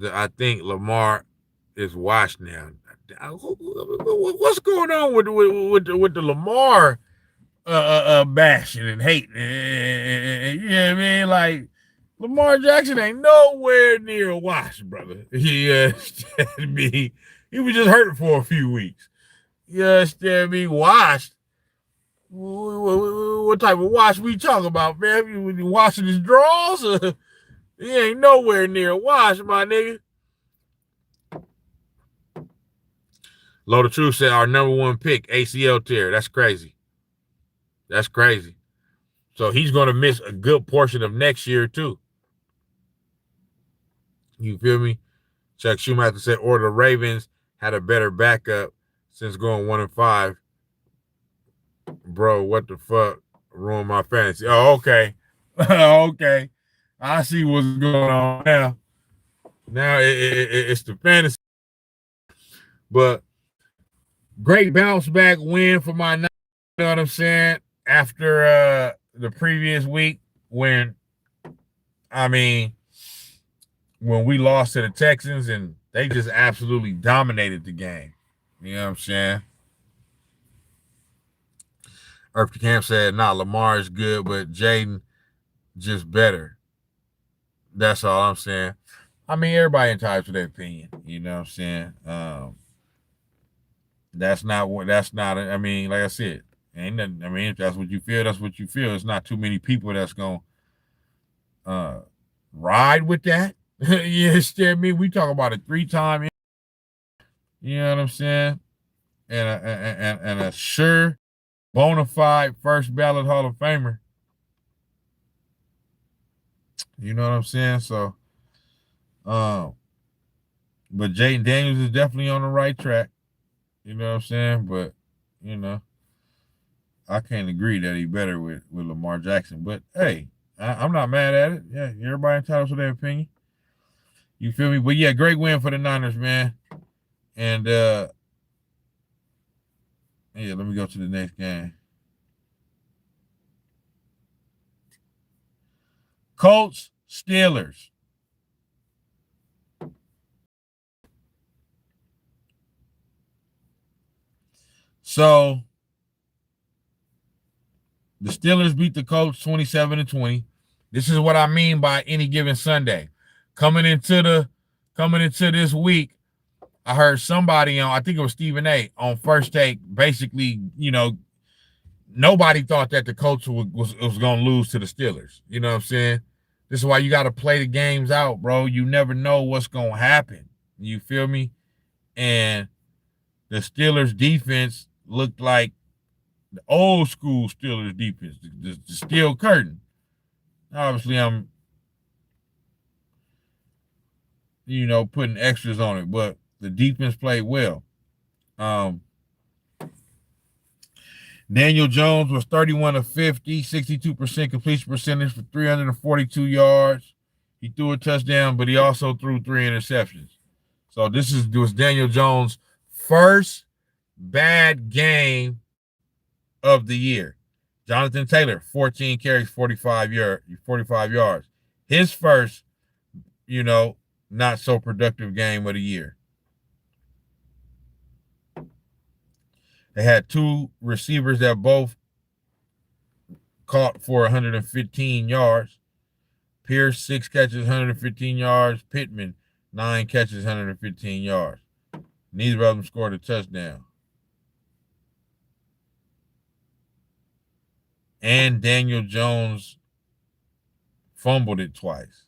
I think Lamar is washed now. What's going on with the Lamar bashing and hating? You know what I mean? Like, Lamar Jackson ain't nowhere near washed, brother. He was just hurt for a few weeks. You understand me? Washed. What type of wash we talking about, man? You washing his drawers? He ain't nowhere near wash, my nigga. Low the Truth said our number one pick, ACL tear. That's crazy. That's crazy. So he's going to miss a good portion of next year, too. You feel me? Chuck Schumacher said, or the Ravens had a better backup since going 1-5. Bro, what the fuck? Ruined my fantasy. Oh, okay. Okay. I see what's going on now. Now it's the fantasy. But great bounce back win for my, you know what I'm saying? After the previous week when we lost to the Texans and they just absolutely dominated the game. You know what I'm saying? Earth Camp said, nah, Lamar is good, but Jaden just better. That's all I'm saying. I mean, everybody entitled to their opinion. You know what I'm saying? I mean, like I said, ain't nothing, I mean, if that's what you feel, that's what you feel. It's not too many people that's going to ride with that. You understand me? We talk about a 3-time, you know what I'm saying? And a sure bona fide first ballot Hall of Famer. You know what I'm saying? So, but Jaden Daniels is definitely on the right track. You know what I'm saying? But, you know, I can't agree that he's better with Lamar Jackson. But, hey, I'm not mad at it. Yeah, everybody entitled to their opinion. You feel me? But, yeah, great win for the Niners, man. And, yeah, let me go to the next game. Colts, Steelers. So, the Steelers beat the Colts 27-20. This is what I mean by any given Sunday. Coming into this week, I heard somebody on, I think it was Stephen A. on First Take, basically, you know, nobody thought that the Colts was going to lose to the Steelers. You know what I'm saying? This is why you got to play the games out, bro. You never know what's going to happen. You feel me? And the Steelers defense looked like the old school Steelers defense, the steel curtain. Obviously, I'm, you know, putting extras on it, but the defense played well. Daniel Jones was 31 of 50, 62% completion percentage for 342 yards. He threw a touchdown, but he also threw 3 interceptions. So this was Daniel Jones' first bad game of the year. Jonathan Taylor, 14 carries, 45 yards. His first, not so productive game of the year. They had two receivers that both caught for 115 yards. Pierce, 6 catches, 115 yards. Pittman, 9 catches, 115 yards. Neither of them scored a touchdown. And Daniel Jones fumbled it twice.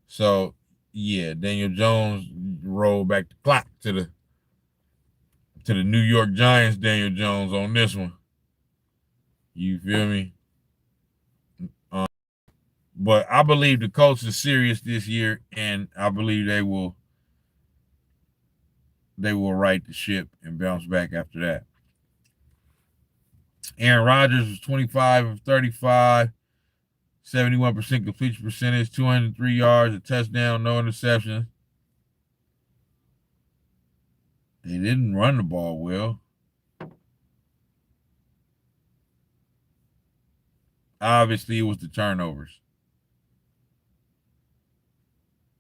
So, yeah, Daniel Jones rolled back the clock to the New York Giants, Daniel Jones, on this one. You feel me? But I believe the Colts is serious this year, and I believe they will right the ship and bounce back after that. Aaron Rodgers was 25 of 35, 71% completion percentage, 203 yards, a touchdown, no interceptions. They didn't run the ball well. Obviously, it was the turnovers.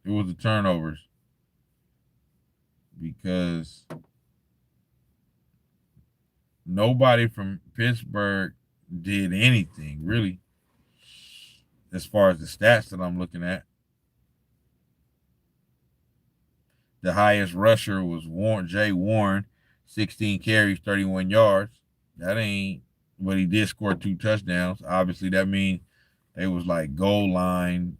It was the turnovers. Because nobody from Pittsburgh did anything, really, as far as the stats that I'm looking at. The highest rusher was Jay Warren, 16 carries, 31 yards. That ain't, but he did score 2 touchdowns. Obviously, that means they was like goal line,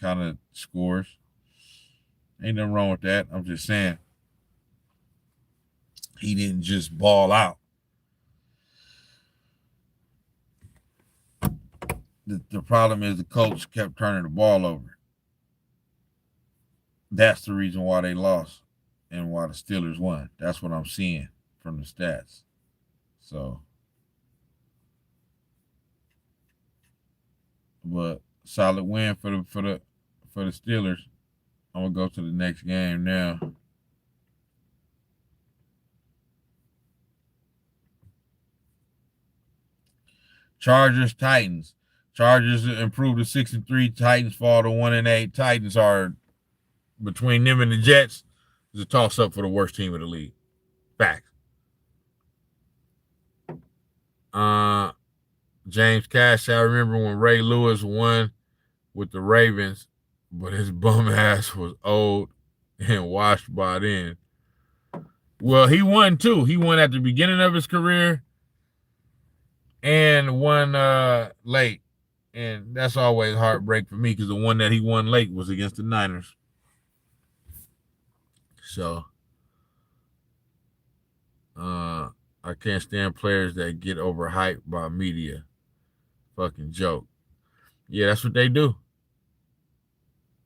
kind of scores. Ain't nothing wrong with that. I'm just saying he didn't just ball out. The problem is the Colts kept turning the ball over. That's the reason why they lost and why the Steelers won. That's what I'm seeing from the stats. So, but solid win for the Steelers. I'm gonna go to the next game now. Chargers, Titans. Chargers improved to 6-3. Titans fall to 1-8. Titans are, between them and the Jets, is a toss-up for the worst team of the league. Facts. James Cash, I remember when Ray Lewis won with the Ravens, but his bum ass was old and washed by then. Well, he won too. He won at the beginning of his career and won late. And that's always heartbreak for me because the one that he won late was against the Niners. So I can't stand players that get overhyped by media. Fucking joke. Yeah, that's what they do.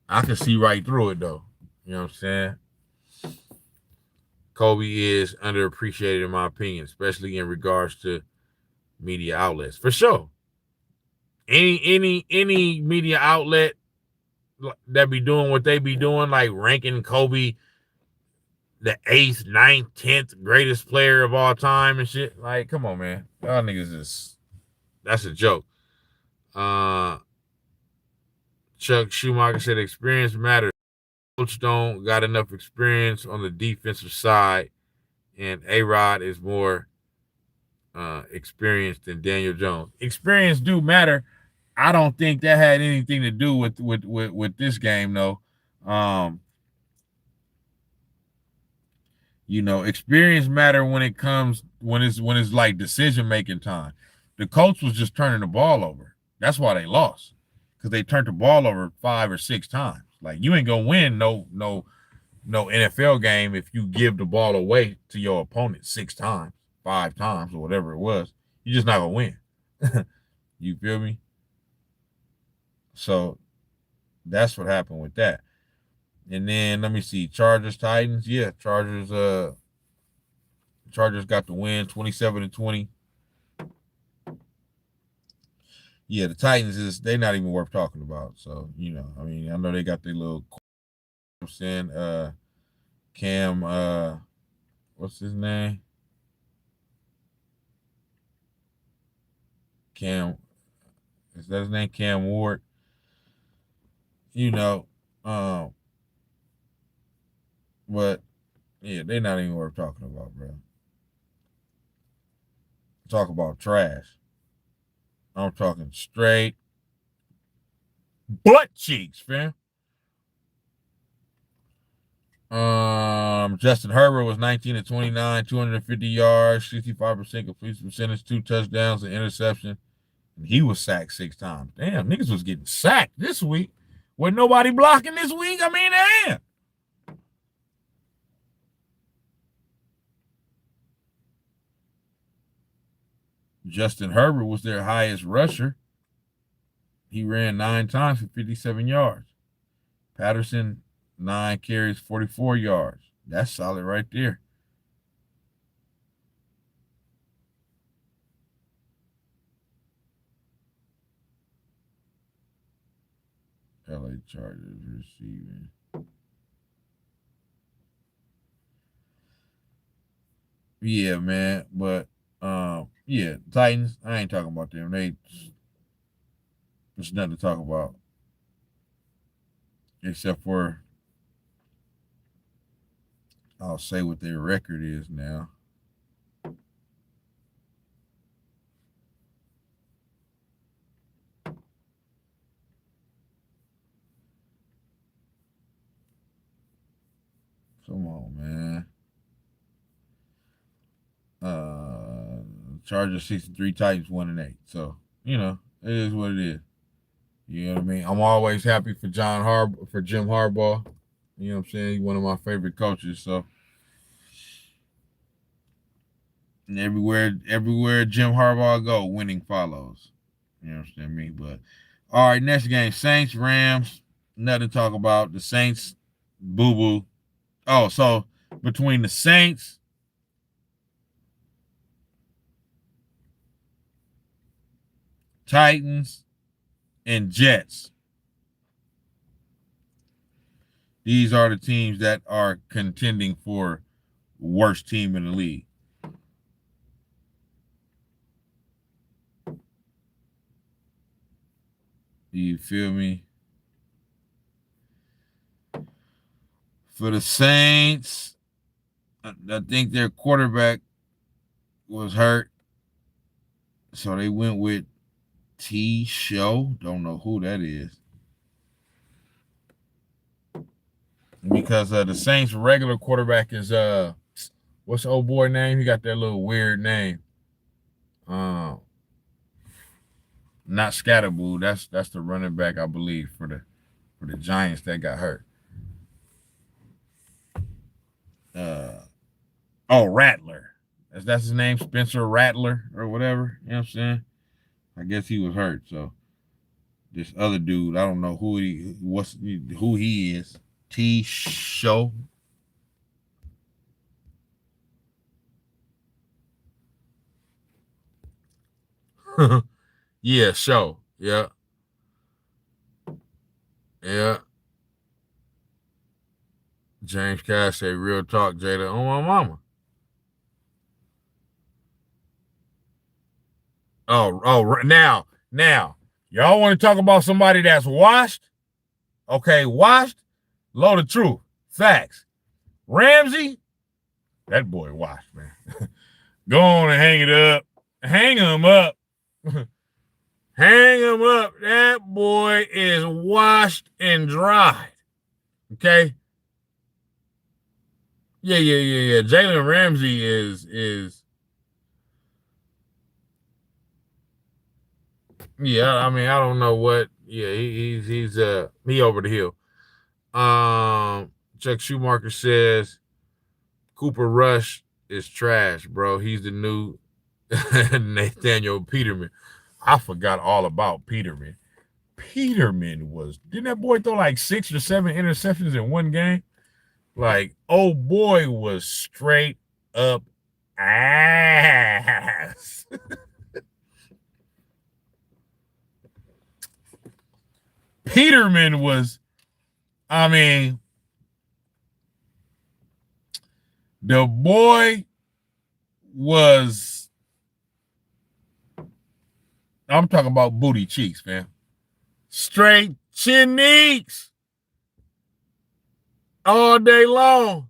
I can see right through it, though. You know what I'm saying? Kobe is underappreciated, in my opinion, especially in regards to media outlets. For sure. Any media outlet that be doing what they be doing, like ranking Kobe the 8th, 9th, 10th greatest player of all time and shit. Like, come on, man. Y'all niggas that's a joke. Chuck Schumacher said experience matters. Coach don't got enough experience on the defensive side, and A-Rod is more experienced than Daniel Jones. Experience do matter. I don't think that had anything to do with this game, though. Experience matter when it's like decision making time. The Colts was just turning the ball over. That's why they lost, because they turned the ball over 5 or 6 times. Like, you ain't gonna win no NFL game if you give the ball away to your opponent 6 times, 5 times, or whatever it was. You're just not gonna win. You feel me? So that's what happened with that. And then let me see, Chargers, Titans. Yeah, Chargers got the win, 27-20. Yeah, the Titans they're not even worth talking about. So, I know they got their little, Cam, what's his name? Cam, is that his name? Cam Ward. You know, but yeah, they're not even worth talking about, bro. Talk about trash. I'm talking straight butt cheeks, fam. Justin Herbert was 19 of 29, 250 yards, 65% completion percentage, 2 touchdowns, an interception. And he was sacked 6 times. Damn, niggas was getting sacked this week. With nobody blocking this week? I mean, damn. Justin Herbert was their highest rusher. He ran 9 times for 57 yards. Patterson, 9 carries, 44 yards. That's solid right there. LA Chargers receiving. Yeah, man. But yeah, Titans, I ain't talking about them. There's nothing to talk about. Except for I'll say what their record is now. Come on, man. Chargers 63, Titans 1-8. So, you know, it is what it is. You know what I mean? I'm always happy for Jim Harbaugh. You know what I'm saying? He's one of my favorite coaches. So, and everywhere Jim Harbaugh go, winning follows. You know what I'm saying? Me, but all right, next game, Saints, Rams. Nothing to talk about. The Saints, boo-boo. Oh, so between the Saints, Titans, and Jets, these are the teams that are contending for worst team in the league. You feel me? For the Saints, I think their quarterback was hurt. So they went with T. Show. Don't know who that is. Because the Saints' regular quarterback is what's the old boy name? He got that little weird name. Not Scatterboo. That's the running back, I believe, for the Giants that got hurt. Rattler. That's his name, Spencer Rattler or whatever. You know what I'm saying? I guess he was hurt. So this other dude, I don't know who he is. T. Show. Yeah, Show. Yeah. Yeah. James Cash say, real talk, Jada, on my mama. Now, y'all want to talk about somebody that's washed? Okay, washed, load of truth, facts. Ramsey, that boy washed, man. Go on and hang it up. Hang him up. Hang him up. That boy is washed and dried. Okay? Yeah. Jalen Ramsey is yeah, I mean, I don't know what. Yeah, he's he over the hill. Chuck Schumacher says Cooper Rush is trash, bro. He's the new Nathaniel Peterman. I forgot all about Peterman. Peterman didn't that boy throw like 6 or 7 interceptions in one game? Like, oh boy was straight up ass. Peterman was, I mean, The boy was, I'm talking about booty cheeks, man. Straight chin cheeks all day long.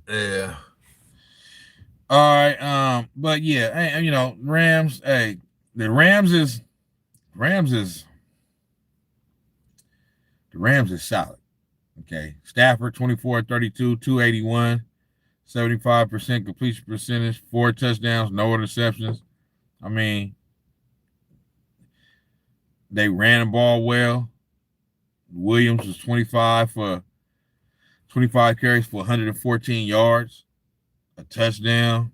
Yeah. All right. But yeah, you know, Rams. Hey, the Rams is solid. Okay. Stafford 24-32, 281, 75% completion percentage, 4 touchdowns, no interceptions. I mean, they ran the ball well. Williams was 25 carries for 114 yards, a touchdown.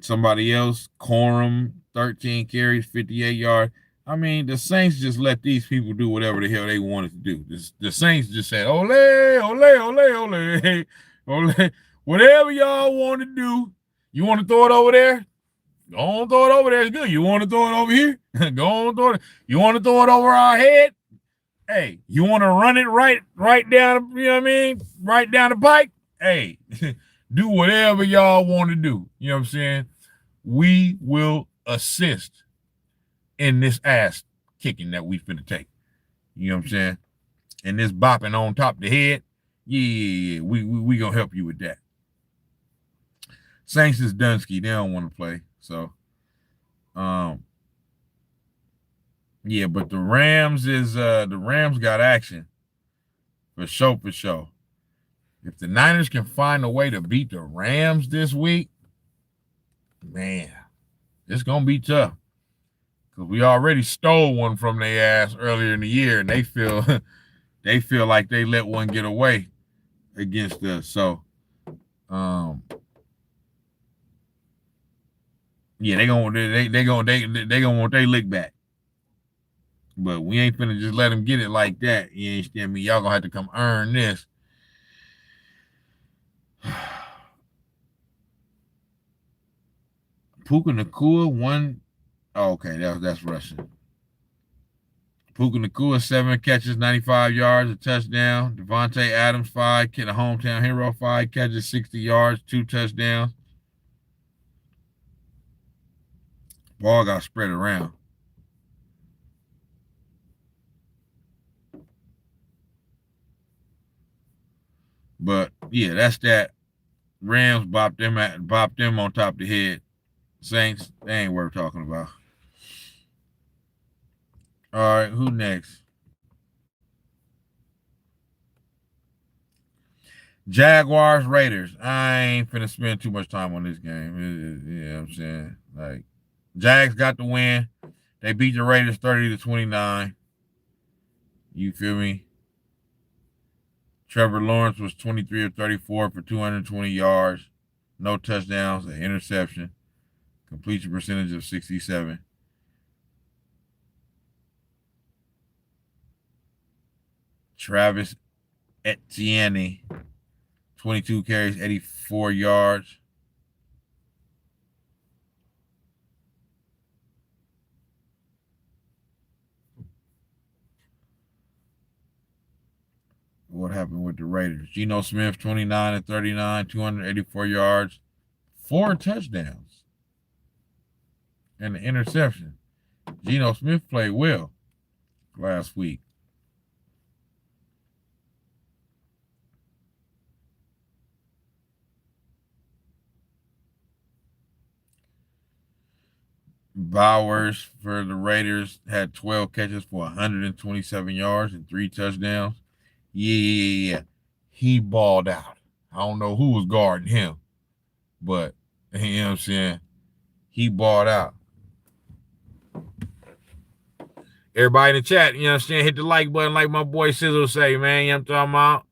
Somebody else, Corum, 13 carries, 58 yards. I mean, the Saints just let these people do whatever the hell they wanted to do. The Saints just said, ole, ole, ole, ole, ole. Whatever y'all want to do, you want to throw it over there? Go on, throw it over there. It's good. You want to throw it over here? Go on, throw it. You want to throw it over our head? Hey, you want to run it right down, you know what I mean? Right down the pike? Hey, do whatever y'all want to do. You know what I'm saying? We will assist in this ass kicking that we finna take. You know what I'm saying? And this bopping on top of the head. Yeah, we gonna help you with that. Saints is Dunsky. They don't want to play. So, yeah, but the Rams got action. For sure. If the Niners can find a way to beat the Rams this week, man, it's gonna be tough. Because we already stole one from their ass earlier in the year, and they feel like they let one get away against us. So, yeah, they gonna want their lick back. But we ain't finna just let them get it like that. You understand me? Y'all gonna have to come earn this. Puka Nacua won. Oh, okay, that's Russian. Puka Nacua, 7 catches, 95 yards, a touchdown. Devontae Adams, 5, a hometown hero, 5 catches, 60 yards, 2 touchdowns. Ball got spread around. But yeah, that's that. Rams bopped them on top of the head. Saints, they ain't worth talking about. All right, who next? Jaguars, Raiders. I ain't finna spend too much time on this game. You know what I'm saying? Like, Jags got the win. They beat the Raiders 30-29. You feel me? Trevor Lawrence was 23 of 34 for 220 yards. No touchdowns, an interception. Completion percentage of 67. Travis Etienne, 22 carries, 84 yards. What happened with the Raiders? Geno Smith, 29 of 39, 284 yards, 4 touchdowns, and an interception. Geno Smith played well last week. Bowers for the Raiders had 12 catches for 127 yards and 3 touchdowns. Yeah. He balled out. I don't know who was guarding him, but you know what I'm saying? He balled out. Everybody in the chat, you know what I'm saying? Hit the like button like my boy Sizzle say, man. You know what I'm talking about?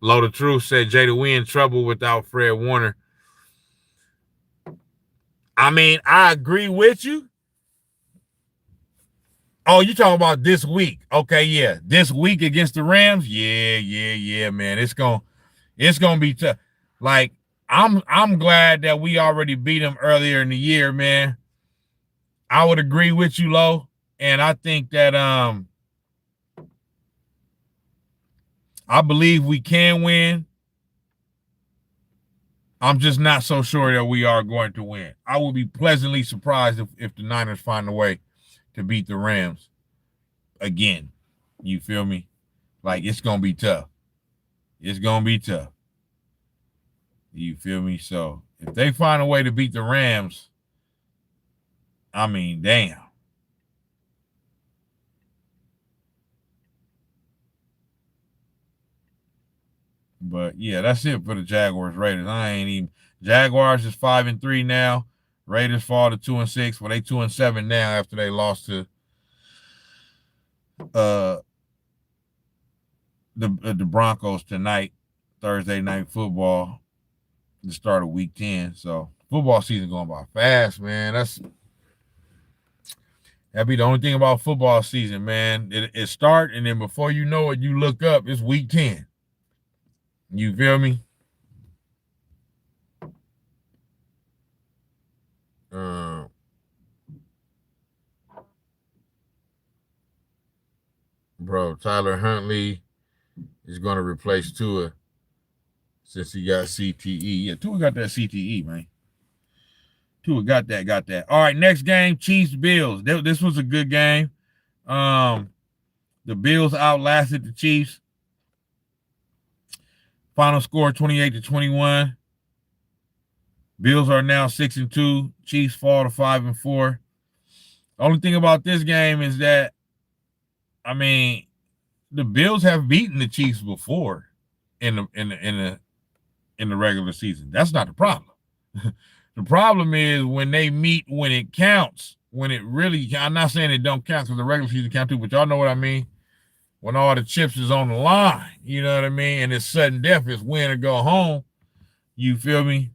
Low the Truth said Jada, we in trouble without Fred Warner. I mean, I agree with you. Oh, you talking about this week? Okay, yeah. This week against the Rams? Yeah, man. It's gonna It's gonna be tough. Like I'm glad that we already beat them earlier in the year, man. I would agree with you, Lo, and I think that I believe we can win. I'm just not so sure that we are going to win. I will be pleasantly surprised if the Niners find a way to beat the Rams again. You feel me? Like, it's going to be tough. It's going to be tough. You feel me? So, if they find a way to beat the Rams, I mean, damn. But yeah, that's it for the Jaguars Raiders. Jaguars is 5-3 now. Raiders fall to 2-6. Well, they 2-7 now after they lost to the Broncos tonight, Thursday night football, the start of week 10. So football season going by fast, man. That'd be the only thing about football season, man. It start, and then before you know it, you look up, it's week 10. You feel me? Bro, Tyler Huntley is going to replace Tua since he got CTE. Yeah, Tua got that CTE, man. Tua got that. All right, next game, Chiefs-Bills. This was a good game. The Bills outlasted the Chiefs. Final score 28-21. Bills are now 6-2. Chiefs fall to 5-4. The only thing about this game is that, I mean, the Bills have beaten the Chiefs before in the regular season. That's not the problem. The problem is when they meet when it counts, when it really, I'm not saying it don't count because the regular season count too, but y'all know what I mean. When all the chips is on the line, you know what I mean? And it's sudden death, it's win or go home. You feel me?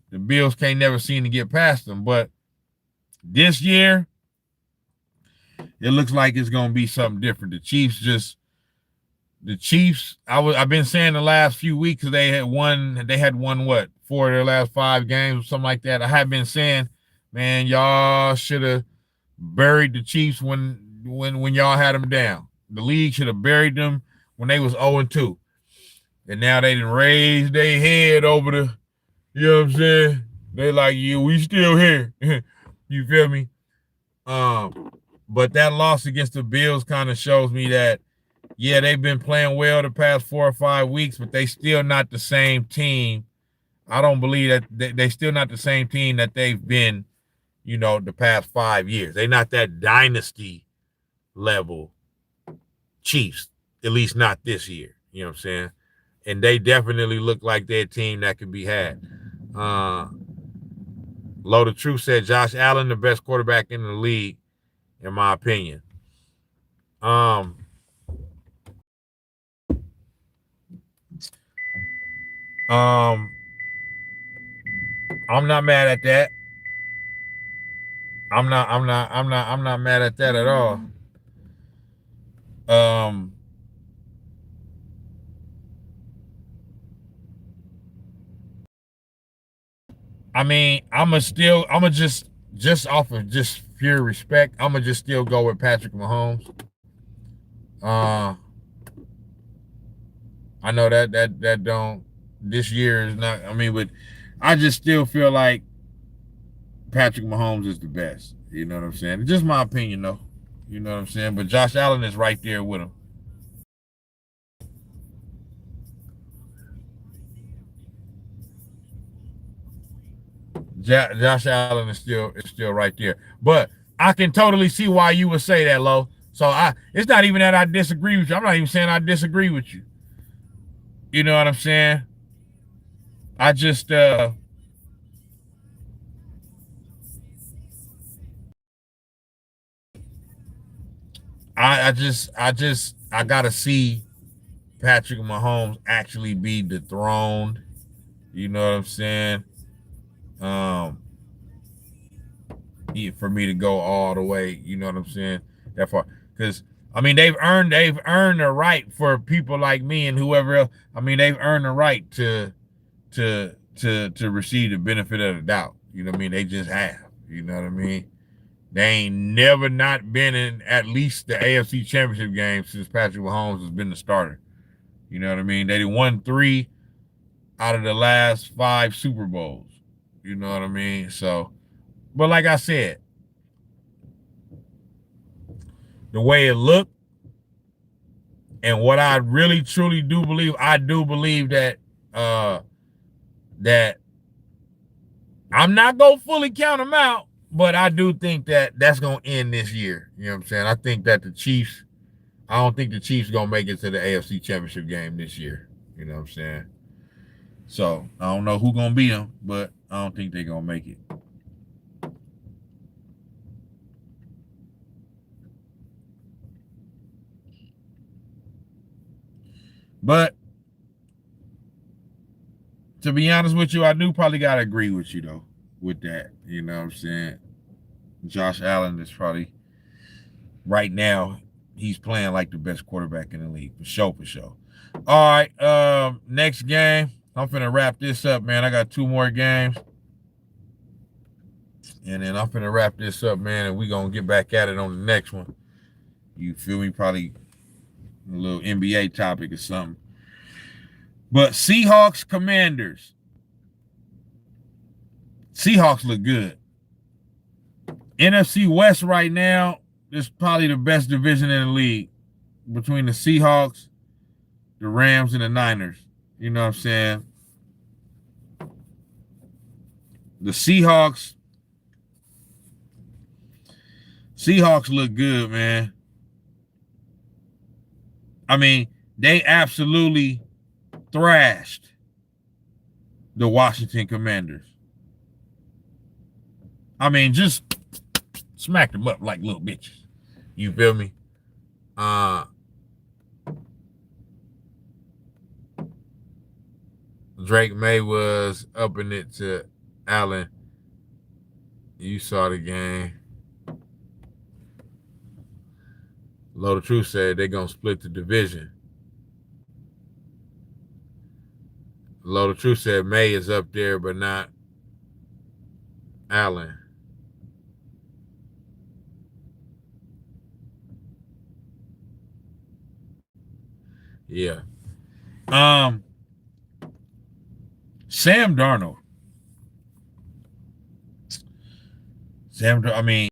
The Bills can't never seem to get past them. But this year, it looks like it's going to be something different. The Chiefs, I've been saying the last few weeks they had won what, 4 of their last 5 games or something like that. I have been saying, man, y'all should have buried the Chiefs when y'all had them down. The league should have buried them when they was 0-2. And now they didn't raise their head over the, you know what I'm saying? They like, yeah, we still here. You feel me? But that loss against the Bills kind of shows me that, yeah, they've been playing well the past 4 or 5 weeks, but they still not the same team. I don't believe that they still not the same team that they've been, you know, the past 5 years. They're not that dynasty level Chiefs, at least not this year. You know what I'm saying? And they definitely look like they're a team that could be had. Lo the Truth said Josh Allen, the best quarterback in the league, in my opinion. I'm not mad at that. I'm not mad at that at all. I mean, I'ma just off of just pure respect, I'ma just still go with Patrick Mahomes. I know that don't, this year is not, I mean, but I just still feel like Patrick Mahomes is the best. You know what I'm saying? Just my opinion, though. You know what I'm saying? But Josh Allen is right there with him. Josh Allen is still right there. But I can totally see why you would say that, Lo. So it's not even that I disagree with you. I'm not even saying I disagree with you. You know what I'm saying? I just I gotta see Patrick Mahomes actually be dethroned. You know what I'm saying? For me to go all the way, you know what I'm saying? That far. Because I mean, they've earned the right for people like me and whoever else. I mean, they've earned the right to receive the benefit of the doubt. You know what I mean? They just have. You know what I mean? They ain't never not been in at least the AFC Championship game since Patrick Mahomes has been the starter. You know what I mean? They won 3 out of the last 5 Super Bowls. You know what I mean? So, but like I said, the way it looked and what I really truly do believe, I do believe that that I'm not gonna fully count them out, but I do think that that's gonna end this year. You know what I'm saying? I think that I don't think the Chiefs gonna make it to the AFC Championship game this year. You know what I'm saying? So I don't know who gonna beat them, but I don't think they're gonna make it. But to be honest with you, I do probably gotta agree with you though, with that. You know what I'm saying? Josh Allen is probably right now, he's playing like the best quarterback in the league, for sure, for sure. All right, next game. I'm finna wrap this up, man. I got 2 more games. And then I'm finna wrap this up, man, and we gonna get back at it on the next one. You feel me? Probably a little NBA topic or something. But Seahawks, Commanders. Seahawks look good. NFC West right now is probably the best division in the league between the Seahawks, the Rams, and the Niners. You know what I'm saying? The Seahawks look good, man. I mean, they absolutely thrashed the Washington Commanders. I mean, just smacked them up like little bitches. You feel me? Drake May was upping it to Allen. You saw the game. Low the Truth said they're going to split the division. Low the Truth said May is up there, but not Allen. Yeah. Sam Darnold. I mean,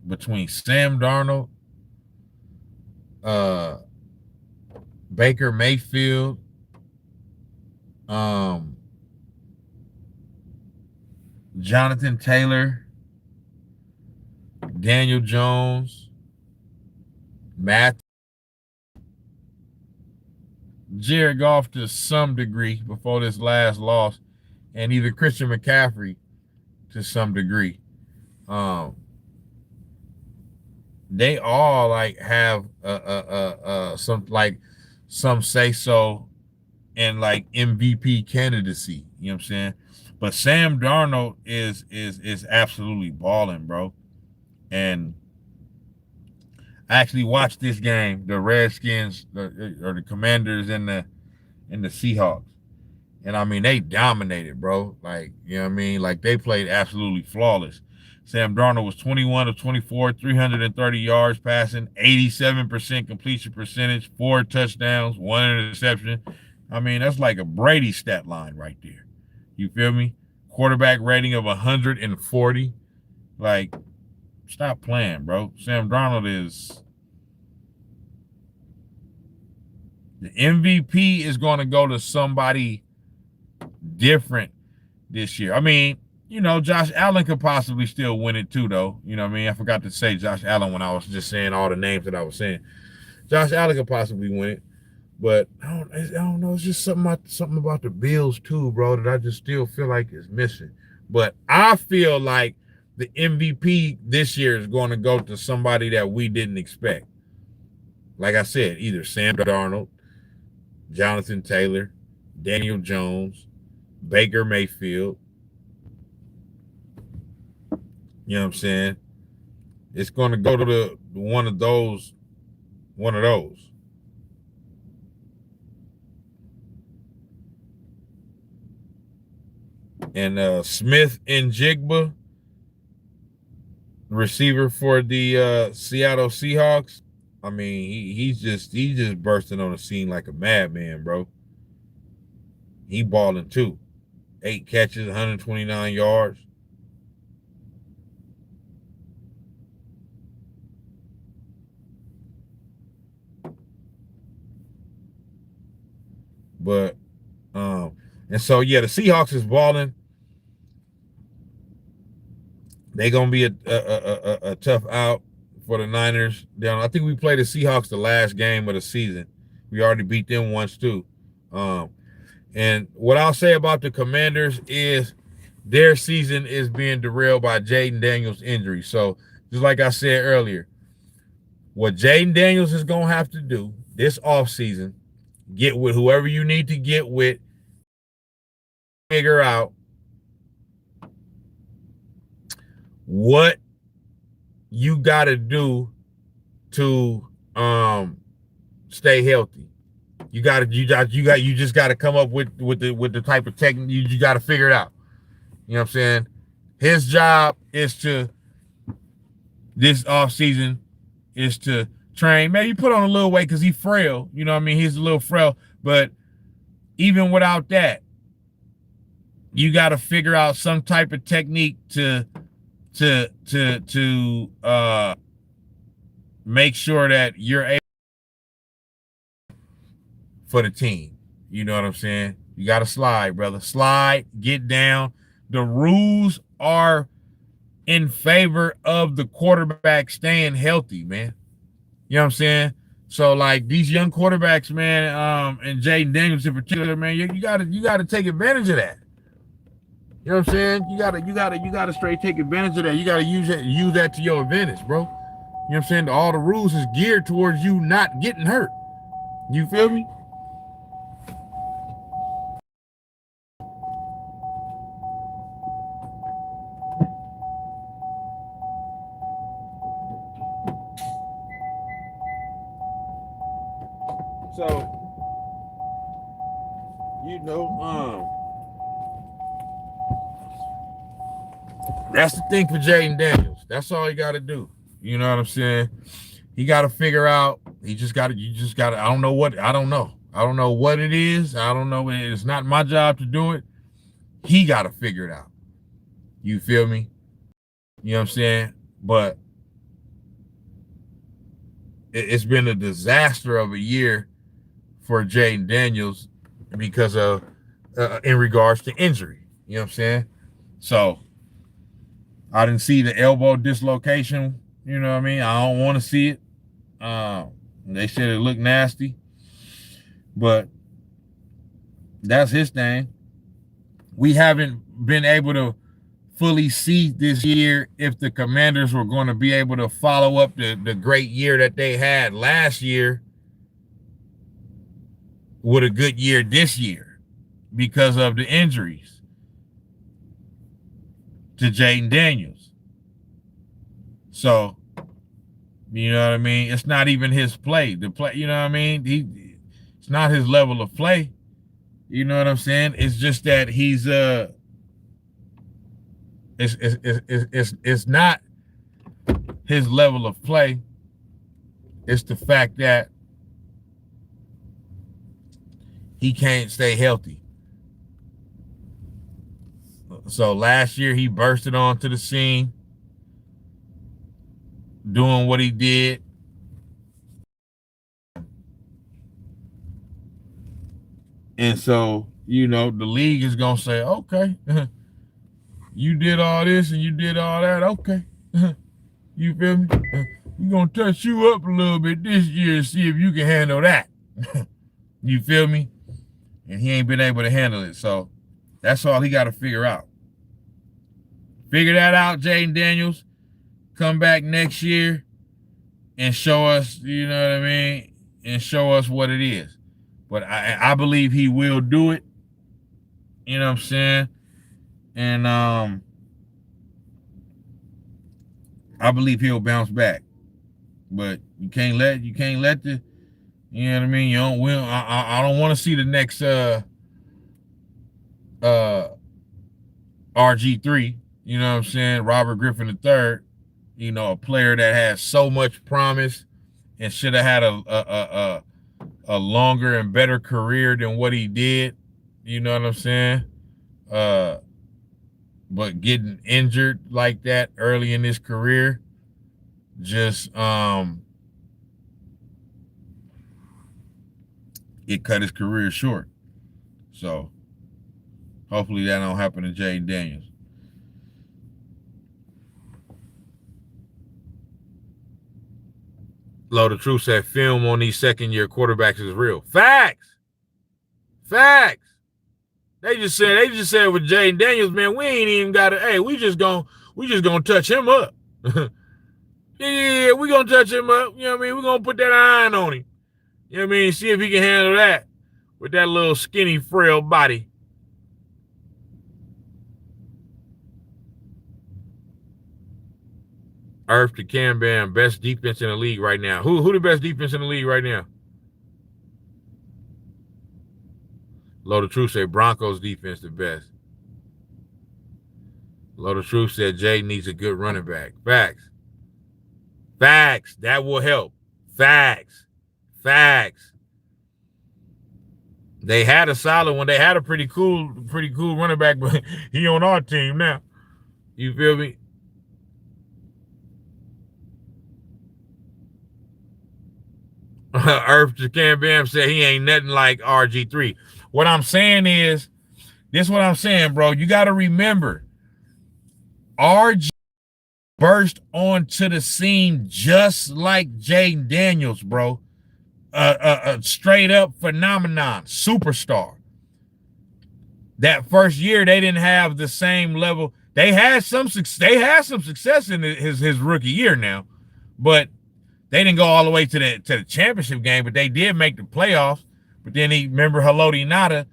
between Sam Darnold, Baker Mayfield, Jonathan Taylor, Daniel Jones, Matt, Jared Goff to some degree before this last loss, and even Christian McCaffrey to some degree. They all like have some say so and like MVP candidacy. You know what I'm saying? But Sam Darnold is absolutely balling, bro. And I actually watched this game, the Redskins or the Commanders and the Seahawks. And I mean, they dominated, bro. Like, you know what I mean? Like, they played absolutely flawless. Sam Darnold was 21 of 24, 330 yards passing, 87% completion percentage, 4 touchdowns, 1 interception. I mean, that's like a Brady stat line right there. You feel me? Quarterback rating of 140. Like, stop playing, bro. Sam Darnold is... The MVP is going to go to somebody different this year. I mean, you know, Josh Allen could possibly still win it too, though. You know what I mean? I forgot to say Josh Allen when I was just saying all the names that I was saying. Josh Allen could possibly win it, but I don't know. It's just something about the Bills too, bro, that I just still feel like is missing. But I feel like the MVP this year is going to go to somebody that we didn't expect. Like I said, either Sam Darnold, Jonathan Taylor, Daniel Jones, Baker Mayfield. You know what I'm saying? it's going to go to the one of those. And Smith and Jigba, receiver for the Seattle Seahawks. I mean, he's just bursting on the scene like a madman, bro. He balling too. 8 catches, 129 yards. But and so yeah, the Seahawks is balling. They're gonna be a tough out for the Niners. Down, I think we played the Seahawks the last game of the season. We already beat them once too. And what I'll say about the Commanders is their season is being derailed by Jaden Daniels' injury. So just like I said earlier, what Jaden Daniels is gonna have to do this offseason, get with whoever you need to get with, figure out what you got to do to stay healthy. You just got to come up with the type of technique. You got to figure it out. You know what I'm saying? His job is to this offseason is to train. Maybe put on a little weight because he's frail. You know what I mean? He's a little frail, but even without that, you got to figure out some type of technique to make sure that you're able for the team. You know what I'm saying? You got to slide, brother. Slide, get down. The rules are in favor of the quarterback staying healthy, man. You know what I'm saying? So like these young quarterbacks, man, and Jaden Daniels in particular, man, you gotta take advantage of that. You know what I'm saying? You gotta straight take advantage of that. You gotta use that to your advantage, bro. You know what I'm saying? All the rules is geared towards you not getting hurt. You feel me? So, you know, that's the thing for Jaden Daniels. That's all he got to do. You know what I'm saying? He got to figure out. You just got to. I don't know what it is. I don't know. It's not my job to do it. He got to figure it out. You feel me? You know what I'm saying? But it's been a disaster of a year for Jaden Daniels because of in regards to injury. You know what I'm saying? So I didn't see the elbow dislocation. You know what I mean? I don't want to see it. They said it looked nasty, but that's his thing. We haven't been able to fully see this year if the Commanders were going to be able to follow up the great year that they had last year with a good year this year because of the injuries to Jaden Daniels. So, you know what I mean? It's not even his play. The play, you know what I mean? It's not his level of play. You know what I'm saying? It's just that he's it's not his level of play. It's the fact that he can't stay healthy. So last year he bursted onto the scene, doing what he did. And so, you know, the league is going to say, okay, you did all this and you did all that. Okay. You feel me? We're going to touch you up a little bit this year and see if you can handle that. You feel me? And he ain't been able to handle it. So that's all he got to figure out. Figure that out, Jaden Daniels. Come back next year and show us, you know what I mean? And show us what it is. But I believe he will do it. You know what I'm saying? And I believe he'll bounce back. But you can't let the, you know what I mean? You don't will. I don't want to see the next RG3, you know what I'm saying? Robert Griffin III, you know, a player that has so much promise and should have had a longer and better career than what he did. You know what I'm saying? But getting injured like that early in his career, just it cut his career short. So hopefully that don't happen to Jaden Daniels. Low the Truth said film on these second-year quarterbacks is real. Facts. They just said with Jaden Daniels, man, we ain't even got to, hey, we just gonna touch him up. Yeah, we gonna touch him up. You know what I mean? We're gonna put that iron on him. You know what I mean? See if he can handle that with that little skinny, frail body. Earth to Cam Bam, best defense in the league right now. Who the best defense in the league right now? Low the Truth said Broncos defense the best. Low the Truth said Jay needs a good running back. Facts. That will help. Facts. They had a solid one. They had a pretty cool running back, but he on our team now. You feel me? Earth to Cam Bam said he ain't nothing like RG3. What I'm saying is, this is what I'm saying, bro. You got to remember, RG burst onto the scene just like Jaden Daniels, bro. A straight up phenomenon, superstar. That first year, they didn't have the same level. They had some success in his rookie year now, but they didn't go all the way to the championship game. But they did make the playoffs. But then remember Haloti Ngata,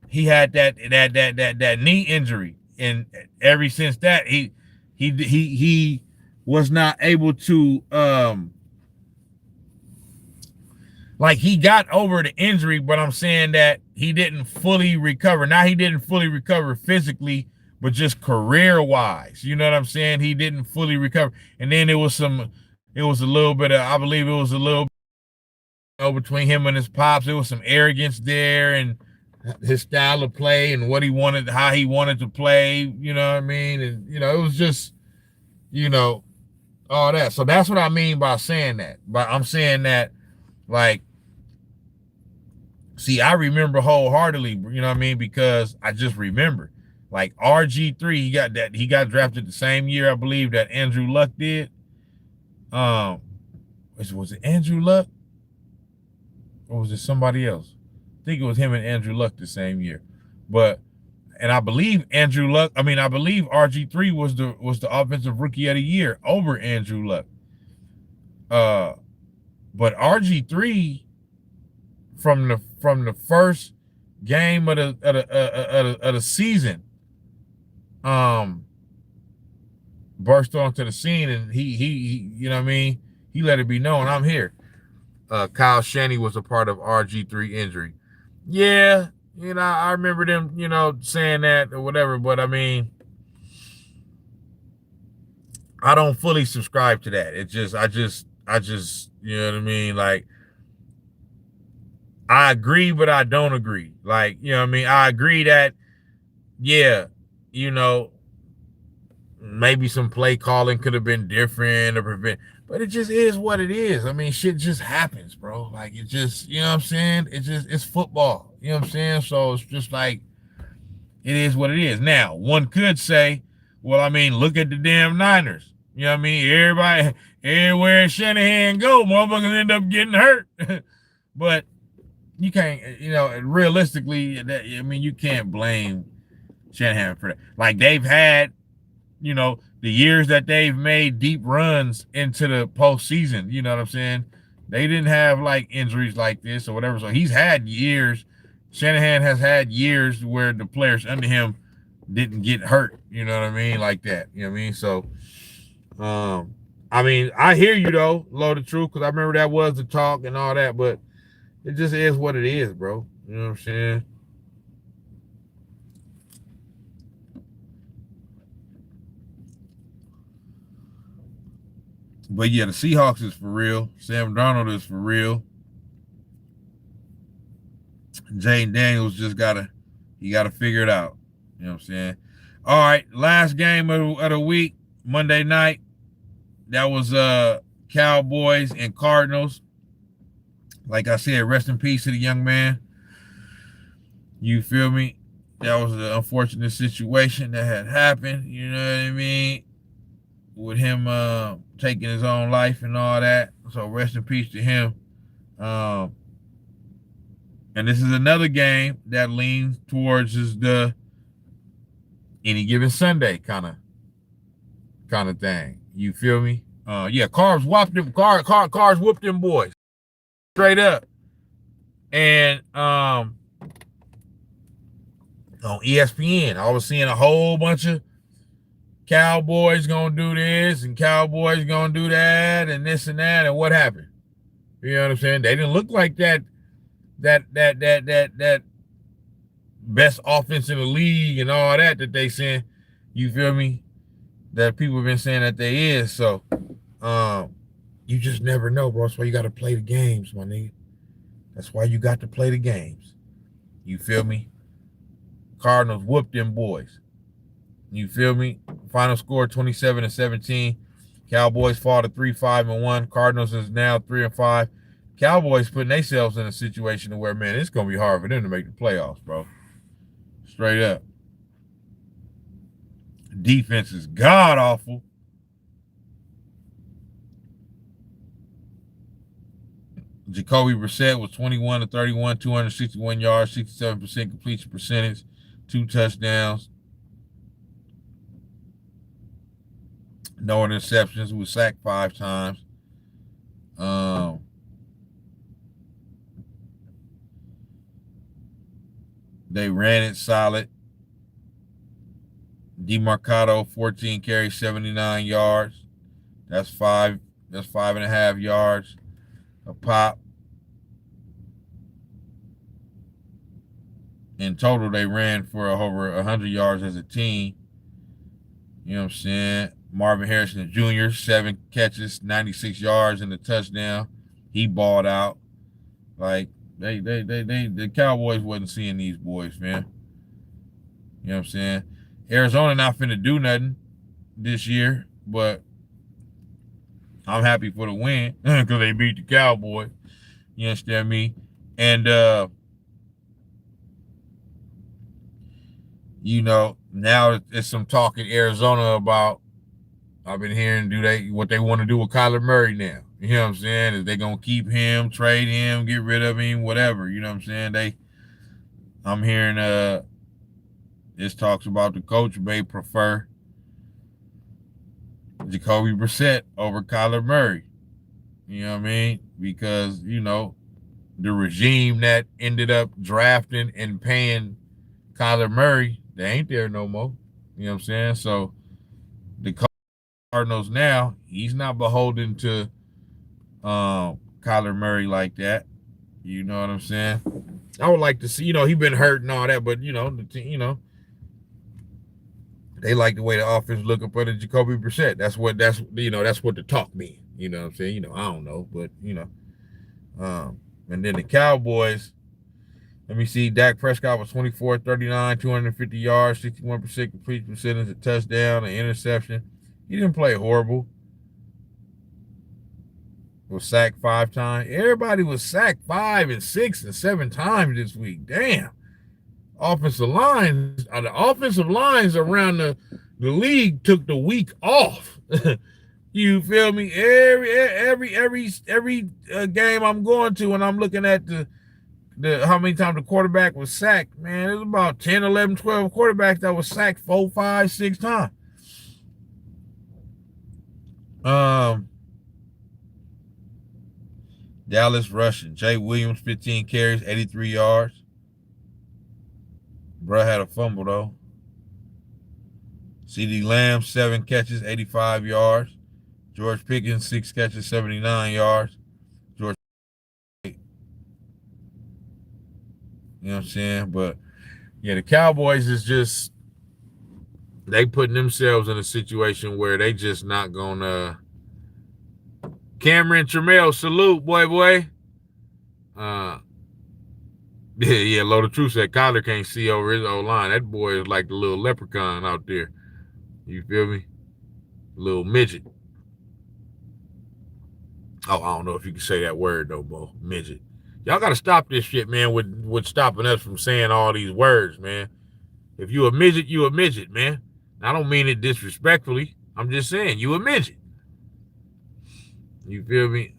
he had that knee injury, and ever since that he was not able to like, he got over the injury, but I'm saying that he didn't fully recover. Now he didn't fully recover physically, but just career-wise. You know what I'm saying? He didn't fully recover. And then it was a little bit of, I believe it was a little bit between him and his pops. There was some arrogance there, and his style of play and what he wanted, how he wanted to play, you know what I mean? And, you know, it was just, you know, all that. So that's what I mean by saying that. But I'm saying that, like, see, I remember wholeheartedly, you know what I mean? Because I just remember, like, RG3, he got drafted the same year, I believe, that Andrew Luck did. Was it Andrew Luck? Or was it somebody else? I think it was him and Andrew Luck the same year. And I believe RG3 was the offensive rookie of the year over Andrew Luck. But RG3 from the first game of the season, burst onto the scene, and he you know what I mean, he let it be known, I'm here. Kyle Shanny was a part of RG3 injury. Yeah, you know, I remember them, you know, saying that or whatever, but I mean, I don't fully subscribe to that. I just, you know what I mean? Like, I agree, but I don't agree. Like, you know what I mean? I agree that, yeah, you know, maybe some play calling could have been different or but it just is what it is. I mean, shit just happens, bro. Like, it just, you know what I'm saying? It's football. You know what I'm saying? So it's just like, it is what it is. Now, one could say, well, I mean, look at the damn Niners. You know what I mean? Everywhere Shanahan go, motherfuckers end up getting hurt. But you can't, you know, realistically, you can't blame Shanahan for that. Like, they've had, you know, the years that they've made deep runs into the postseason, you know what I'm saying? They didn't have, like, injuries like this or whatever. So he's had years. Shanahan has had years where the players under him didn't get hurt, you know what I mean? Like that, you know what I mean? So, I mean, I hear you though, Lord of Truth, because I remember that was the talk and all that, but it just is what it is, bro. You know what I'm saying? But yeah, the Seahawks is for real. Sam Darnold is for real. Jane Daniels just gotta figure it out. You know what I'm saying? All right, last game of the week, Monday night. That was Cowboys and Cardinals. Like I said, rest in peace to the young man. You feel me? That was an unfortunate situation that had happened. You know what I mean? With him taking his own life and all that. So rest in peace to him. And this is another game that leans towards the any given Sunday kind of thing. You feel me? Yeah, Cars whooped them boys. Straight up. And on ESPN, I was seeing a whole bunch of Cowboys gonna do this and Cowboys gonna do that and this and that, and what happened? You know what I'm saying? They didn't look like that best offense in the league and all that they saying. You feel me? That people have been saying that they is. So you just never know, bro. That's why you got to play the games, my nigga. That's why you got to play the games. You feel me? Cardinals whooped them boys. You feel me? Final score 27-17. Cowboys fall to 3-5-1. Cardinals is now 3-5. Cowboys putting themselves in a situation where, man, it's gonna be hard for them to make the playoffs, bro. Straight up. Defense is god awful. Jacoby Brissett was 21-31, 261 yards, 67% completion percentage, 2 touchdowns. No interceptions. Was sacked 5 times. They ran it solid. DeMarcado, 14 carries, 79 yards. That's 5.5 yards a pop. In total, they ran for over 100 yards as a team. You know what I'm saying? Marvin Harrison Jr., 7 catches, 96 yards and a touchdown. He balled out. Like, the Cowboys wasn't seeing these boys, man. You know what I'm saying? Arizona not finna do nothing this year, but I'm happy for the win because they beat the Cowboys. You understand me? And you know, now there's some talk in Arizona about, I've been hearing, what they want to do with Kyler Murray now. You know what I'm saying? Is they gonna keep him, trade him, get rid of him, whatever. You know what I'm saying? I'm hearing this talks about the coach may prefer Jacoby Brissett over Kyler Murray. You know what I mean? Because, you know, the regime that ended up drafting and paying Kyler Murray, they ain't there no more. You know what I'm saying? So the Cardinals now, he's not beholden to Kyler Murray like that. You know what I'm saying? I would like to see, you know, he been hurt and all that, but you know, they like the way the offense look up under Jacoby Brissett. That's what the talk mean. You know what I'm saying? You know, I don't know, but you know. And then the Cowboys, let me see, Dak Prescott was 24-39, 250 yards, 61% completion percentage, a touchdown, an interception. He didn't play horrible. Was sacked 5 times. Everybody was sacked 5 and 6 and 7 times this week. Damn. The offensive lines around the league took the week off. You feel me? Every game I'm going to, and I'm looking at the how many times the quarterback was sacked, man, it was about 10, 11, 12 quarterbacks that was sacked 4, 5, 6 times. Dallas rushing. Jay Williams, 15 carries, 83 yards. Bruh had a fumble, though. CeeDee Lamb, 7 catches, 85 yards. George Pickens, 6 catches, 79 yards. George, you know what I'm saying? But yeah, the Cowboys is just, they putting themselves in a situation where they just not gonna. Cameron Trammell, salute, boy. Yeah, Load of Truth said Kyler can't see over his old line. That boy is like the little leprechaun out there. You feel me? Little midget. Oh, I don't know if you can say that word though, Bo. Midget. Y'all gotta stop this shit, man, with stopping us from saying all these words, man. If you a midget, man. I don't mean it disrespectfully. I'm just saying you a midget. You feel me?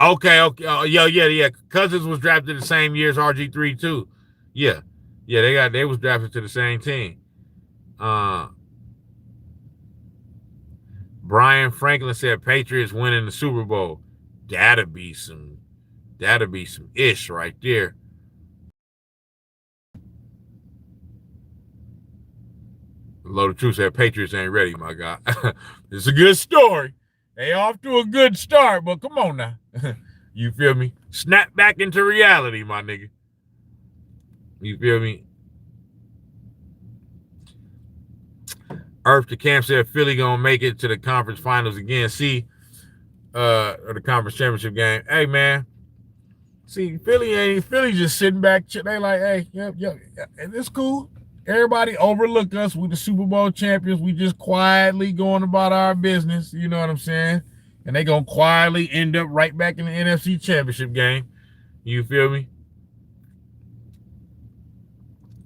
Okay. Yeah. Cousins was drafted the same year as RG3 too. Yeah, they was drafted to the same team. Brian Franklin said Patriots winning the Super Bowl. That'd be some ish right there. Load of Truth said Patriots ain't ready, my God. It's a good story. They off to a good start, but come on now. You feel me? Snap back into reality, my nigga. You feel me? Earth to Camp said Philly gonna make it to the conference finals again. See, or the conference championship game. Hey, man. See, Philly just sitting back. They like, hey, yep, and it's cool. Everybody overlook us. We the Super Bowl champions. We just quietly going about our business. You know what I'm saying? And they gonna quietly end up right back in the NFC championship game. You feel me?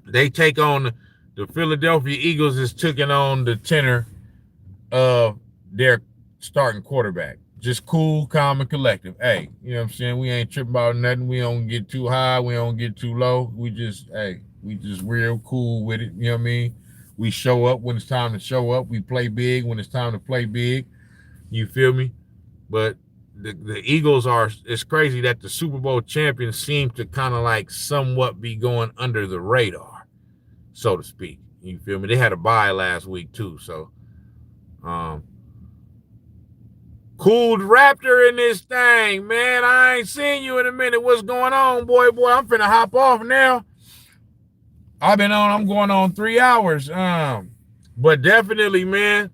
They take on the Philadelphia Eagles is taking on the tenor of their starting quarterback. Just cool, calm, and collective. Hey, you know what I'm saying? We ain't tripping about nothing. We don't get too high. We don't get too low. We just real cool with it. You know what I mean? We show up when it's time to show up. We play big when it's time to play big. You feel me? But the Eagles it's crazy that the Super Bowl champions seem to kind of like somewhat be going under the radar, so to speak. You feel me? They had a bye last week too, so Cooled Raptor in this thing, man. I ain't seen you in a minute. What's going on, boy? I'm finna hop off now. I'm going on 3 hours. But definitely, man.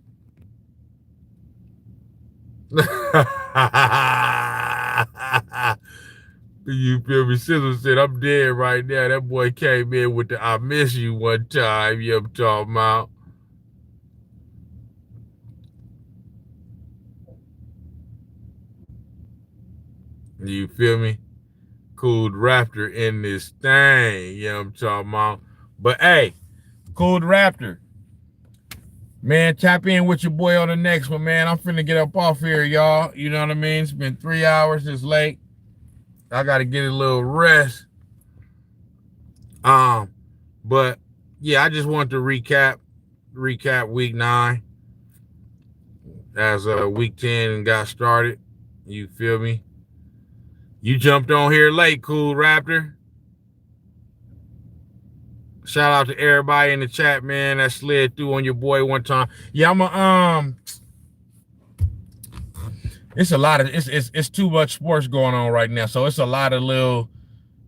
You feel me? Sizzle said, I'm dead right now. That boy came in with the I miss you one time. You know what I'm talking about? You feel me? Cooled Raptor in this thing. You know what I'm talking about? But hey, Cooled Raptor. Man, tap in with your boy on the next one, man. I'm finna get up off here, y'all. You know what I mean? It's been 3 hours. It's late. I gotta get a little rest. But yeah, I just wanted to recap week 9 as week 10 got started. You feel me? You jumped on here late, Cool Raptor. Shout out to everybody in the chat, man, that slid through on your boy one time. Yeah, it's a lot of it's too much sports going on right now. So it's a lot of little,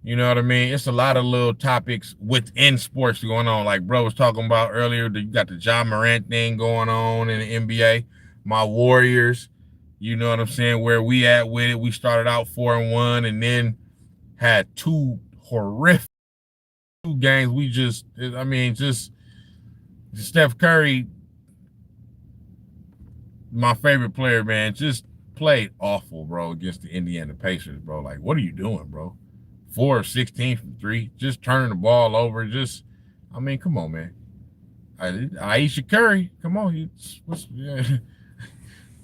you know what I mean? It's a lot of little topics within sports going on. Like bro was talking about earlier, you got the John Morant thing going on in the NBA. My Warriors, you know what I'm saying? Where we at with it? We started out 4-1 and then had 2 horrific games. We just Steph Curry, my favorite player, man, just played awful, bro, against the Indiana Pacers, bro. Like, what are you doing, bro? 4 of 16 from 3, just turning the ball over. Come on, man. Aisha Curry, come on.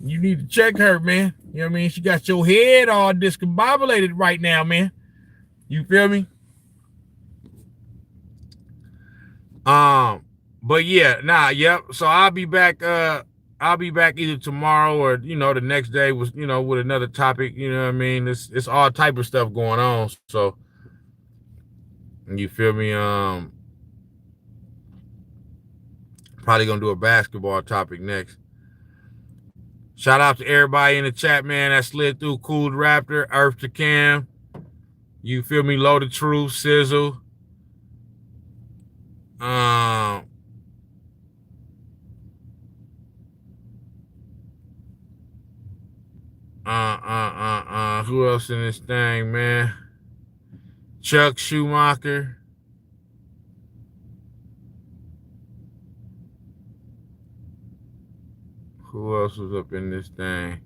You need to check her, man. You know what I mean? She got your head all discombobulated right now, man. You feel me? But yeah, yep. So I'll be back either tomorrow or the next day with another topic. You know what I mean? It's all type of stuff going on. So you feel me? Probably gonna do a basketball topic next. Shout out to everybody in the chat, man, that slid through. Cool Raptor, Earth to Cam. You feel me? Loaded Truth, Sizzle. Who else in this thing, man? Chuck Schumacher. Who else was up in this thing?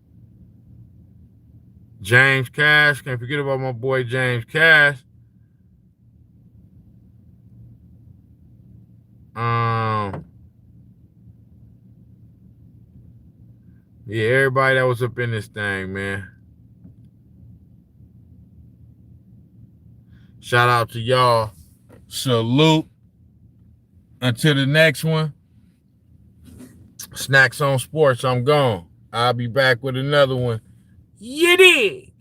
James Cash. Can't forget about my boy James Cash. Yeah, everybody that was up in this thing, man. Shout out to y'all. Salute. Until the next one. Snacks on Sports. I'm gone. I'll be back with another one. You did.